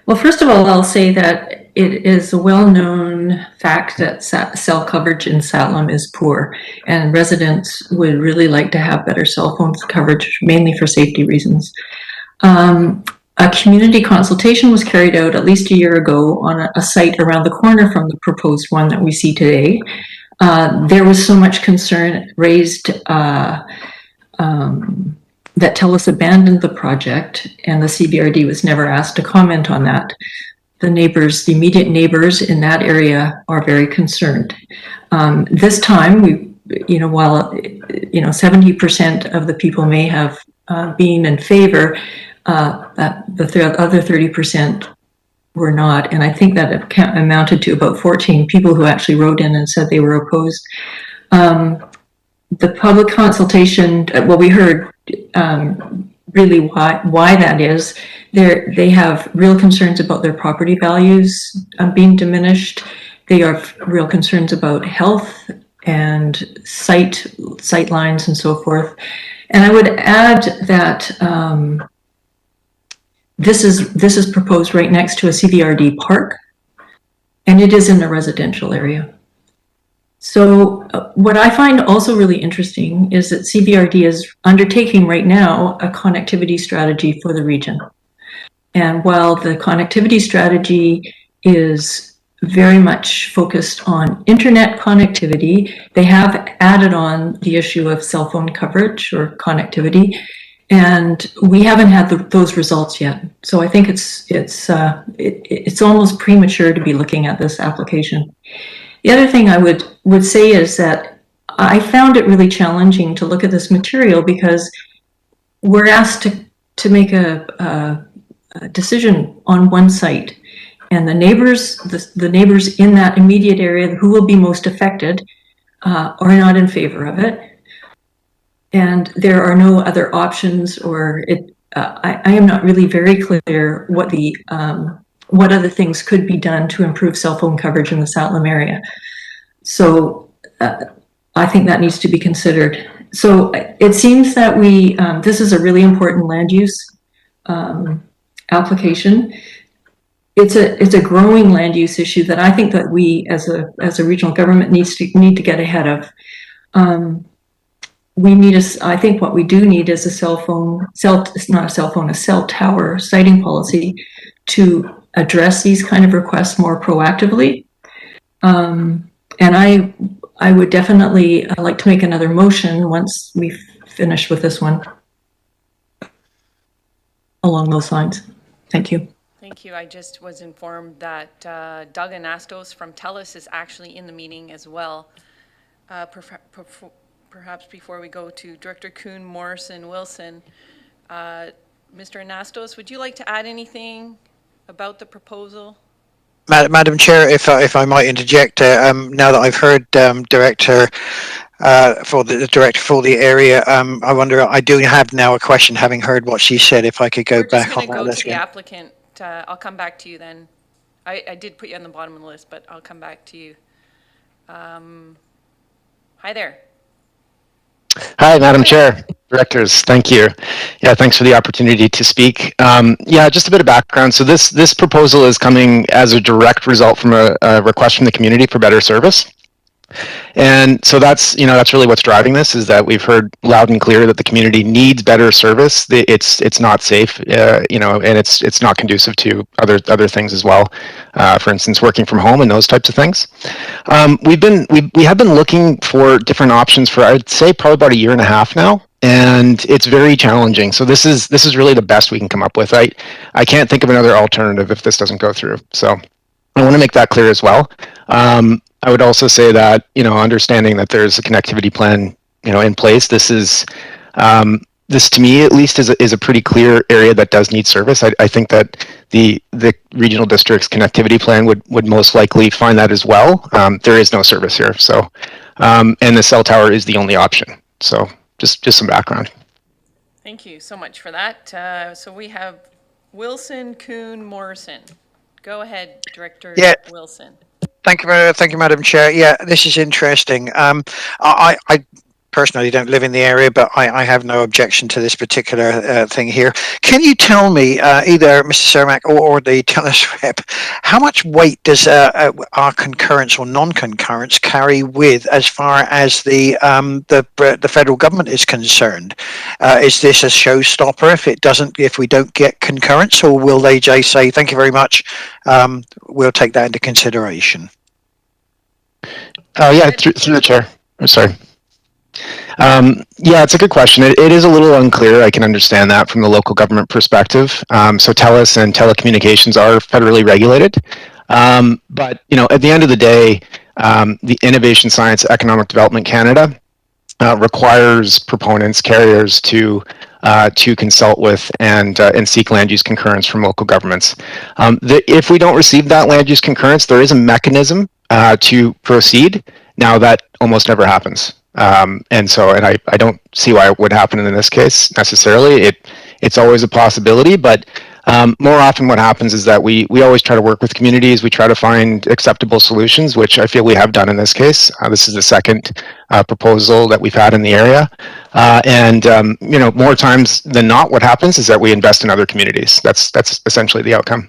Well, first of all, I'll say that it is a well-known fact that cell coverage in Satlam is poor, and residents would really like to have better cell phone coverage, mainly for safety reasons. A community consultation was carried out at least a year ago on a site around the corner from the proposed one that we see today. There was so much concern raised that TELUS abandoned the project, and the CBRD was never asked to comment on that. The immediate neighbors in that area are very concerned. This time, while 70% of the people may have been in favor, the other 30% were not, and I think that it amounted to about 14 people who actually wrote in and said they were opposed. The public consultation, we heard really why that is. They have real concerns about their property values being diminished. They have real concerns about health and sight lines and so forth. And I would add that this is proposed right next to a CVRD park, and it is in a residential area. So what I find also really interesting is that CVRD is undertaking right now a connectivity strategy for the region. And while the connectivity strategy is very much focused on internet connectivity, they have added on the issue of cell phone coverage or connectivity, and we haven't had those results yet. So I think it's almost premature to be looking at this application. The other thing I would say is that I found it really challenging to look at this material because we're asked to make a decision on one site, and the neighbors in that immediate area who will be most affected are not in favor of it, and there are no other options, or I am not really very clear what other things could be done to improve cell phone coverage in the Satlam area. So I think that needs to be considered. So it seems that this is a really important land use application. It's a growing land use issue that I think that we as a regional government need to get ahead of. I think what we do need is a cell tower siting policy to address these kind of requests more proactively. And I would definitely like to make another motion once we finish with this one along those lines. Thank you. Thank you. I just was informed that Doug Anastos from TELUS is actually in the meeting as well. Perhaps before we go to Director Kuhn, Morrison, Wilson, Mr. Anastos, would you like to add anything about the proposal? Madam Chair, if I might interject, now that I've heard Director for the area, I wonder, I do have now a question, having heard what she said, if I could go back on that. We're just going to go to the applicant. I'll come back to you then. I did put you on the bottom of the list, but I'll come back to you. Hi there. Hi, Madam Chair, directors, thank you. Yeah, thanks for the opportunity to speak. Yeah, just a bit of background. So this proposal is coming as a direct result from a request from the community for better service. And so that's really what's driving this, is that we've heard loud and clear that the community needs better service. It's not safe, and it's not conducive to other things as well. For instance, working from home and those types of things. We have been looking for different options for, I'd say, probably about a year and a half now, and it's very challenging. So this is really the best we can come up with. I can't think of another alternative if this doesn't go through. So I want to make that clear as well. I would also say that, understanding that there's a connectivity plan, in place, this to me at least is a pretty clear area that does need service. I think that the regional district's connectivity plan would most likely find that as well. There is no service here. So, and the cell tower is the only option. So just some background. Thank you so much for that. So we have Wilson, Kuhn, Morrison. Go ahead, Director Wilson. Thank you, Madam Chair. Yeah, this is interesting. I personally don't live in the area, but I have no objection to this particular thing here. Can you tell me, either Mr. Cermak or the TELUS rep, how much weight does our concurrence or non-concurrence carry with as far as the federal government is concerned? Is this a showstopper if we don't get concurrence, or will they just say, thank you very much, we'll take that into consideration? Yeah, through the chair. I'm sorry. Yeah, it's a good question. It is a little unclear. I can understand that from the local government perspective. So TELUS and telecommunications are federally regulated. But, at the end of the day, the Innovation Science Economic Development Canada requires proponents, carriers to consult with and seek land use concurrence from local governments. If we don't receive that land use concurrence, there is a mechanism to proceed. Now that almost never happens. And I don't see why it would happen in this case necessarily. It's always a possibility, but more often what happens is that we always try to work with communities. We try to find acceptable solutions, which I feel we have done in this case. This is the second proposal that we've had in the area. More times than not, what happens is that we invest in other communities. That's essentially the outcome.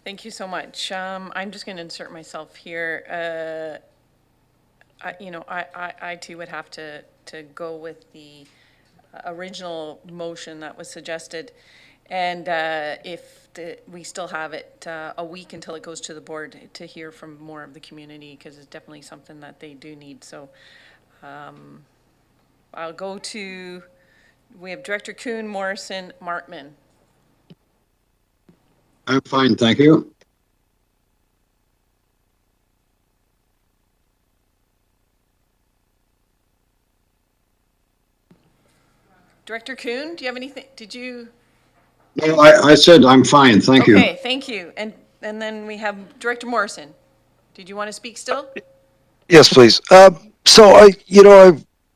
Thank you so much. I'm just going to insert myself here. I too would have to go with the original motion that was suggested. And if we still have it a week until it goes to the board to hear from more of the community, because it's definitely something that they do need. So I'll go to, we have Director Kuhn, Morrison, Martman. I'm fine, thank you. Director Kuhn, do you have anything? Did you? No, I said I'm fine, thank you. Okay, thank you. And then we have Director Morrison. Did you want to speak still? Yes, please. So I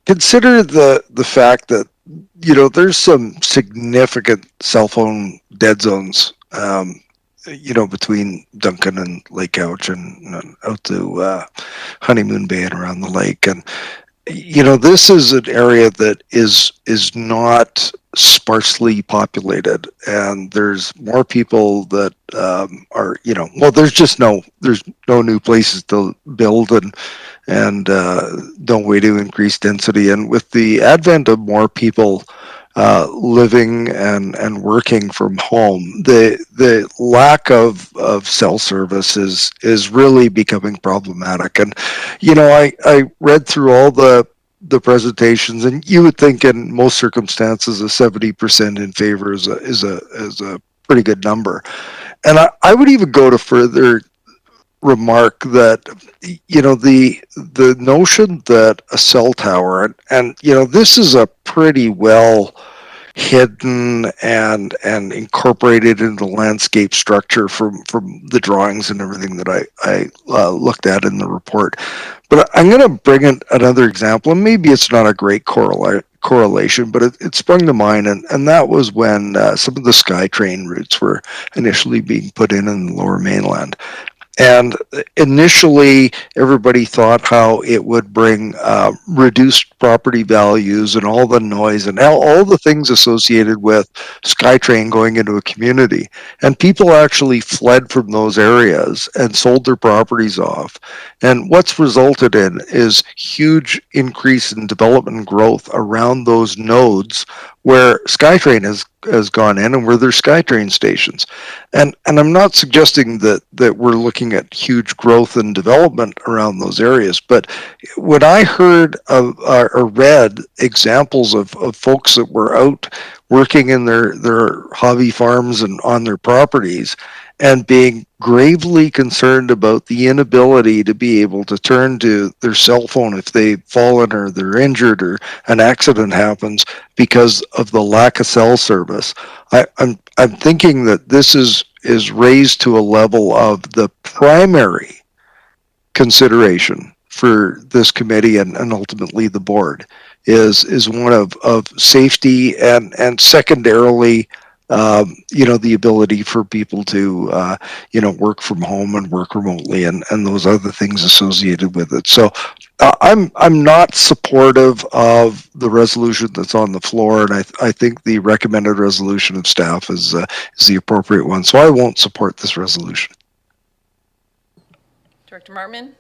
consider the fact that, there's some significant cell phone dead zones between Duncan and Lake Couch and out to Honeymoon Bay and around the lake. And this is an area that is not sparsely populated, and there's more people that are well, there's no new places to build, and no way to increase density. And with the advent of more people living and working from home, the lack of cell service is really becoming problematic. And I read through all the presentations, and you would think in most circumstances a 70% in favor is a pretty good number. And I would even go to further remark that the notion that a cell tower, and this is a pretty well hidden and incorporated into the landscape structure from the drawings and everything that I looked at in the report. But I'm going to bring in another example, and maybe it's not a great correlation, but it sprung to mind, and that was when some of the SkyTrain routes were initially being put in the Lower Mainland. And initially, everybody thought how it would bring reduced property values and all the noise and all the things associated with SkyTrain going into a community. And people actually fled from those areas and sold their properties off. And what's resulted in is huge increase in development and growth around those nodes where SkyTrain has gone in and where there's SkyTrain stations. And I'm not suggesting that we're looking at huge growth and development around those areas, but when I heard or read examples of folks that were out working in their hobby farms and on their properties and being gravely concerned about the inability to be able to turn to their cell phone if they've fallen or they're injured or an accident happens because of the lack of cell service, I'm thinking that this is raised to a level of the primary consideration for this committee and ultimately the board is one of safety and secondarily the ability for people to work from home and work remotely and those other things associated with it. So I'm not supportive of the resolution that's on the floor, and I think the recommended resolution of staff is the appropriate one. So I won't support this resolution. Director Martman?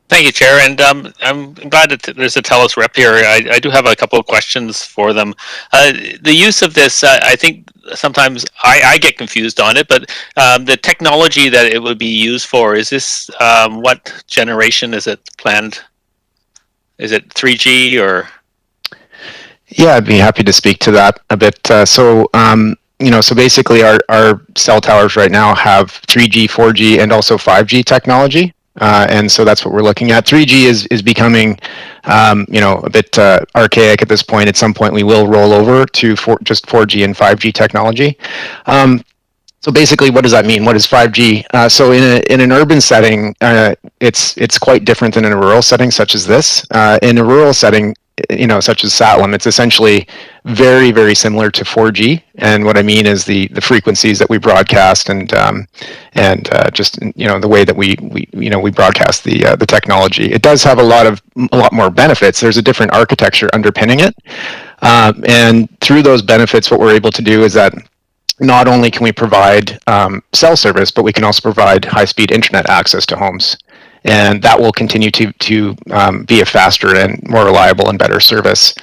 Thank you, Chair, and I'm glad that there's a TELUS rep here. I do have a couple of questions for them. The use of this, I think sometimes I get confused on it, but the technology that it would be used for, is this, what generation is it planned? Is it 3G or? Yeah, I'd be happy to speak to that a bit. So basically our cell towers right now have 3G, 4G, and also 5G technology. And so that's what we're looking at. 3G is becoming, a bit archaic at this point. At some point, we will roll over to just 4G and 5G technology. So basically, what does that mean? What is 5G? So in an urban setting, it's quite different than in a rural setting, such as this. In a rural setting, such as Salem, it's essentially very, very similar to 4G. And what I mean is the frequencies that we broadcast and just the way that we broadcast the technology. It does have a lot more benefits. There's a different architecture underpinning it, and through those benefits, what we're able to do is that not only can we provide cell service, but we can also provide high-speed internet access to homes. And that will continue to be a faster and more reliable and better service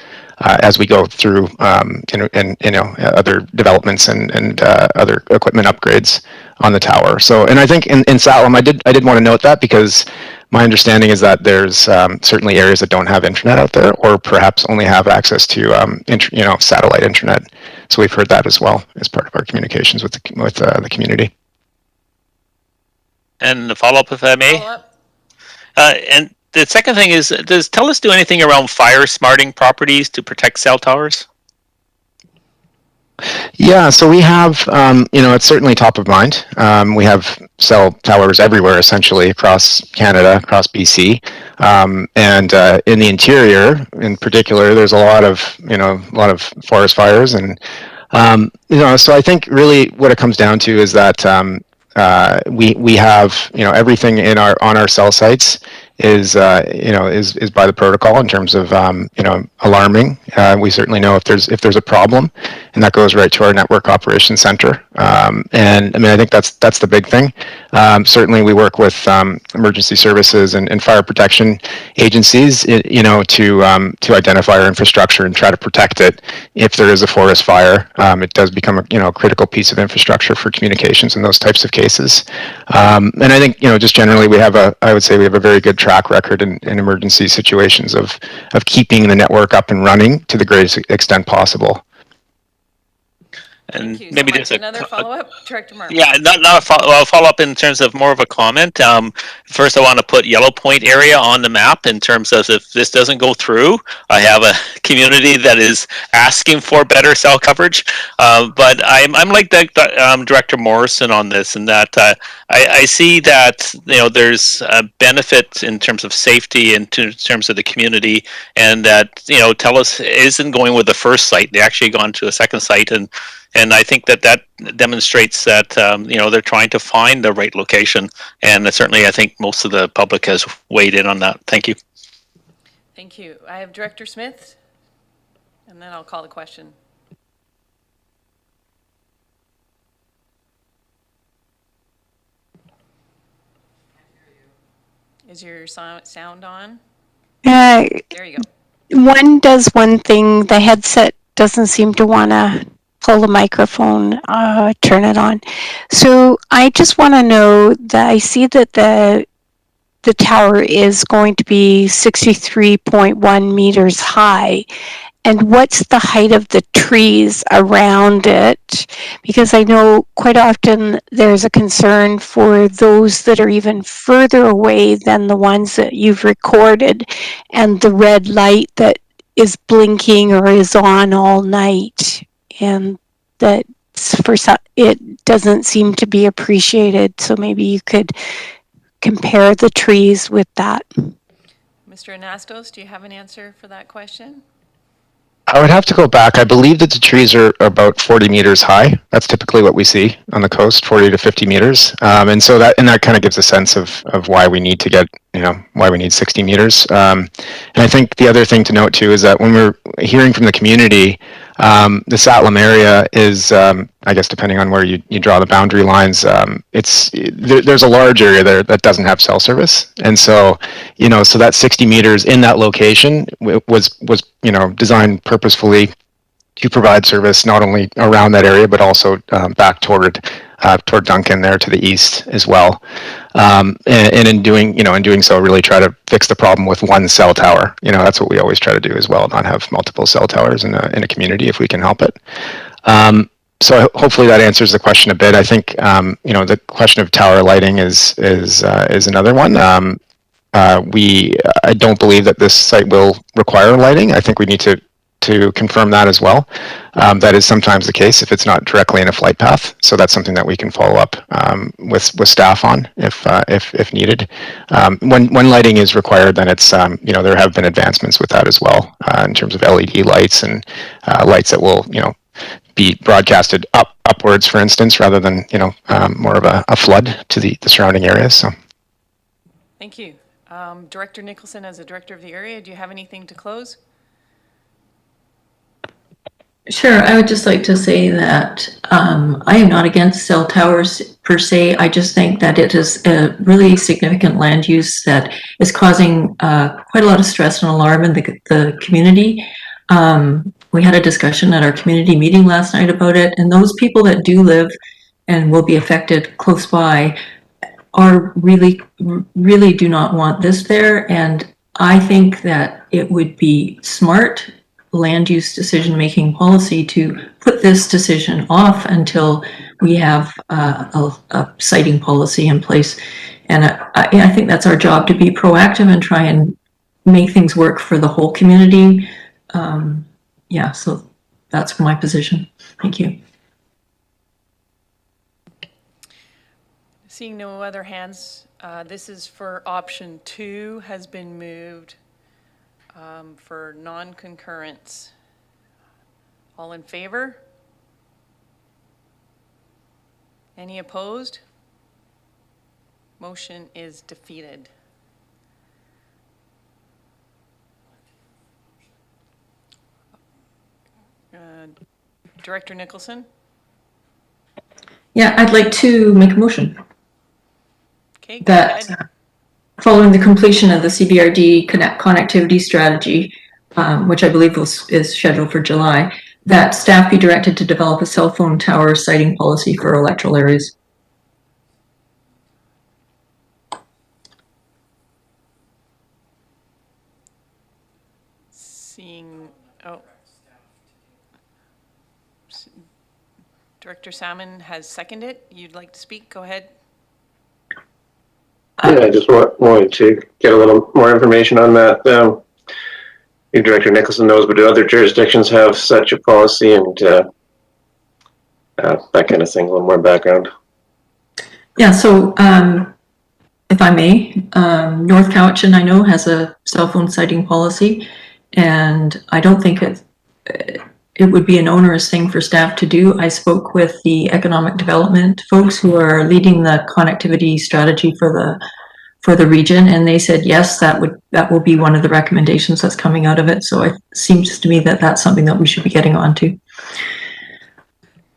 as we go through other developments and other equipment upgrades on the tower. So, and I think in Salem, I did want to note that because my understanding is that there's certainly areas that don't have internet out there, or perhaps only have access to satellite internet. So we've heard that as well as part of our communications with the community. And the follow-up, if I may. And the second thing is, does TELUS do anything around fire smarting properties to protect cell towers? Yeah, so we have, it's certainly top of mind. We have cell towers everywhere, essentially across Canada, across BC, and in the interior, in particular, there's a lot of forest fires, and So I think really what it comes down to is that we have everything on our cell sites is by the protocol in terms of alarming. We certainly know if there's a problem, and that goes right to our network operations center. And I mean, I think that's the big thing. Certainly, we work with emergency services and fire protection agencies, to identify our infrastructure and try to protect it. If there is a forest fire, it does become a critical piece of infrastructure for communications in those types of cases. And I think just generally I would say we have a very good track record in emergency situations of keeping the network up and running to the greatest extent possible. And Thank you. maybe So just Mike, another follow-up, Director Martin. Yeah, not a follow up in terms of more of a comment. First, I want to put Yellow Point area on the map in terms of if this doesn't go through, I have a community that is asking for better cell coverage. But I'm like Director Morrison on this, in that I see that there's a benefit in terms of safety and in terms of the community, and that TELUS isn't going with the first site; they actually gone to a second site, and I think that demonstrates that they're trying to find the right location, and certainly I think most of the public has weighed in on that. Thank you. Thank you. I have Director Smith, and then I'll call the question. Is your sound on? There you go. One does one thing, the headset doesn't seem to want to pull the microphone, turn it on. So I just want to know that I see that the tower is going to be 63.1 meters high. And what's the height of the trees around it? Because I know quite often there's a concern for those that are even further away than the ones that you've recorded, and the red light that is blinking or is on all night, and that it doesn't seem to be appreciated. So maybe you could compare the trees with that. Mr. Anastos, do you have an answer for that question? I would have to go back. I believe that the trees are about 40 meters high. That's typically what we see on the coast, 40 to 50 meters. And so that kind of gives a sense of why we need to get, why we need 60 meters. And I think the other thing to note too is that when we're hearing from the community, the Satlam area is, I guess, depending on where you draw the boundary lines, there's a large area there that doesn't have cell service. And so, so that 60 meters in that location was designed purposefully to provide service not only around that area, but also back toward Duncan there to the east as well. And in doing so, really try to fix the problem with one cell tower. That's what we always try to do as well, not have multiple cell towers in a community if we can help it. So hopefully that answers the question a bit. I think the question of tower lighting is another one. I don't believe that this site will require lighting. I think we need to confirm that as well. That is sometimes the case if it's not directly in a flight path. So that's something that we can follow up with staff on if needed. When lighting is required, then it's there have been advancements with that as well in terms of LED lights and lights that will be broadcasted upwards, for instance, rather than more of a flood to the surrounding areas. So. Thank you. Director Nicholson, as the director of the area, do you have anything to close? Sure. I would just like to say that I am not against cell towers per se. I just think that it is a really significant land use that is causing quite a lot of stress and alarm in the community. We had a discussion at our community meeting last night about it, and those people that do live and will be affected close by are really do not want this there. And I think that it would be smart land use decision-making policy to put this decision off until we have a siting policy in place. And I think that's our job, to be proactive and try and make things work for the whole community. Yeah, so that's my position. Thank you. Seeing no other hands, this is for option 2 has been moved for non-concurrence. All in favor? Any opposed? Motion is defeated. Director Nicholson? Yeah, I'd like to make a motion Okay, go that ahead. Following the completion of the CBRD connectivity strategy, which I believe is scheduled for July, that staff be directed to develop a cell phone tower siting policy for electoral areas. Seeing, oh. Director Salmon has seconded. You'd like to speak? Go ahead. Yeah, I just wanted to get a little more information on that. Director Nicholson knows, but do other jurisdictions have such a policy, and that kind of thing? A little more background. Yeah, so if I may, North Cowichan, I know, has a cell phone siting policy, and I don't think it would be an onerous thing for staff to do. I spoke with the economic development folks who are leading the connectivity strategy for the region, and they said yes, that will be one of the recommendations that's coming out of it. So it seems to me that that's something that we should be getting onto.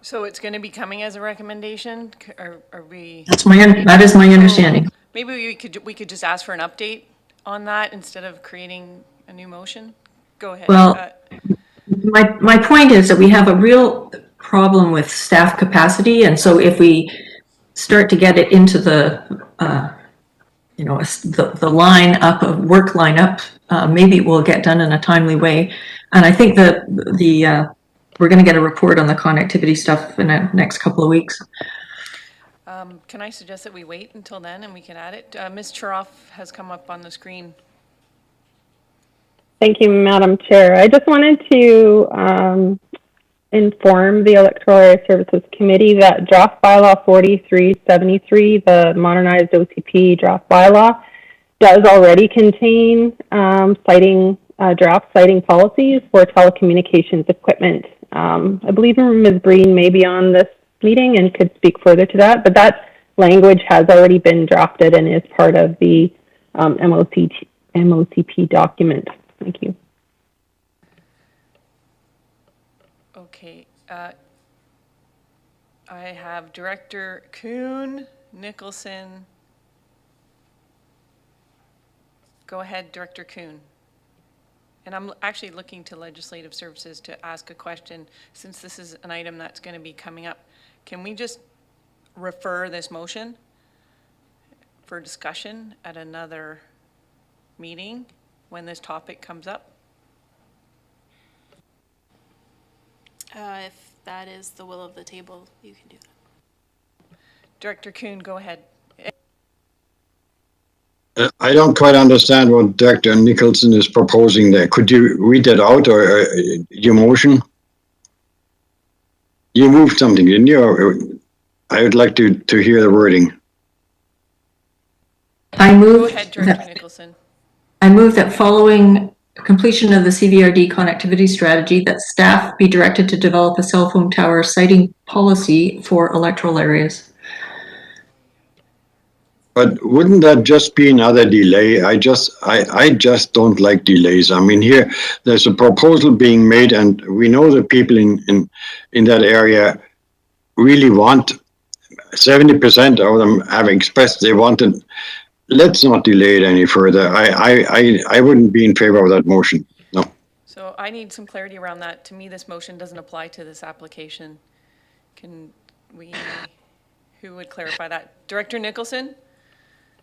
So it's going to be coming as a recommendation? Are we? That is my understanding. Maybe we could just ask for an update on that instead of creating a new motion? Go ahead. Well, my point is that we have a real problem with staff capacity, and so if we start to get it into the line up of work lineup, maybe it will get done in a timely way. And I think that we're going to get a report on the connectivity stuff in the next couple of weeks. Can I suggest that we wait until then and we can add it? Ms. Churoff has come up on the screen. Thank you, Madam Chair. I just wanted to inform the Electoral Area Services Committee that draft bylaw 4373, the modernized OCP draft bylaw, does already contain draft citing policies for telecommunications equipment. I believe Ms. Breen may be on this meeting and could speak further to that, but that language has already been drafted and is part of the MOCP document. Thank you. Okay. I have Director Kuhn, Nicholson. Go ahead, Director Kuhn. And I'm actually looking to Legislative Services to ask a question, since this is an item that's going to be coming up. Can we just refer this motion for discussion at another meeting when this topic comes up? If that is the will of the table, you can do that. Director Kuhn, go ahead. I don't quite understand what Director Nicholson is proposing there. Could you read that out, or your motion? You moved something, didn't you? Or I would like to hear the wording. Go ahead, Director Nicholson. I move that following completion of the CVRD connectivity strategy, that staff be directed to develop a cell phone tower siting policy for electoral areas. But wouldn't that just be another delay? I just don't like delays. I mean, here there's a proposal being made, and we know the people in that area really want. 70% of them have expressed they want it. Let's not delay it any further. I wouldn't be in favor of that motion. No. So I need some clarity around that. To me, this motion doesn't apply to this application. Can we, who would clarify that? Director Nicholson?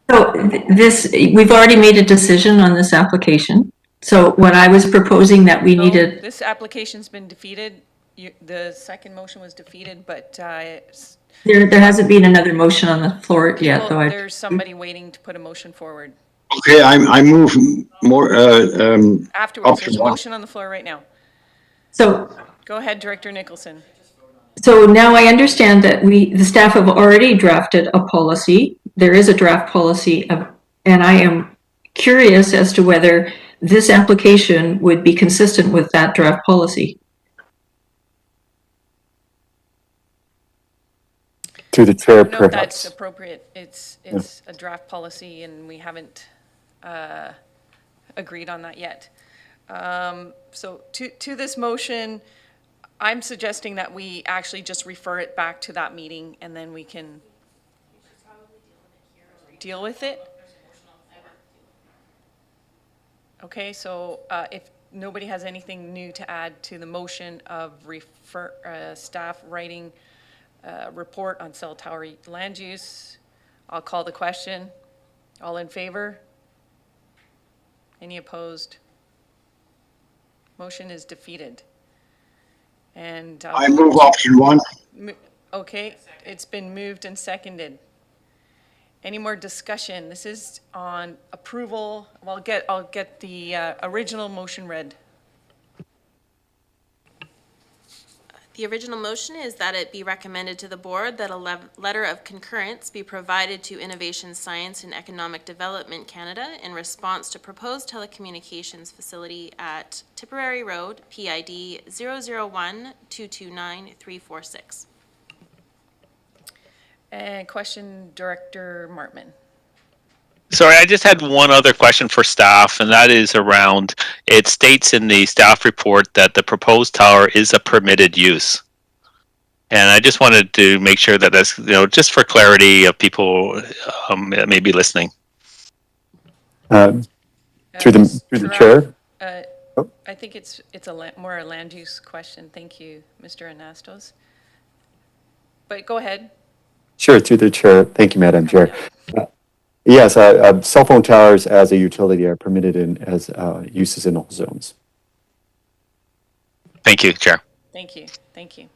So we've already made a decision on this application. So what I was proposing that we needed. This application's been defeated. The second motion was defeated, but there hasn't been another motion on the floor yet, though. There's somebody waiting to put a motion forward. Okay, I move more. Afterwards, there's a motion on the floor right now. So go ahead, Director Nicholson. So now I understand that the staff have already drafted a policy. There is a draft policy, and I am curious as to whether this application would be consistent with that draft policy. Through the chair, I don't know if that's perhaps. appropriate. It's a draft policy and we haven't agreed on that yet. So to this motion, I'm suggesting that we actually just refer it back to that meeting and then we can deal with it. Okay, so if nobody has anything new to add to the motion of staff writing report on cell tower land use, I'll call the question. All in favor? Any opposed? Motion is defeated. And I move option 1. Okay, it's been moved and seconded. Any more discussion? This is on approval. Well, I'll get the original motion read. The original motion is that it be recommended to the board that a letter of concurrence be provided to Innovation Science and Economic Development Canada in response to proposed telecommunications facility at Tipperary Road, PID 001229346. And question, Director Martman. Sorry, I just had one other question for staff, and that is around, it states in the staff report that the proposed tower is a permitted use. And I just wanted to make sure that that's, just for clarity of people that may be listening. Through the chair. I think it's more a land use question. Thank you, Mr. Anastos. But go ahead. Sure, through the chair. Thank you, Madam Chair. Yes, cell phone towers as a utility are permitted as uses in all zones. Thank you, Chair. Thank you. Thank you.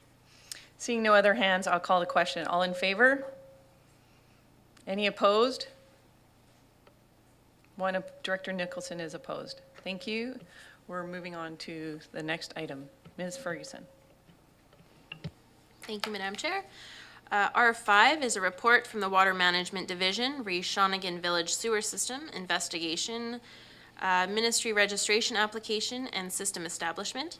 Seeing no other hands, I'll call the question. All in favor? Any opposed? Director Nicholson is opposed. Thank you. We're moving on to the next item. Ms. Ferguson. Thank you, Madam Chair. R5 is a report from the Water Management Division, Shawnigan Village Sewer System Investigation, Ministry Registration Application, and System Establishment.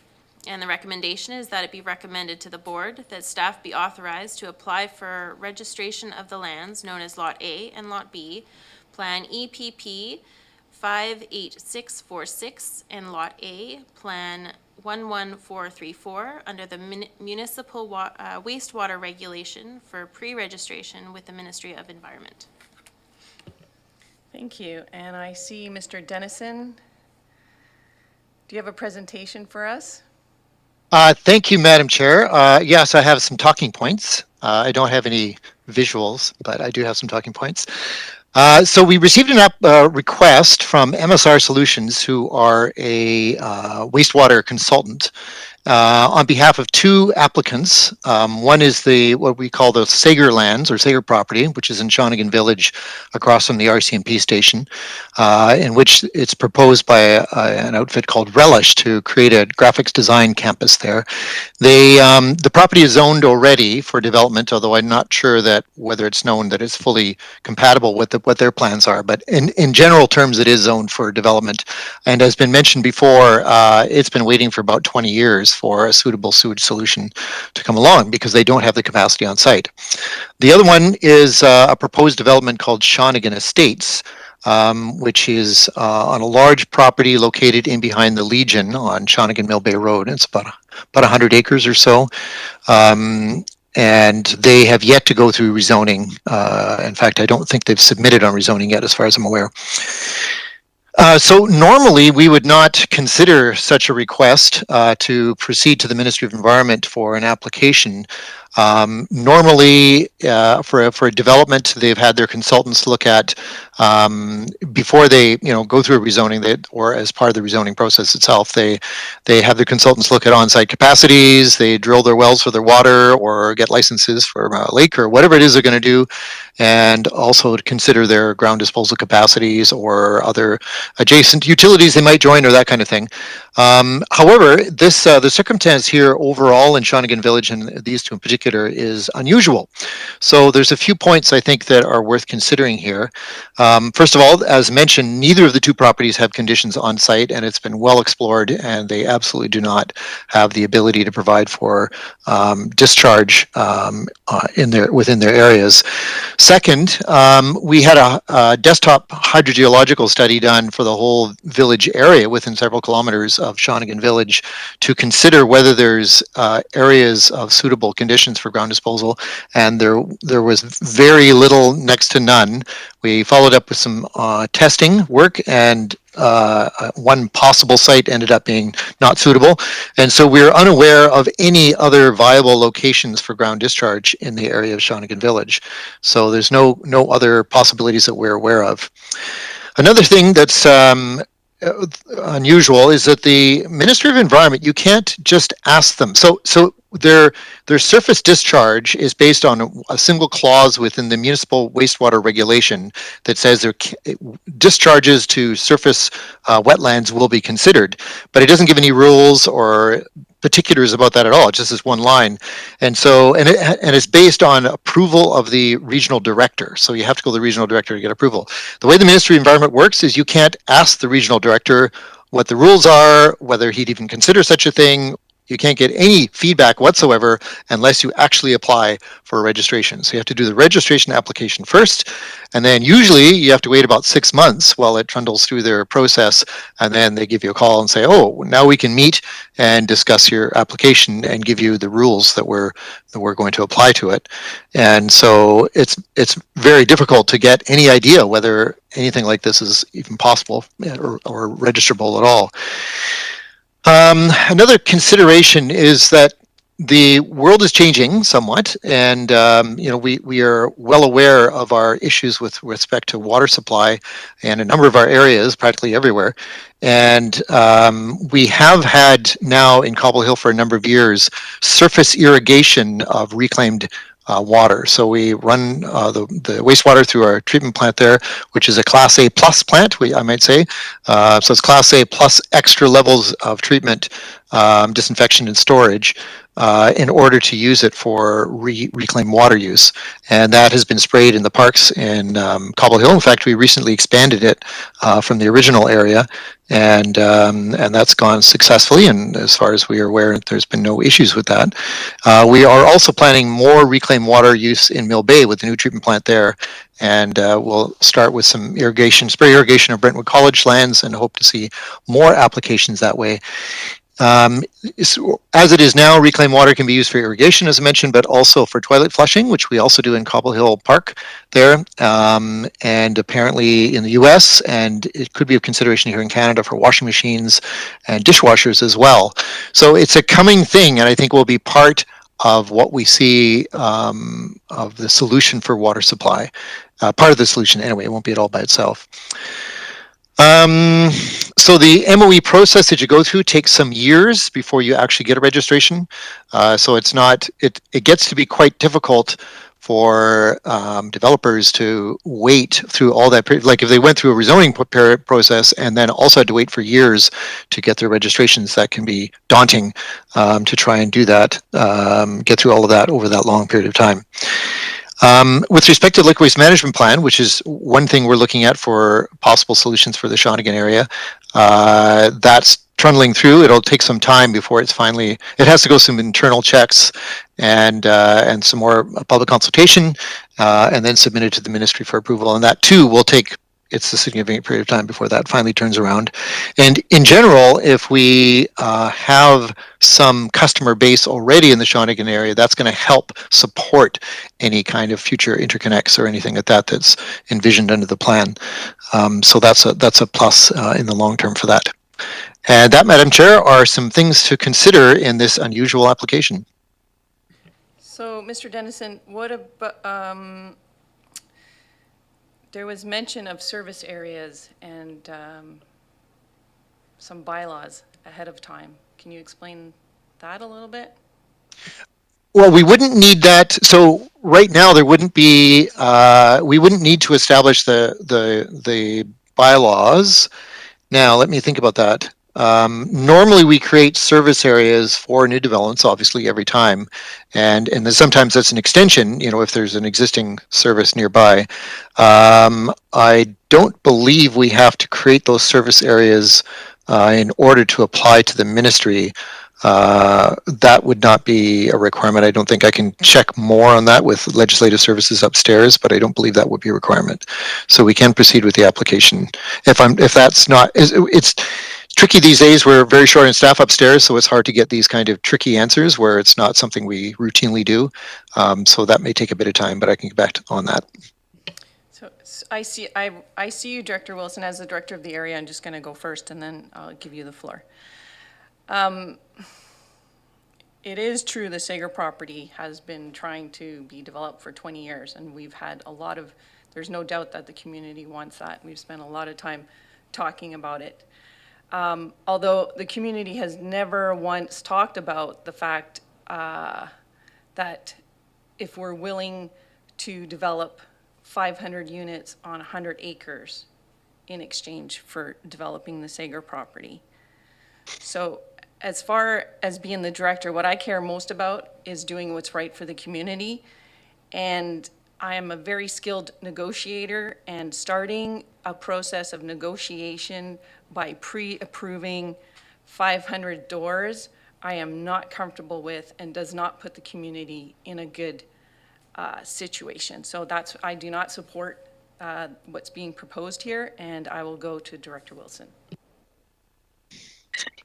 And the recommendation is that it be recommended to the board that staff be authorized to apply for registration of the lands known as Lot A and Lot B, Plan EPP 58646, and Lot A, Plan 11434, under the Municipal Wastewater Regulation for pre-registration with the Ministry of Environment. Thank you. And I see Mr. Dennison. Do you have a presentation for us? Thank you, Madam Chair. Yes, I have some talking points. I don't have any visuals, but I do have some talking points. So we received a request from MSR Solutions, who are a wastewater consultant, on behalf of two applicants. One is what we call the Sager lands, or Sager property, which is in Shawnigan Village across from the RCMP station, in which it's proposed by an outfit called Relish to create a graphics design campus there. The property is zoned already for development, although I'm not sure that whether it's known that it's fully compatible with what their plans are. But in general terms, it is zoned for development. And as been mentioned before, it's been waiting for about 20 years for a suitable sewage solution to come along because they don't have the capacity on site. The other one is a proposed development called Shawnigan Estates, which is on a large property located in behind the Legion on Shawnigan Mill Bay Road. It's about 100 acres or so. And they have yet to go through rezoning. In fact, I don't think they've submitted on rezoning yet, as far as I'm aware. So normally we would not consider such a request to proceed to the Ministry of Environment for an application. Normally, for a development, they've had their consultants look at before they go through a rezoning, or as part of the rezoning process itself. They have their consultants look at on-site capacities. They drill their wells for their water, or get licenses for a lake, or whatever it is they're going to do, and also to consider their ground disposal capacities or other adjacent utilities they might join, or that kind of thing. However, the circumstance here overall in Shawnigan Village, and these two in particular, particular is unusual. So there's a few points I think that are worth considering here. First of all, as mentioned, neither of the two properties have conditions on site, and it's been well explored, and they absolutely do not have the ability to provide for discharge within their areas. Second, we had a desktop hydrogeological study done for the whole village area within several kilometers of Shawnigan Village to consider whether there's areas of suitable conditions for ground disposal, and there was very little, next to none. We followed up with some testing work, and one possible site ended up being not suitable, and so we're unaware of any other viable locations for ground discharge in the area of Shawnigan Village. So there's no other possibilities that we're aware of. Another thing that's unusual is that the Ministry of Environment, you can't just ask them. So their surface discharge is based on a single clause within the municipal wastewater regulation that says their discharges to surface wetlands will be considered, but it doesn't give any rules or particulars about that at all. It's just this one line, and so and it's based on approval of the regional director. So you have to go to the regional director to get approval. The way the Ministry of Environment works is you can't ask the regional director what the rules are, whether he'd even consider such a thing. You can't get any feedback whatsoever unless you actually apply for a registration. So you have to do the registration application first, and then usually you have to wait about 6 months while it trundles through their process, and then they give you a call and say, oh, now we can meet and discuss your application and give you the rules that we're going to apply to it. And so it's very difficult to get any idea whether anything like this is even possible or registrable at all. Another consideration is that the world is changing somewhat, and we are well aware of our issues with respect to water supply in a number of our areas, practically everywhere. And we have had now in Cobble Hill for a number of years surface irrigation of reclaimed water. So we run the wastewater through our treatment plant there, which is a Class A plus plant, I might say. So it's Class A plus extra levels of treatment, disinfection and storage in order to use it for reclaimed water use. And that has been sprayed in the parks in Cobble Hill. In fact, we recently expanded it from the original area, and that's gone successfully, and as far as we are aware, there's been no issues with that. We are also planning more reclaimed water use in Mill Bay with the new treatment plant there, and we'll start with some spray irrigation of Brentwood College lands, and hope to see more applications that way. As it is now, reclaimed water can be used for irrigation, as I mentioned, but also for toilet flushing, which we also do in Cobble Hill Park there, and apparently in the US, and it could be of consideration here in Canada for washing machines and dishwashers as well. So it's a coming thing, and I think will be part of what we see of the solution for water supply. Part of the solution anyway, it won't be it all by itself. So the MOE process that you go through takes some years before you actually get a registration. So it gets to be quite difficult for developers to wait through all that. Like if they went through a rezoning process and then also had to wait for years to get their registrations, that can be daunting to try and do that, get through all of that over that long period of time. With respect to the liquid waste management plan, which is one thing we're looking at for possible solutions for the Shawnigan area, that's trundling through. It'll take some time before it has to go some internal checks and some more public consultation, and then submitted to the ministry for approval. And that too will take it's a significant period of time before that finally turns around. And in general, if we have some customer base already in the Shawnigan area, that's going to help support any kind of future interconnects or anything like that that's envisioned under the plan. So that's a plus in the long term for that. And that, Madam Chair, are some things to consider in this unusual application. So, Mr. Dennison, what about, there was mention of service areas and some bylaws ahead of time. Can you explain that a little bit? Well, we wouldn't need that. So right now there wouldn't be, we wouldn't need to establish the bylaws. Now, let me think about that. Normally, we create service areas for new developments, obviously, every time, and then sometimes that's an extension. You know, if there's an existing service nearby. I don't believe we have to create those service areas in order to apply to the ministry. That would not be a requirement. I don't think I can check more on that with legislative services upstairs, but I don't believe that would be a requirement. So we can proceed with the application. If that's not, it's tricky these days. We're very short in staff upstairs, so it's hard to get these kind of tricky answers where it's not something we routinely do. So that may take a bit of time, but I can get back on that. So I see you, Director Wilson, as the director of the area. I'm just going to go first, and then I'll give you the floor. It is true the Sager property has been trying to be developed for 20 years, and we've had a lot of, there's no doubt that the community wants that. We've spent a lot of time talking about it. Although the community has never once talked about the fact that if we're willing to develop 500 units on 100 acres in exchange for developing the Sager property. So as far as being the director, what I care most about is doing what's right for the community. And I am a very skilled negotiator, and starting a process of negotiation by pre-approving 500 doors, I am not comfortable with and does not put the community in a good situation. So I do not support what's being proposed here, and I will go to Director Wilson.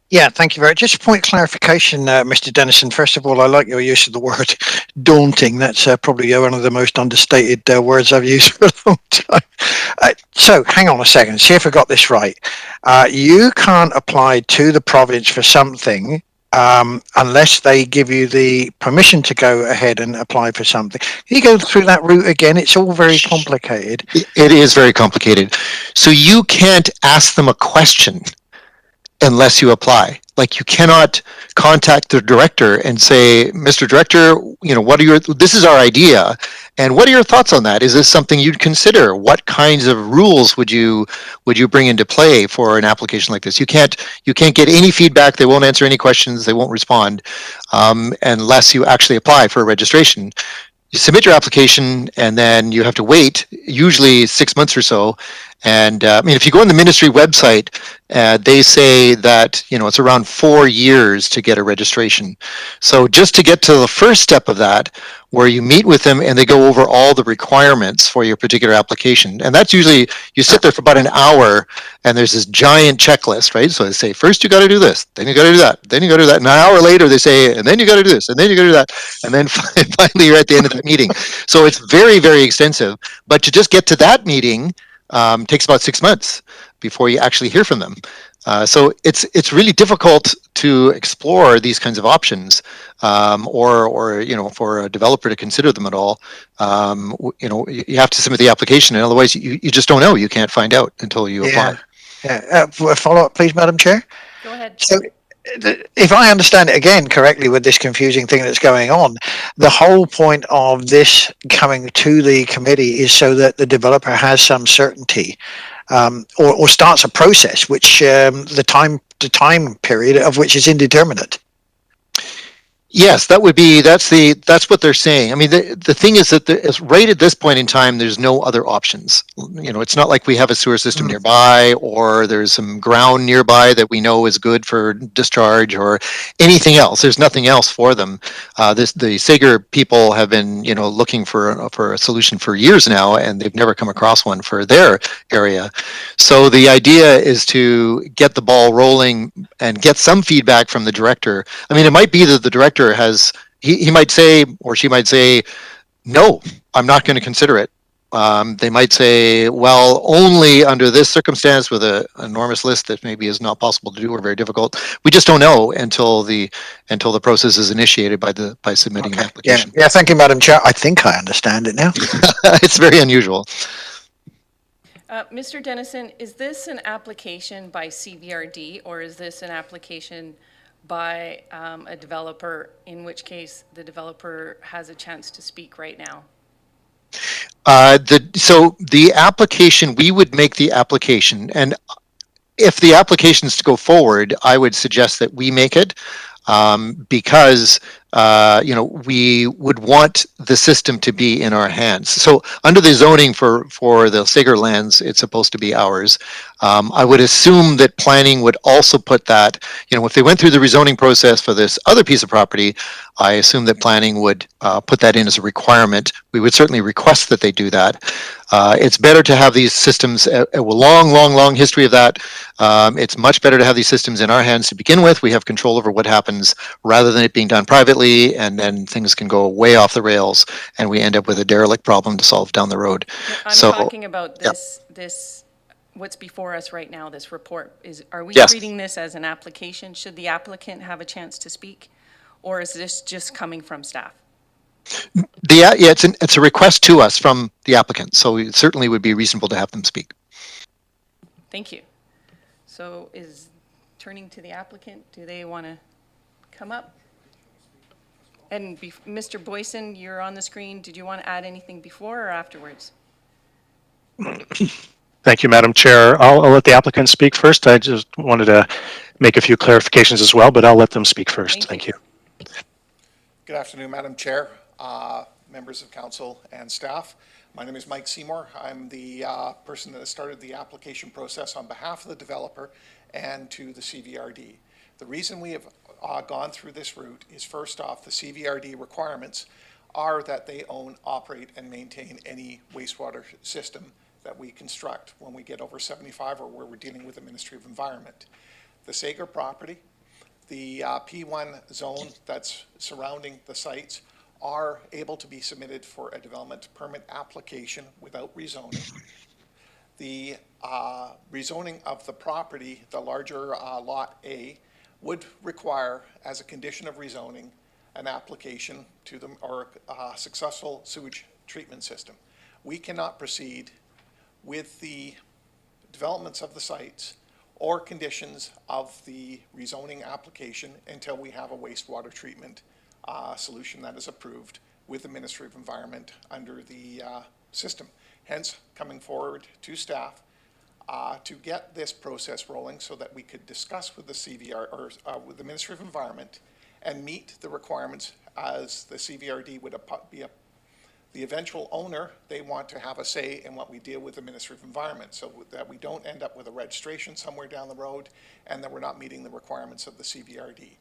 Yeah, thank you very much. Just a point of clarification, Mr. Dennison. First of all, I like your use of the word daunting. That's probably one of the most understated words I've used for a long time. So hang on a second, see if I got this right. You can't apply to the province for something unless they give you the permission to go ahead and apply for something. Can you go through that route again? It's all very complicated. It is very complicated. So you can't ask them a question unless you apply. Like, you cannot contact the director and say, Mr. Director, you know, this is our idea, and what are your thoughts on that? Is this something you'd consider? What kinds of rules would you bring into play for an application like this? You can't get any feedback. They won't answer any questions. They won't respond unless you actually apply for a registration. You submit your application, and then you have to wait, usually 6 months or so. And I mean, if you go on the ministry website, they say that, you know, it's around 4 years to get a registration. So just to get to the first step of that, where you meet with them and they go over all the requirements for your particular application. And that's usually, you sit there for about an hour, and there's this giant checklist, right? So they say, first you got to do this, then you got to do that, then you got to do that. And an hour later they say, and then you got to do this, and then you got to do that. And then finally you're at the end of that meeting. So it's very, very extensive. But to just get to that meeting takes about 6 months before you actually hear from them. So it's really difficult to explore these kinds of options, or you know, for a developer to consider them at all. You know, you have to submit the application, and otherwise you just don't know. You can't find out until you apply. Yeah. Follow up, please, Madam Chair. Go ahead. So, if I understand it again correctly with this confusing thing that's going on, the whole point of this coming to the committee is so that the developer has some certainty, or starts a process which the time period of which is indeterminate. Yes, that's what they're saying. I mean, the thing is that right at this point in time, there's no other options. You know, it's not like we have a sewer system nearby, or there's some ground nearby that we know is good for discharge, or anything else. There's nothing else for them. The Sager people have been, you know, looking for a solution for years now, and they've never come across one for their area. So the idea is to get the ball rolling and get some feedback from the director. I mean, it might be that the director he might say, or she might say, no, I'm not going to consider it. They might say, well, only under this circumstance, with an enormous list that maybe is not possible to do or very difficult. We just don't know until the process is initiated by submitting an application. Yeah. Thank you, Madam Chair. I think I understand it now. It's very unusual. Mr. Dennison, is this an application by CVRD, or is this an application by a developer, in which case the developer has a chance to speak right now? So the application, we would make the application, and if the application is to go forward, I would suggest that we make it because we would want the system to be in our hands. So under the zoning for the Sager lands, it's supposed to be ours. I would assume that planning would also put that, if they went through the rezoning process for this other piece of property, I assume that planning would put that in as a requirement. We would certainly request that they do that. It's better to have these systems, a long history of that. It's much better to have these systems in our hands to begin with. We have control over what happens rather than it being done privately, and then things can go way off the rails and we end up with a derelict problem to solve down the road. No, I'm talking about this, what's before us right now, this report. Are we Yes. treating this as an application? Should the applicant have a chance to speak? Or is this just coming from staff? It's a request to us from the applicant, so it certainly would be reasonable to have them speak. Thank you. So turning to the applicant, do they want to come up? And Mr. Boyson, you're on the screen. Did you want to add anything before or afterwards? Thank you, Madam Chair. I'll let the applicant speak first. I just wanted to make a few clarifications as well, but I'll let them speak first. Thank you. Good afternoon, Madam Chair, members of council and staff. My name is Mike Seymour. I'm the person that has started the application process on behalf of the developer and to the CVRD. The reason we have gone through this route is, first off, the CVRD requirements are that they own, operate, and maintain any wastewater system that we construct when we get over 75 or where we're dealing with the Ministry of Environment. The Sager property, the P1 zone that's surrounding the sites are able to be submitted for a development permit application without rezoning. The rezoning of the property, the larger lot A, would require, as a condition of rezoning, an application to them or a successful sewage treatment system. We cannot proceed with the developments of the sites or conditions of the rezoning application until we have a wastewater treatment solution that is approved with the Ministry of Environment under the system. Hence, coming forward to staff to get this process rolling so that we could discuss with the CVR or with the Ministry of Environment and meet the requirements as the CVRD would be the eventual owner. They want to have a say in what we deal with the Ministry of Environment so that we don't end up with a registration somewhere down the road and that we're not meeting the requirements of the CVRD.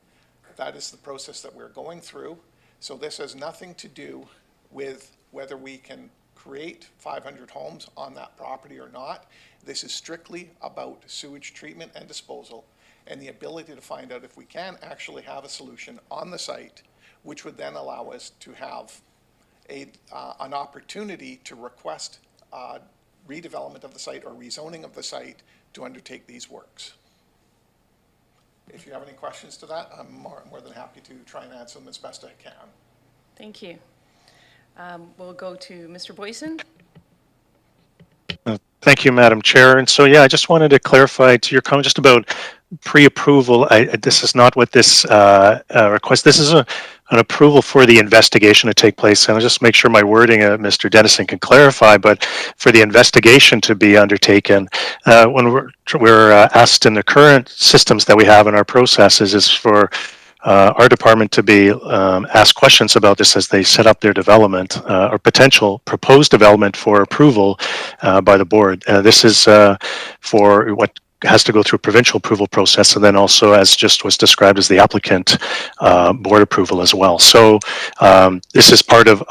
That is the process that we're going through. So this has nothing to do with whether we can create 500 homes on that property or not. This is strictly about sewage treatment and disposal and the ability to find out if we can actually have a solution on the site, which would then allow us to have an opportunity to request redevelopment of the site or rezoning of the site to undertake these works. If you have any questions to that, I'm more than happy to try and answer them as best I can. Thank you. We'll go to Mr. Boyson. Thank you, Madam Chair. And so, I just wanted to clarify to your comment just about pre-approval. This is not what this request. This is an approval for the investigation to take place. And I'll just make sure my wording, Mr. Dennison can clarify, but for the investigation to be undertaken, when we're asked in the current systems that we have in our processes is for our department to be asked questions about this as they set up their development or potential proposed development for approval by the board. This is for what has to go through a provincial approval process, and then also, as just was described, as the applicant board approval as well. So this is part of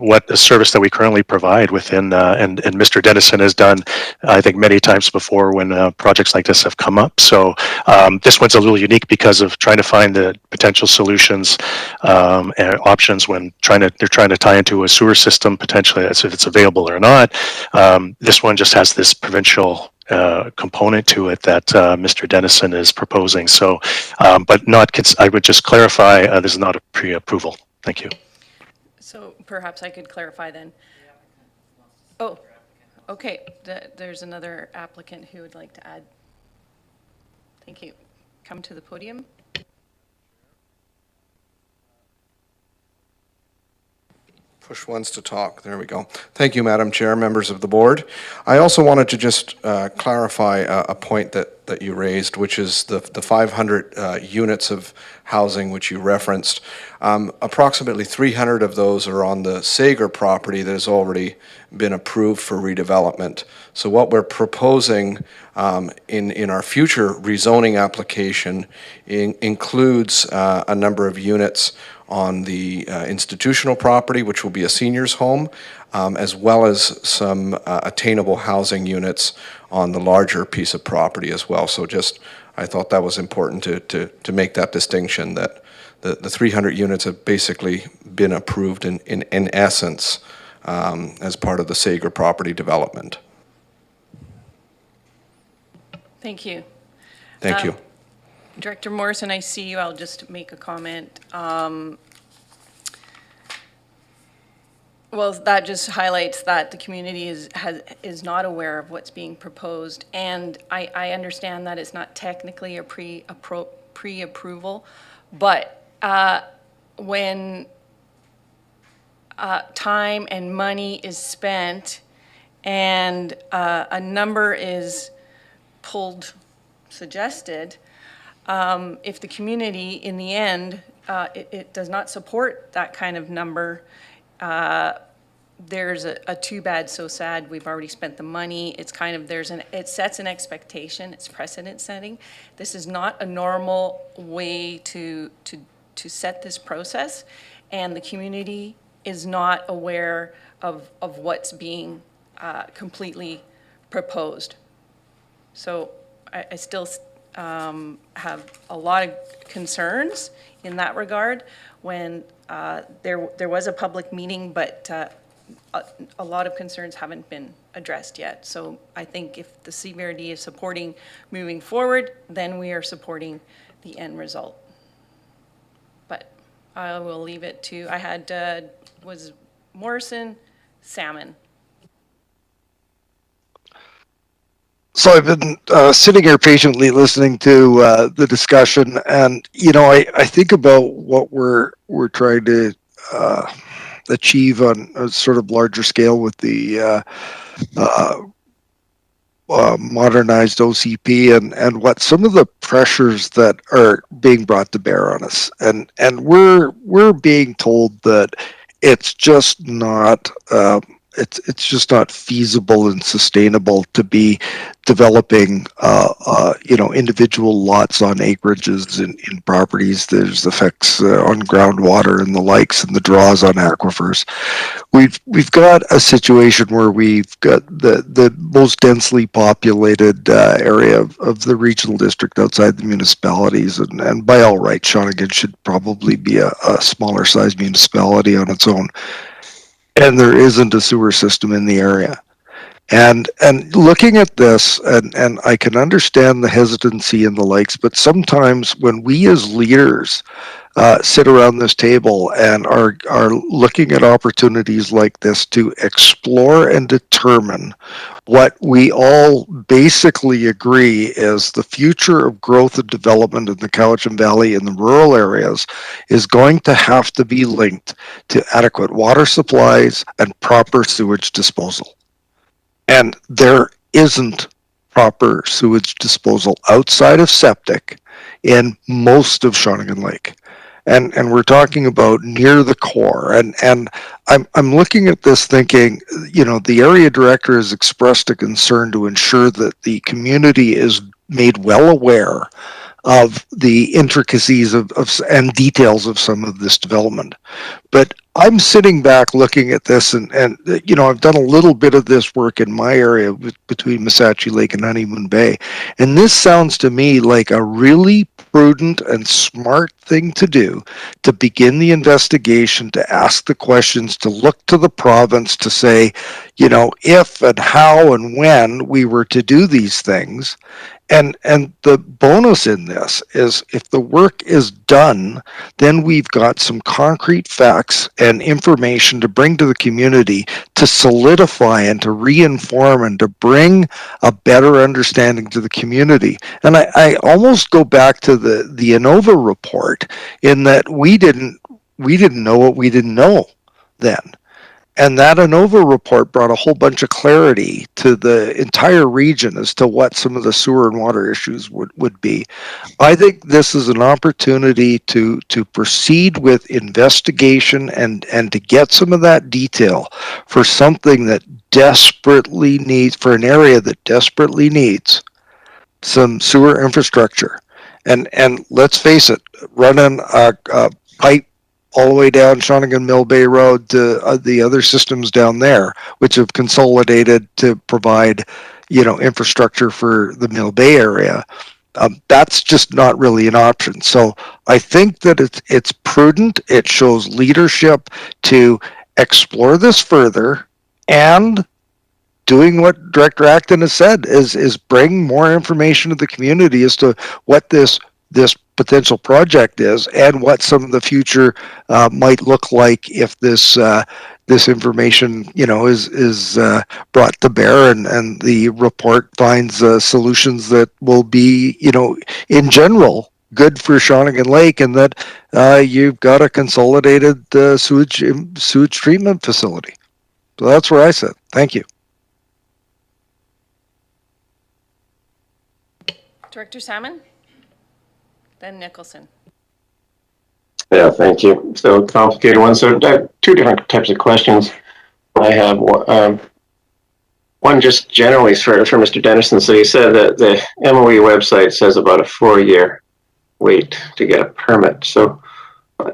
what the service that we currently provide within, and Mr. Dennison has done, I think, many times before when projects like this have come up. So this one's a little unique because of trying to find the potential solutions and options when they're trying to tie into a sewer system potentially, as if it's available or not. This one just has this provincial component to it that Mr. Dennison is proposing. So, but not, I would just clarify, this is not a pre-approval. Thank you. So perhaps I could clarify then. Oh, okay. There's another applicant who would like to add. Thank you. Come to the podium. Push once to talk. There we go. Thank you, Madam Chair, members of the board. I also wanted to just clarify a point that that you raised, which is the 500 units of housing which you referenced. Approximately 300 of those are on the Sager property that has already been approved for redevelopment. So what we're proposing in our future rezoning application includes a number of units on the institutional property, which will be a seniors home, as well as some attainable housing units on the larger piece of property as well. So I thought that was important to make that distinction, that the 300 units have basically been approved in essence as part of the Sager property development. Thank you. Thank you. Director Morrison, I see you. I'll just make a comment. Well, that just highlights that the community is not aware of what's being proposed, and I understand that it's not technically a pre-approval, but when time and money is spent and a number is suggested, if the community in the end it does not support that kind of number, there's a too bad, so sad. We've already spent the money. It's kind of, it sets an expectation. It's precedent setting. This is not a normal way to set this process, and the community is not aware of what's being completely proposed. So I still have a lot of concerns in that regard when there was a public meeting, but a lot of concerns haven't been addressed yet. So I think if the CBRD is supporting moving forward, then we are supporting the end result. But I will leave it to, I had, was Morrison, Salmon. So I've been sitting here patiently listening to the discussion, and I think about what we're trying to achieve on a sort of larger scale with the modernized OCP, and what some of the pressures that are being brought to bear on us, and we're being told that it's just not. It's just not feasible and sustainable to be developing, individual lots on acreages in properties. There's effects on groundwater and the likes, and the draws on aquifers. We've got a situation where we've got the most densely populated area of the regional district outside the municipalities, and by all rights, Shawnigan should probably be a smaller size municipality on its own. And there isn't a sewer system in the area. And looking at this, and I can understand the hesitancy and the likes, but sometimes when we as leaders sit around this table and are looking at opportunities like this to explore and determine what we all basically agree is the future of growth and development in the Cowichan Valley in the rural areas is going to have to be linked to adequate water supplies and proper sewage disposal. And there isn't proper sewage disposal outside of septic in most of Shawnigan Lake. And we're talking about near the core. And I'm looking at this thinking, the area director has expressed a concern to ensure that the community is made well aware of the intricacies of and details of some of this development. But I'm sitting back looking at this, and I've done a little bit of this work in my area between Missachi Lake and Honeymoon Bay, and this sounds to me like a really prudent and smart thing to do, to begin the investigation, to ask the questions, to look to the province to say, if and how and when we were to do these things. And the bonus in this is if the work is done, then we've got some concrete facts and information to bring to the community to solidify and to reinform and to bring a better understanding to the community. And I almost go back to the ANOVA report in that we didn't know what we didn't know then. And that ANOVA report brought a whole bunch of clarity to the entire region as to what some of the sewer and water issues would be. I think this is an opportunity to proceed with investigation and to get some of that detail for something that desperately needs, for an area that desperately needs some sewer infrastructure. And let's face it, running a pipe all the way down Shawnigan Mill Bay Road to the other systems down there, which have consolidated to provide, infrastructure for the Mill Bay area. That's just not really an option. So I think that it's prudent. It shows leadership to explore this further, and doing what Director Acton has said is bring more information to the community as to what this potential project is and what some of the future might look like if this information is brought to bear, and the report finds solutions that will be in general good for Shawnigan Lake, and that you've got a consolidated sewage treatment facility. So that's where I sit. Thank you. Director Salmon? Then Nicholson. Yeah, thank you. So complicated one. So two different types of questions. I have one just generally for Mr. Dennison. So you said that the MOE website says about a 4-year wait to get a permit. So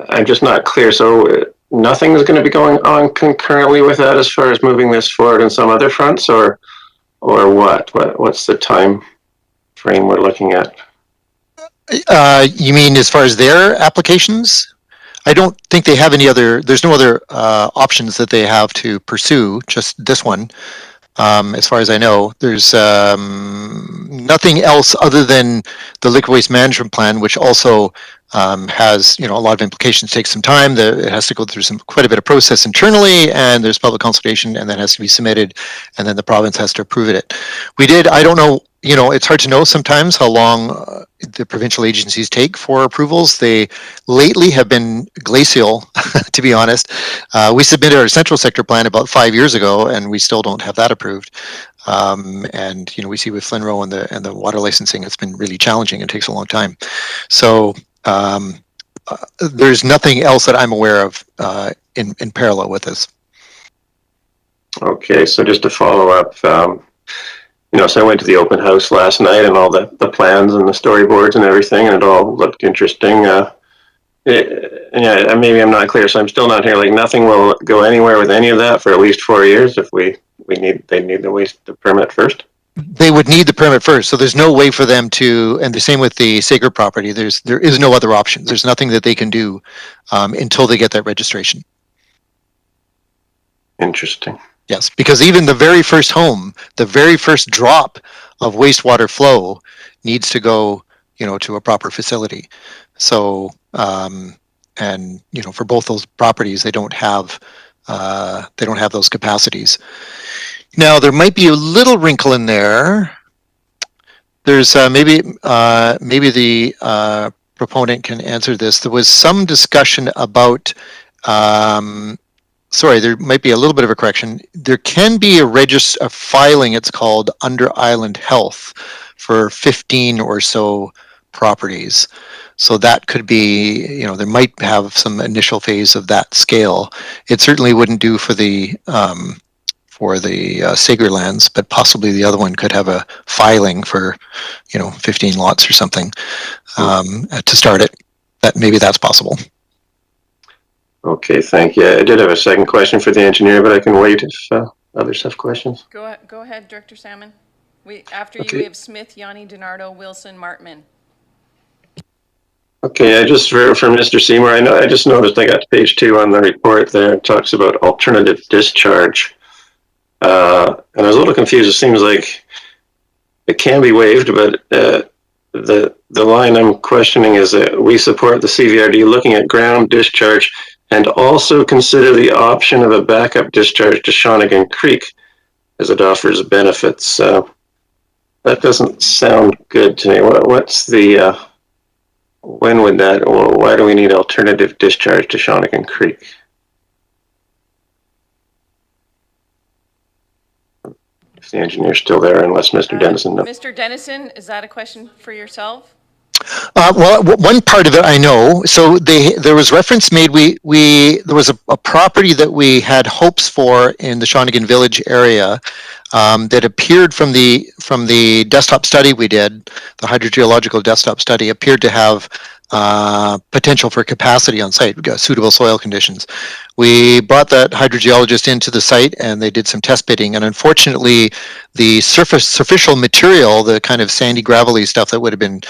I'm just not clear. So nothing is going to be going on concurrently with that as far as moving this forward in some other fronts, or what? What's the time frame we're looking at? You mean as far as their applications? I don't think they have any other, there's no other options that they have to pursue, just this one. As far as I know, there's nothing else other than the liquor waste management plan, which also has a lot of implications. Takes some time. It has to go through quite a bit of process internally, and there's public consultation, and that has to be submitted, and then the province has to approve it. I don't know. It's hard to know sometimes how long the provincial agencies take for approvals. They lately have been glacial, to be honest. We submitted our central sector plan about 5 years ago, and we still don't have that approved. And we see with Flinro and the water licensing, it's been really challenging. It takes a long time. So there's nothing else that I'm aware of in parallel with this. Okay, so just to follow up, so I went to the open house last night, and all the plans and the storyboards and everything, and it all looked interesting. Yeah, maybe I'm not clear, so I'm still not here. Like, nothing will go anywhere with any of that for at least 4 years if they need the permit first. They would need the permit first, so there's no way for them to. And the same with the Sager property. There is no other option. There's nothing that they can do until they get that registration. Interesting. Yes, because even the very first home, the very first drop of wastewater flow needs to go, to a proper facility. So, and for both those properties, they don't have those capacities. Now, there might be a little wrinkle in there. There's maybe the proponent can answer this. There was some discussion about. Sorry, there might be a little bit of a correction. There can be a filing, it's called, under Island Health for 15 or so properties. So that could be, there might have some initial phase of that scale. It certainly wouldn't do for the Sager lands, but possibly the other one could have a filing for, 15 lots or something to start it. Maybe that's possible. Okay, thank you. I did have a second question for the engineer, but I can wait if others have questions. Go ahead, Director Salmon. After Okay. you, we have Smith, Yanni, DiNardo, Wilson, Martman. Okay, just for Mr. Seymour, I just noticed I got to page 2 on the report there. It talks about alternative discharge. And I was a little confused. It seems like it can be waived, but the line I'm questioning is that we support the CVRD looking at ground discharge and also consider the option of a backup discharge to Shawnigan Creek as it offers benefits. That doesn't sound good to me. What's the, when would that, or why do we need alternative discharge to Shawnigan Creek? Is the engineer still there unless Mr. Dennison knows? Mr. Dennison, is that a question for yourself? Well, one part of it I know. So there was reference made. There was a property that we had hopes for in the Shawnigan Village area that appeared from the desktop study we did. The hydrogeological desktop study appeared to have potential for capacity on site, suitable soil conditions. We brought that hydrogeologist into the site and they did some test pitting. And unfortunately, the superficial material, the kind of sandy, gravelly stuff that would have been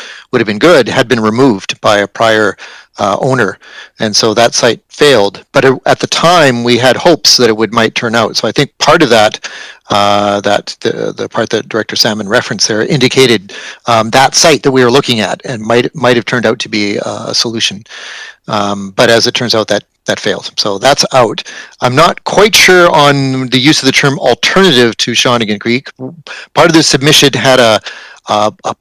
good, had been removed by a prior owner, and so that site failed. But at the time, we had hopes that it might turn out. So I think part of that, the part that Director Salmon referenced there, indicated that site that we were looking at, and might have turned out to be a solution. But as it turns out, that failed. So that's out. I'm not quite sure on the use of the term alternative to Shawnigan Creek. Part of the submission had a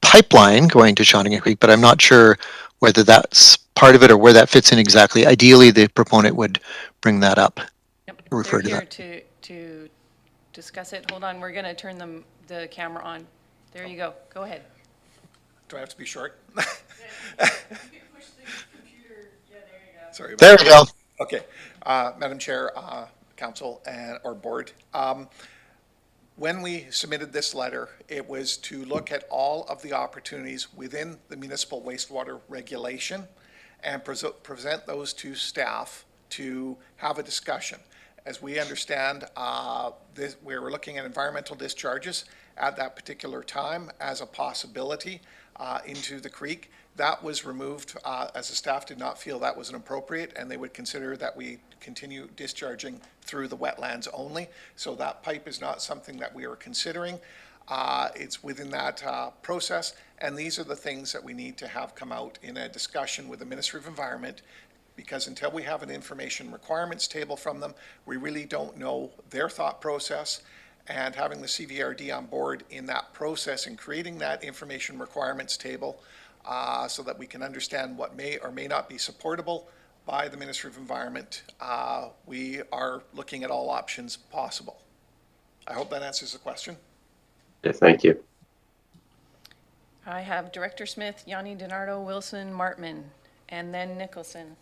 pipeline going to Shawnigan Creek, but I'm not sure whether that's part of it or where that fits in exactly. Ideally, the proponent would bring that up. Yep, Refer they're to here to discuss it. Hold on, we're going to turn the camera on. There you go. Go ahead. Do I have to be short? Sorry. There we go. Okay. Madam Chair, Council, or Board, when we submitted this letter, it was to look at all of the opportunities within the municipal wastewater regulation and present those to staff to have a discussion. As we understand, we were looking at environmental discharges at that particular time as a possibility into the creek. That was removed as the staff did not feel that was an appropriate, and they would consider that we continue discharging through the wetlands only. So that pipe is not something that we are considering. It's within that process, and these are the things that we need to have come out in a discussion with the Ministry of Environment, because until we have an information requirements table from them, we really don't know their thought process. And having the CVRD on board in that process and creating that information requirements table so that we can understand what may or may not be supportable by the Ministry of Environment, we are looking at all options possible. I hope that answers the question. Yeah, thank you. I have Director Smith, Yanni DiNardo, Wilson, Martman, and then Nicholson.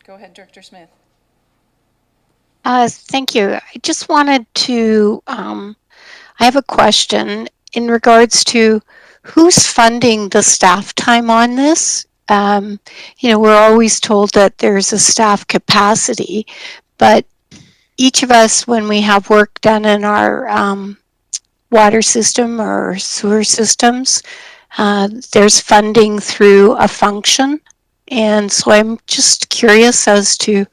Go ahead, Director Smith. Thank you. I just wanted to, I have a question in regards to who's funding the staff time on this. We're always told that there's a staff capacity, but each of us, when we have work done in our water system or sewer systems, there's funding through a function. And so I'm just curious as to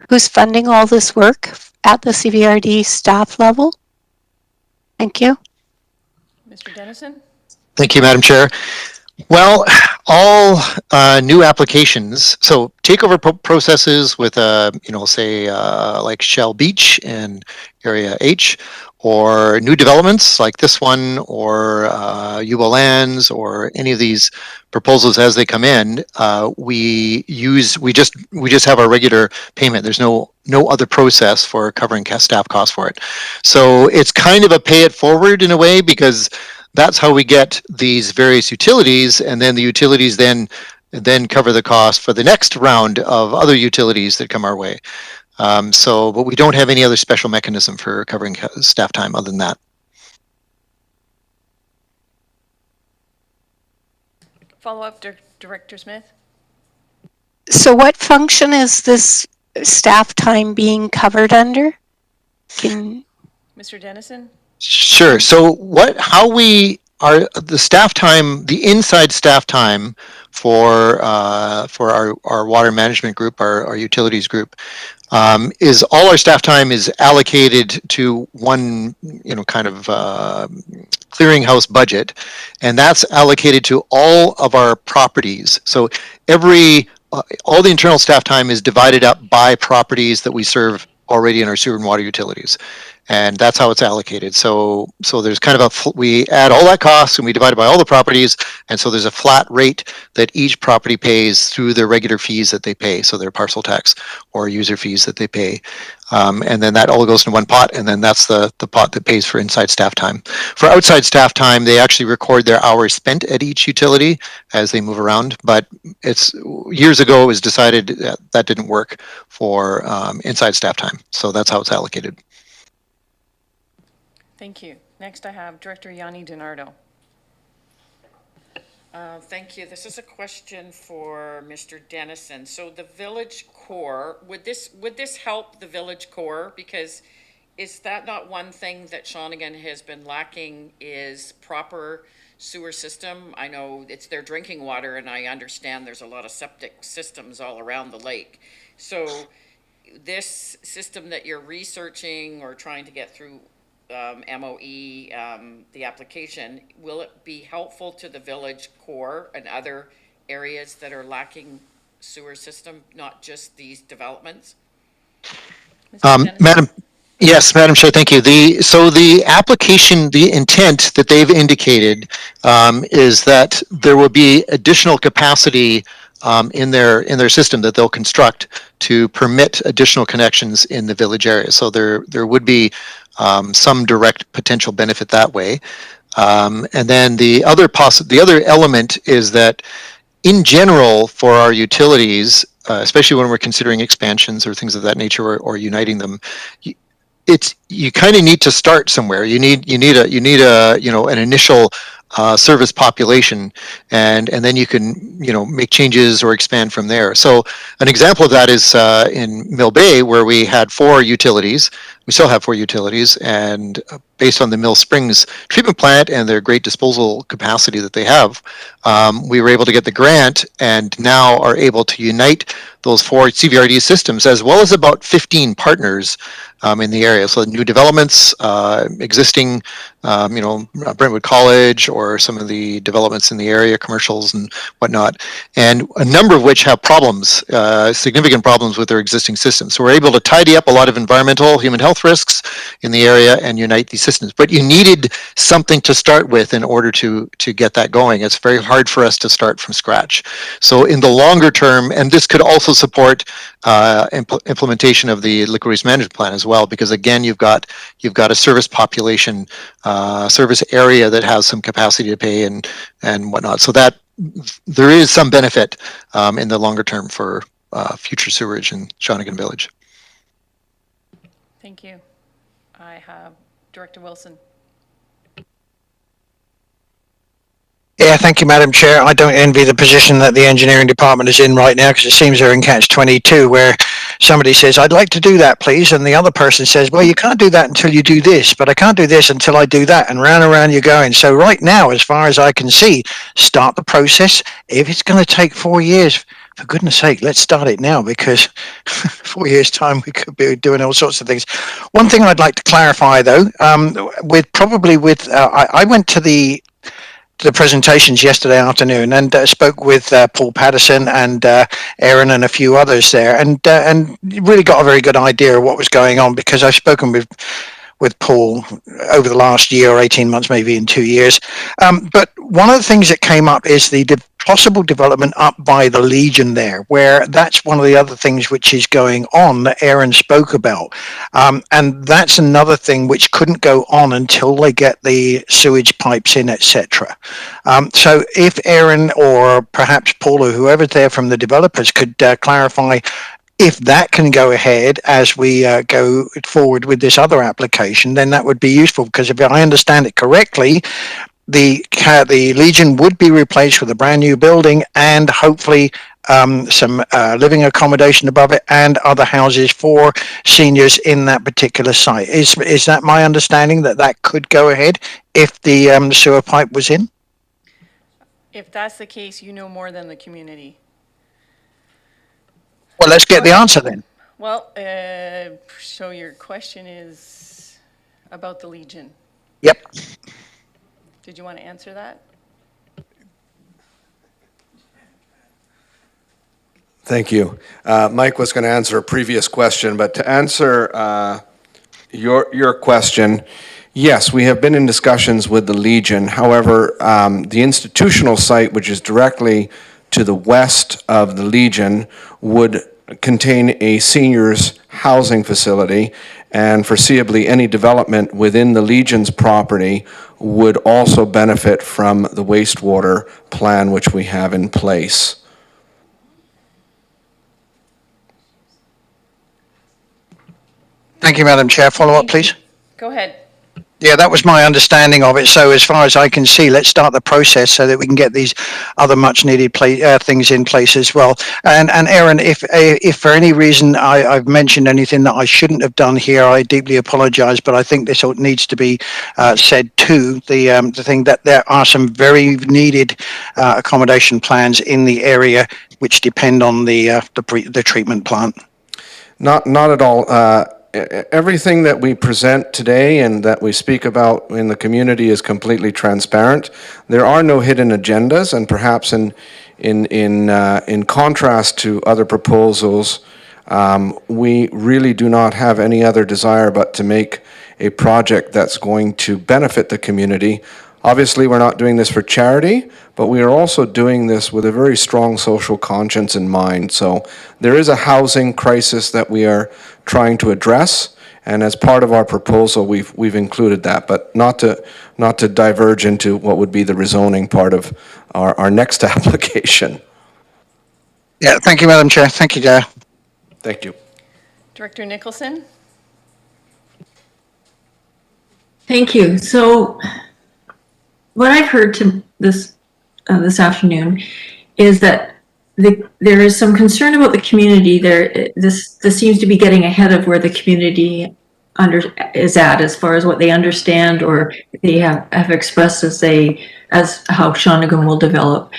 who's funding all this work at the CVRD staff level. Thank you. Mr. Dennison? Thank you, Madam Chair. Well, all new applications, so takeover processes with, say like Shell Beach and Area H, or new developments like this one, or Yuba Lands, or any of these proposals as they come in, we just have our regular payment. There's no other process for covering staff costs for it. So it's kind of a pay it forward in a way, because that's how we get these various utilities, and then the utilities then cover the cost for the next round of other utilities that come our way. But we don't have any other special mechanism for covering staff time other than that. Follow up, Director Smith. So what function is this staff time being covered under? Mr. Dennison? Sure. So how we are the staff time, the inside staff time for our water management group, our utilities group, is all our staff time is allocated to one, kind of clearinghouse budget, and that's allocated to all of our properties. So all the internal staff time is divided up by properties that we serve already in our sewer and water utilities. and that's how it's allocated. So there's kind of we add all that cost and we divide it by all the properties, and so there's a flat rate that each property pays through their regular fees that they pay, so their parcel tax or user fees that they pay. And then that all goes into one pot, and then that's the pot that pays for inside staff time. For outside staff time, they actually record their hours spent at each utility as they move around, but it's years ago it was decided that didn't work for inside staff time, so that's how it's allocated. Thank you. Next I have Director Yanni DiNardo. Thank you. This is a question for Mr. Dennison. So the village core, would this help the village core? Because is that not one thing that Shawnigan has been lacking, is proper sewer system? I know it's their drinking water, and I understand there's a lot of septic systems all around the lake. So this system that you're researching or trying to get through MOE, the application, will it be helpful to the village core and other areas that are lacking sewer system, not just these developments? Madam Chair, thank you. So the application, the intent that they've indicated is that there will be additional capacity in their system that they'll construct to permit additional connections in the village area. So there would be some direct potential benefit that way. And then the other element is that in general for our utilities, especially when we're considering expansions or things of that nature, or uniting them, you kind of need to start somewhere. You need an initial service population, and then you can make changes or expand from there. So an example of that is in Mill Bay, where we had 4 utilities. We still have 4 utilities, and based on the Mill Springs treatment plant and their great disposal capacity that they have, we were able to get the grant and now are able to unite those 4 CVRD systems, as well as about 15 partners in the area. So new developments, existing, Brentwood College, or some of the developments in the area, commercials and whatnot, and a number of which have problems, significant problems with their existing systems. So we're able to tidy up a lot of environmental, human health risks in the area and unite these systems. But you needed something to start with in order to get that going. It's very hard for us to start from scratch. So in the longer term, and this could also support implementation of the liquid waste management plan as well, because again, you've got a service population, service area that has some capacity to pay and whatnot. So that there is some benefit in the longer term for future sewerage in Shawnigan Village. Thank you. I have Director Wilson. Yeah, thank you, Madam Chair. I don't envy the position that the engineering department is in right now, because it seems they're in catch-22, where somebody says, I'd like to do that, please. And the other person says, well, you can't do that until you do this, but I can't do this until I do that. And round and round you're going. So right now, as far as I can see, start the process. If it's going to take 4 years, for goodness sake, let's start it now, because 4 years' time, we could be doing all sorts of things. One thing I'd like to clarify, though, I went to the presentations yesterday afternoon and spoke with Paul Patterson and Aaron and a few others there, and really got a very good idea of what was going on, because I've spoken with Paul over the last year or 18 months, maybe in 2 years. But one of the things that came up is the possible development up by the Legion there, where that's one of the other things which is going on that Aaron spoke about. And that's another thing which couldn't go on until they get the sewage pipes in, etc. So if Aaron or perhaps Paul or whoever's there from the developers could clarify if that can go ahead as we go forward with this other application, then that would be useful, because if I understand it correctly, the Legion would be replaced with a brand new building and hopefully some living accommodation above it and other houses for seniors in that particular site. Is that my understanding, that could go ahead if the sewer pipe was in? If that's the case, you know more than the community. Well, let's get the answer then. Well, so your question is about the Legion. Yep. Did you want to answer that? Thank you. Mike was going to answer a previous question, but to answer Your question, yes, we have been in discussions with the Legion. However, the institutional site, which is directly to the west of the Legion, would contain a seniors housing facility, and foreseeably any development within the Legion's property would also benefit from the wastewater plan which we have in place. Thank you, Madam Chair. Follow up, please. Go ahead. Yeah, that was my understanding of it. So as far as I can see, let's start the process so that we can get these other much needed things in place as well. And Aaron, if for any reason I've mentioned anything that I shouldn't have done here, I deeply apologize, but I think this needs to be said too. The thing that there are some very needed accommodation plans in the area which depend on the treatment plant. Not at all. Everything that we present today and that we speak about in the community is completely transparent. There are no hidden agendas, and perhaps in contrast to other proposals, we really do not have any other desire but to make a project that's going to benefit the community. Obviously, we're not doing this for charity, but we are also doing this with a very strong social conscience in mind. So there is a housing crisis that we are trying to address, and as part of our proposal, we've included that, but not to diverge into what would be the rezoning part of our next application. Yeah, thank you, Madam Chair. Thank you, Dale. Thank you. Director Nicholson? Thank you. So what I've heard to this afternoon is that there is some concern about the community. This seems to be getting ahead of where the community is at as far as what they understand or they have expressed as how Shawnigan will develop.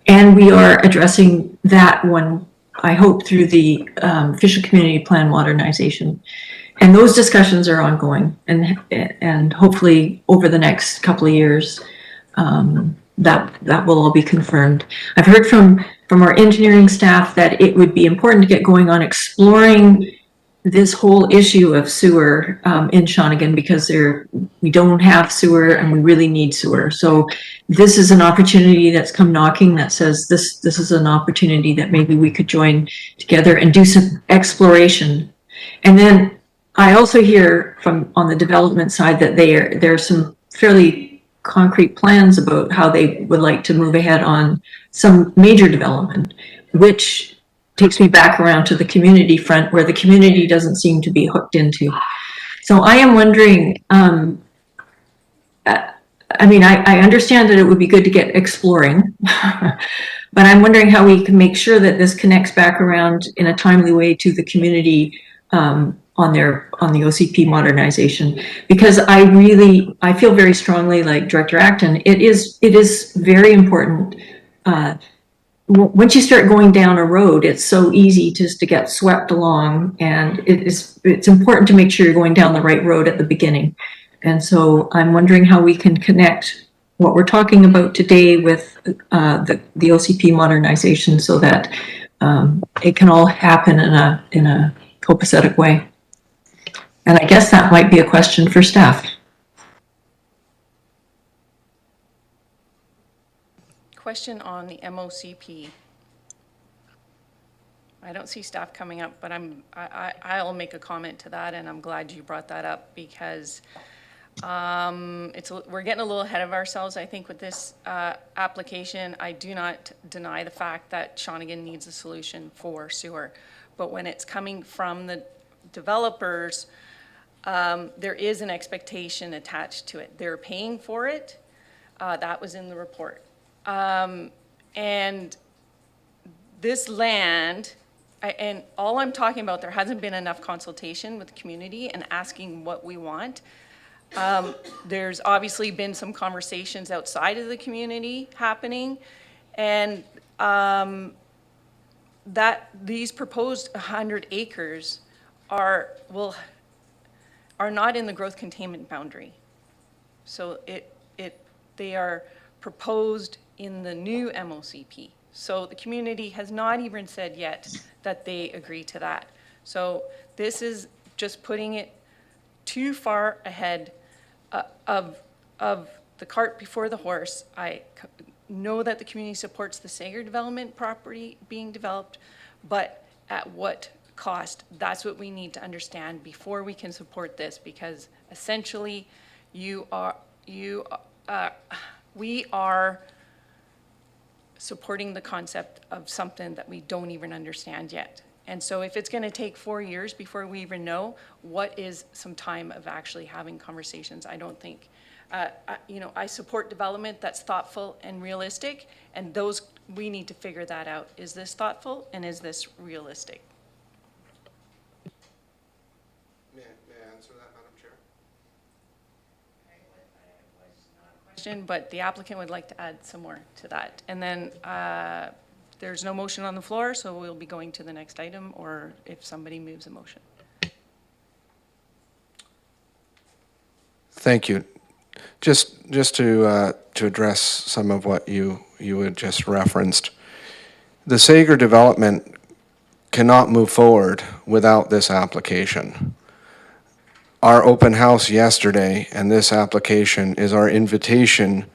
And we are addressing that one, I hope, through the official community plan modernization. And those discussions are ongoing, and hopefully over the next couple of years, that will all be confirmed. I've heard from our engineering staff that it would be important to get going on exploring this whole issue of sewer in Shawnigan, because we don't have sewer and we really need sewer. So this is an opportunity that's come knocking that says this is an opportunity that maybe we could join together and do some exploration. And then I also hear from on the development side that there are some fairly concrete plans about how they would like to move ahead on some major development, which takes me back around to the community front, where the community doesn't seem to be hooked into. So I am wondering, I mean, I understand that it would be good to get exploring, but I'm wondering how we can make sure that this connects back around in a timely way to the community on the OCP modernization, because I feel very strongly, like Director Acton, it is very important. Once you start going down a road, it's so easy just to get swept along, and it's important to make sure you're going down the right road at the beginning. And so I'm wondering how we can connect what we're talking about today with the OCP modernization, so that it can all happen in a copacetic way. And I guess that might be a question for staff. Question on the MOCP. I don't see staff coming up, but I'll make a comment to that, and I'm glad you brought that up, because we're getting a little ahead of ourselves, I think, with this application. I do not deny the fact that Shawnigan needs a solution for sewer, but when it's coming from the developers, there is an expectation attached to it. They're paying for it. That was in the report. And this land, and all I'm talking about, there hasn't been enough consultation with the community and asking what we want. There's obviously been some conversations outside of the community happening, and that these proposed 100 acres are not in the growth containment boundary. So they are proposed in the new MOCP. So the community has not even said yet that they agree to that. So this is just putting it too far ahead of the cart before the horse. I know that the community supports the Sager development property being developed, but at what cost? That's what we need to understand before we can support this, because essentially we are supporting the concept of something that we don't even understand yet. And so if it's going to take 4 years before we even know, what is some time of actually having conversations? I don't think, I support development that's thoughtful and realistic, and we need to figure that out. Is this thoughtful and is this realistic? May I answer that, Madam Chair? But the applicant would like to add some more to that. And then there's no motion on the floor, so we'll be going to the next item, or if somebody moves a motion. Thank you. Just to address some of what you had just referenced, the Sager development cannot move forward without this application. Our open house yesterday and this application is our invitation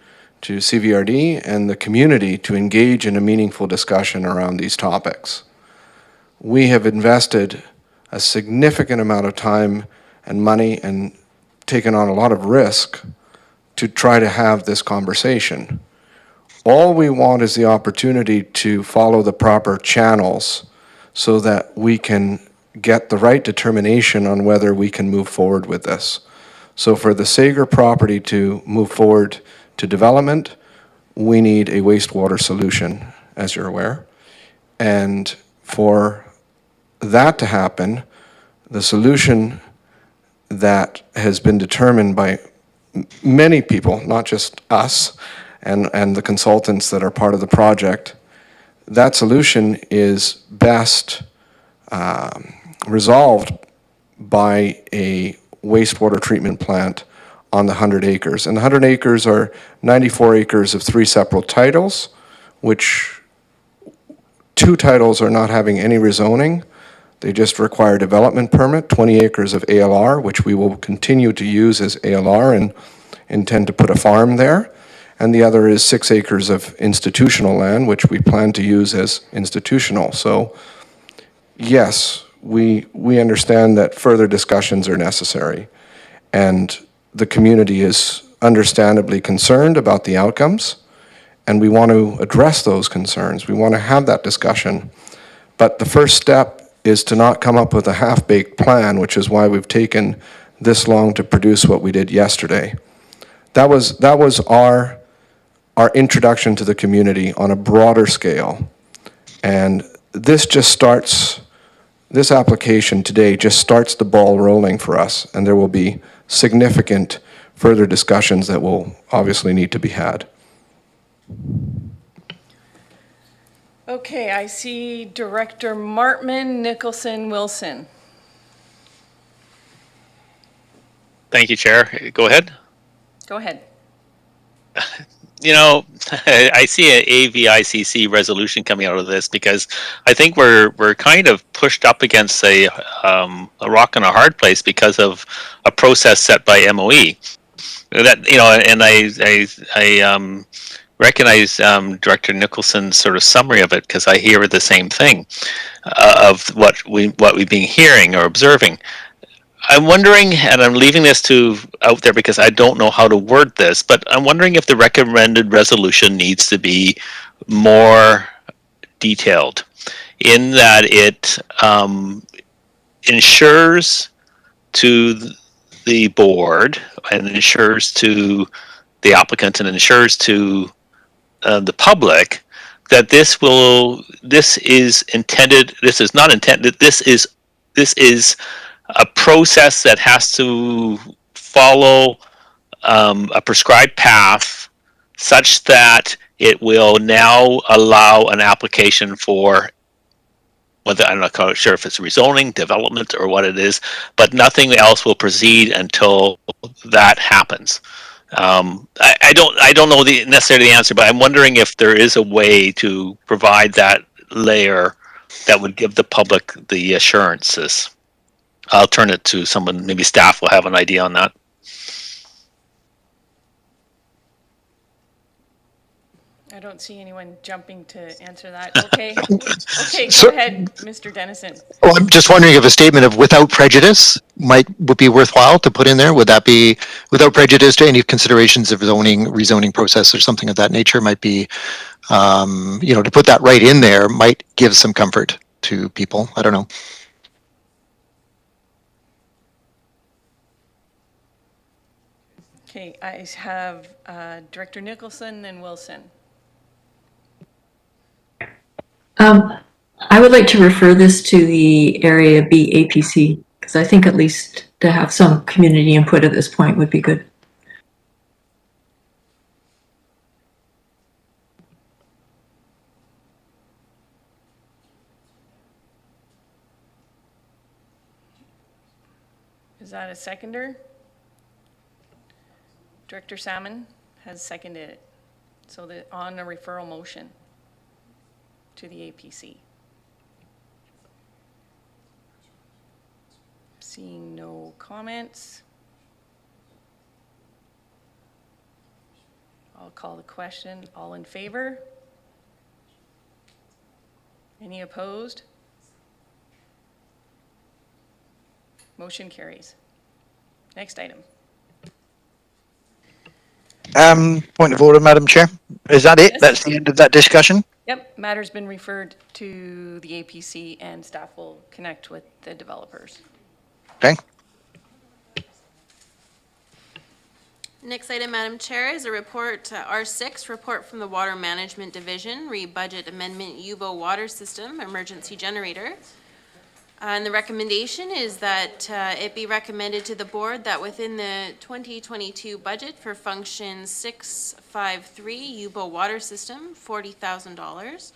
to CVRD and the community to engage in a meaningful discussion around these topics. We have invested a significant amount of time and money and taken on a lot of risk to try to have this conversation. All we want is the opportunity to follow the proper channels so that we can get the right determination on whether we can move forward with this. So for the Sager property to move forward to development, we need a wastewater solution, as you're aware. And for that to happen, the solution that has been determined by many people, not just us and the consultants that are part of the project, that solution is best resolved by a wastewater treatment plant on the 100 acres. And the 100 acres are 94 acres of 3 separate titles, which 2 titles are not having any rezoning. They just require development permit, 20 acres of ALR, which we will continue to use as ALR and intend to put a farm there. And the other is 6 acres of institutional land, which we plan to use as institutional. So yes, we understand that further discussions are necessary. And the community is understandably concerned about the outcomes, and we want to address those concerns. We want to have that discussion. But the first step is to not come up with a half-baked plan, which is why we've taken this long to produce what we did yesterday. That was our introduction to the community on a broader scale. And this application today just starts the ball rolling for us, and there will be significant further discussions that will obviously need to be had. Okay, I see Director Martman, Nicholson, Wilson. Thank you, Chair. Go ahead. Go ahead. You know, I see an AVICC resolution coming out of this because I think we're kind of pushed up against a rock and a hard place because of a process set by MOE. That, you know, and I recognize Director Nicholson's sort of summary of it because I hear the same thing of what we've been hearing or observing. I'm wondering, and I'm leaving this out there because I don't know how to word this, but I'm wondering if the recommended resolution needs to be more detailed in that it ensures to the board and ensures to the applicant and ensures to the public that this is a process that has to follow a prescribed path such that it will now allow an application for whether, I'm not sure if it's rezoning, development, or what it is, but nothing else will proceed until that happens. I don't know necessarily the answer, but I'm wondering if there is a way to provide that layer that would give the public the assurances. I'll turn it to someone, maybe staff will have an idea on that. I don't see anyone jumping to answer that. Okay. Okay, So- go ahead, Mr. Dennison. Well, I'm just wondering if a statement of without prejudice would be worthwhile to put in there. Would that be without prejudice to any considerations of zoning, rezoning process or something of that nature might be, to put that right in there might give some comfort to people. I don't know. Okay, I have Director Nicholson and Wilson. I would like to refer this to the Area B APC, because I think at least to have some community input at this point would be good. Is that a seconder? Director Salmon has seconded it. So on a referral motion to the APC. Seeing no comments. I'll call the question. All in favor? Any opposed? Motion carries. Next item. Point of order, Madam Chair. Is that it? Yes. That's the end of that discussion? Yep, matter's been referred to the APC and staff will connect with the developers. Okay. Next item, Madam Chair, is a report, R6, report from the Water Management Division, re-budget amendment UBO water system emergency generator. And the recommendation is that it be recommended to the board that within the 2022 budget for function 653 UBO water system, $40,000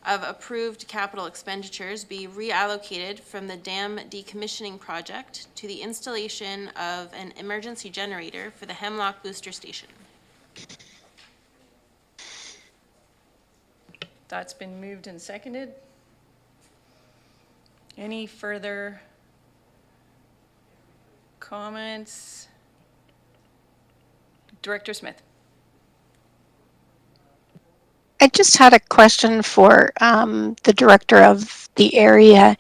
of approved capital expenditures be reallocated from the dam decommissioning project to the installation of an emergency generator for the Hemlock Booster Station. That's been moved and seconded. Any further comments? Director Smith. I just had a question for the director of the area.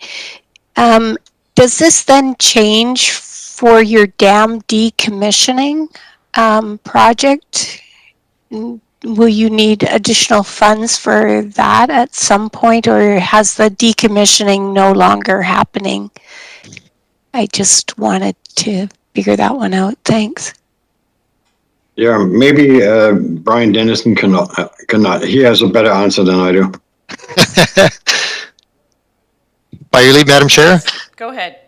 Does this then change for your dam decommissioning project? Will you need additional funds for that at some point, or has the decommissioning no longer happening? I just wanted to figure that one out. Thanks. Yeah, maybe Brian Dennison cannot. He has a better answer than I do. By your leave, Madam Chair. Go ahead.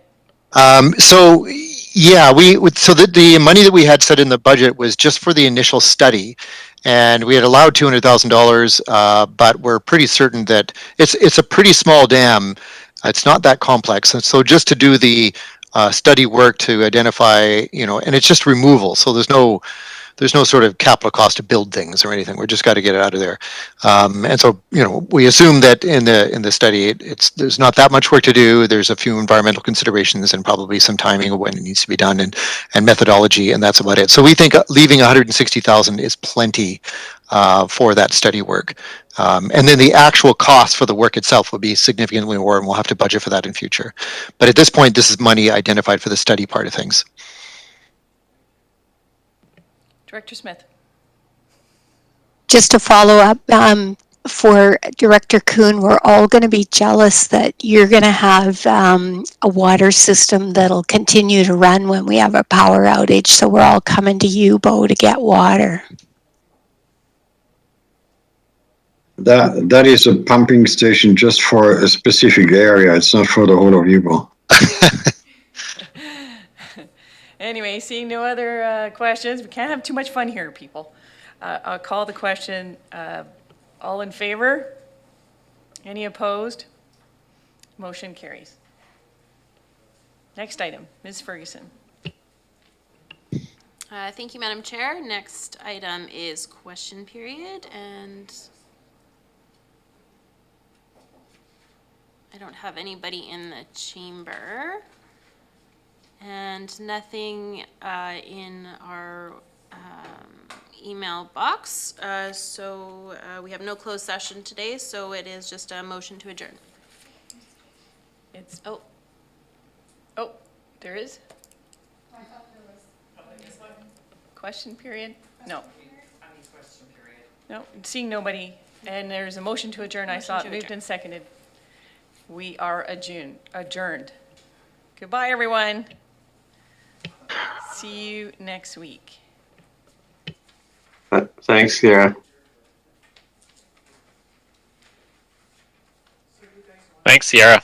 So the money that we had set in the budget was just for the initial study, and we had allowed $200,000, but we're pretty certain that it's a pretty small dam. It's not that complex, and so just to do the study work to identify, and it's just removal, so there's no sort of capital cost to build things or anything. We just got to get it out of there. And so, we assume that in the study, there's not that much work to do. There's a few environmental considerations and probably some timing of when it needs to be done and methodology, and that's about it. So we think leaving $160,000 is plenty for that study work. And then the actual cost for the work itself will be significantly more, and we'll have to budget for that in future. But at this point, this is money identified for the study part of things. Director Smith. Just to follow up, for Director Kuhn, we're all going to be jealous that you're going to have a water system that'll continue to run when we have a power outage. So we're all coming to you, Bo, to get water. That is a pumping station just for a specific area. It's not for the whole of Yubo. Anyway, seeing no other questions, we can't have too much fun here, people. I'll call the question. All in favor? Any opposed? Motion carries. Next item, Ms. Ferguson. Thank you, Madam Chair. Next item is question period, and I don't have anybody in the chamber. And nothing in our email box. So we have no closed session today, so it is just a motion to adjourn. It's, oh, there is? Question period? No. No, seeing nobody, and there's a motion to adjourn. I saw it moved and seconded. We are adjourned. Goodbye, everyone. See you next week. Thanks, Ciara. Thanks, Sierra.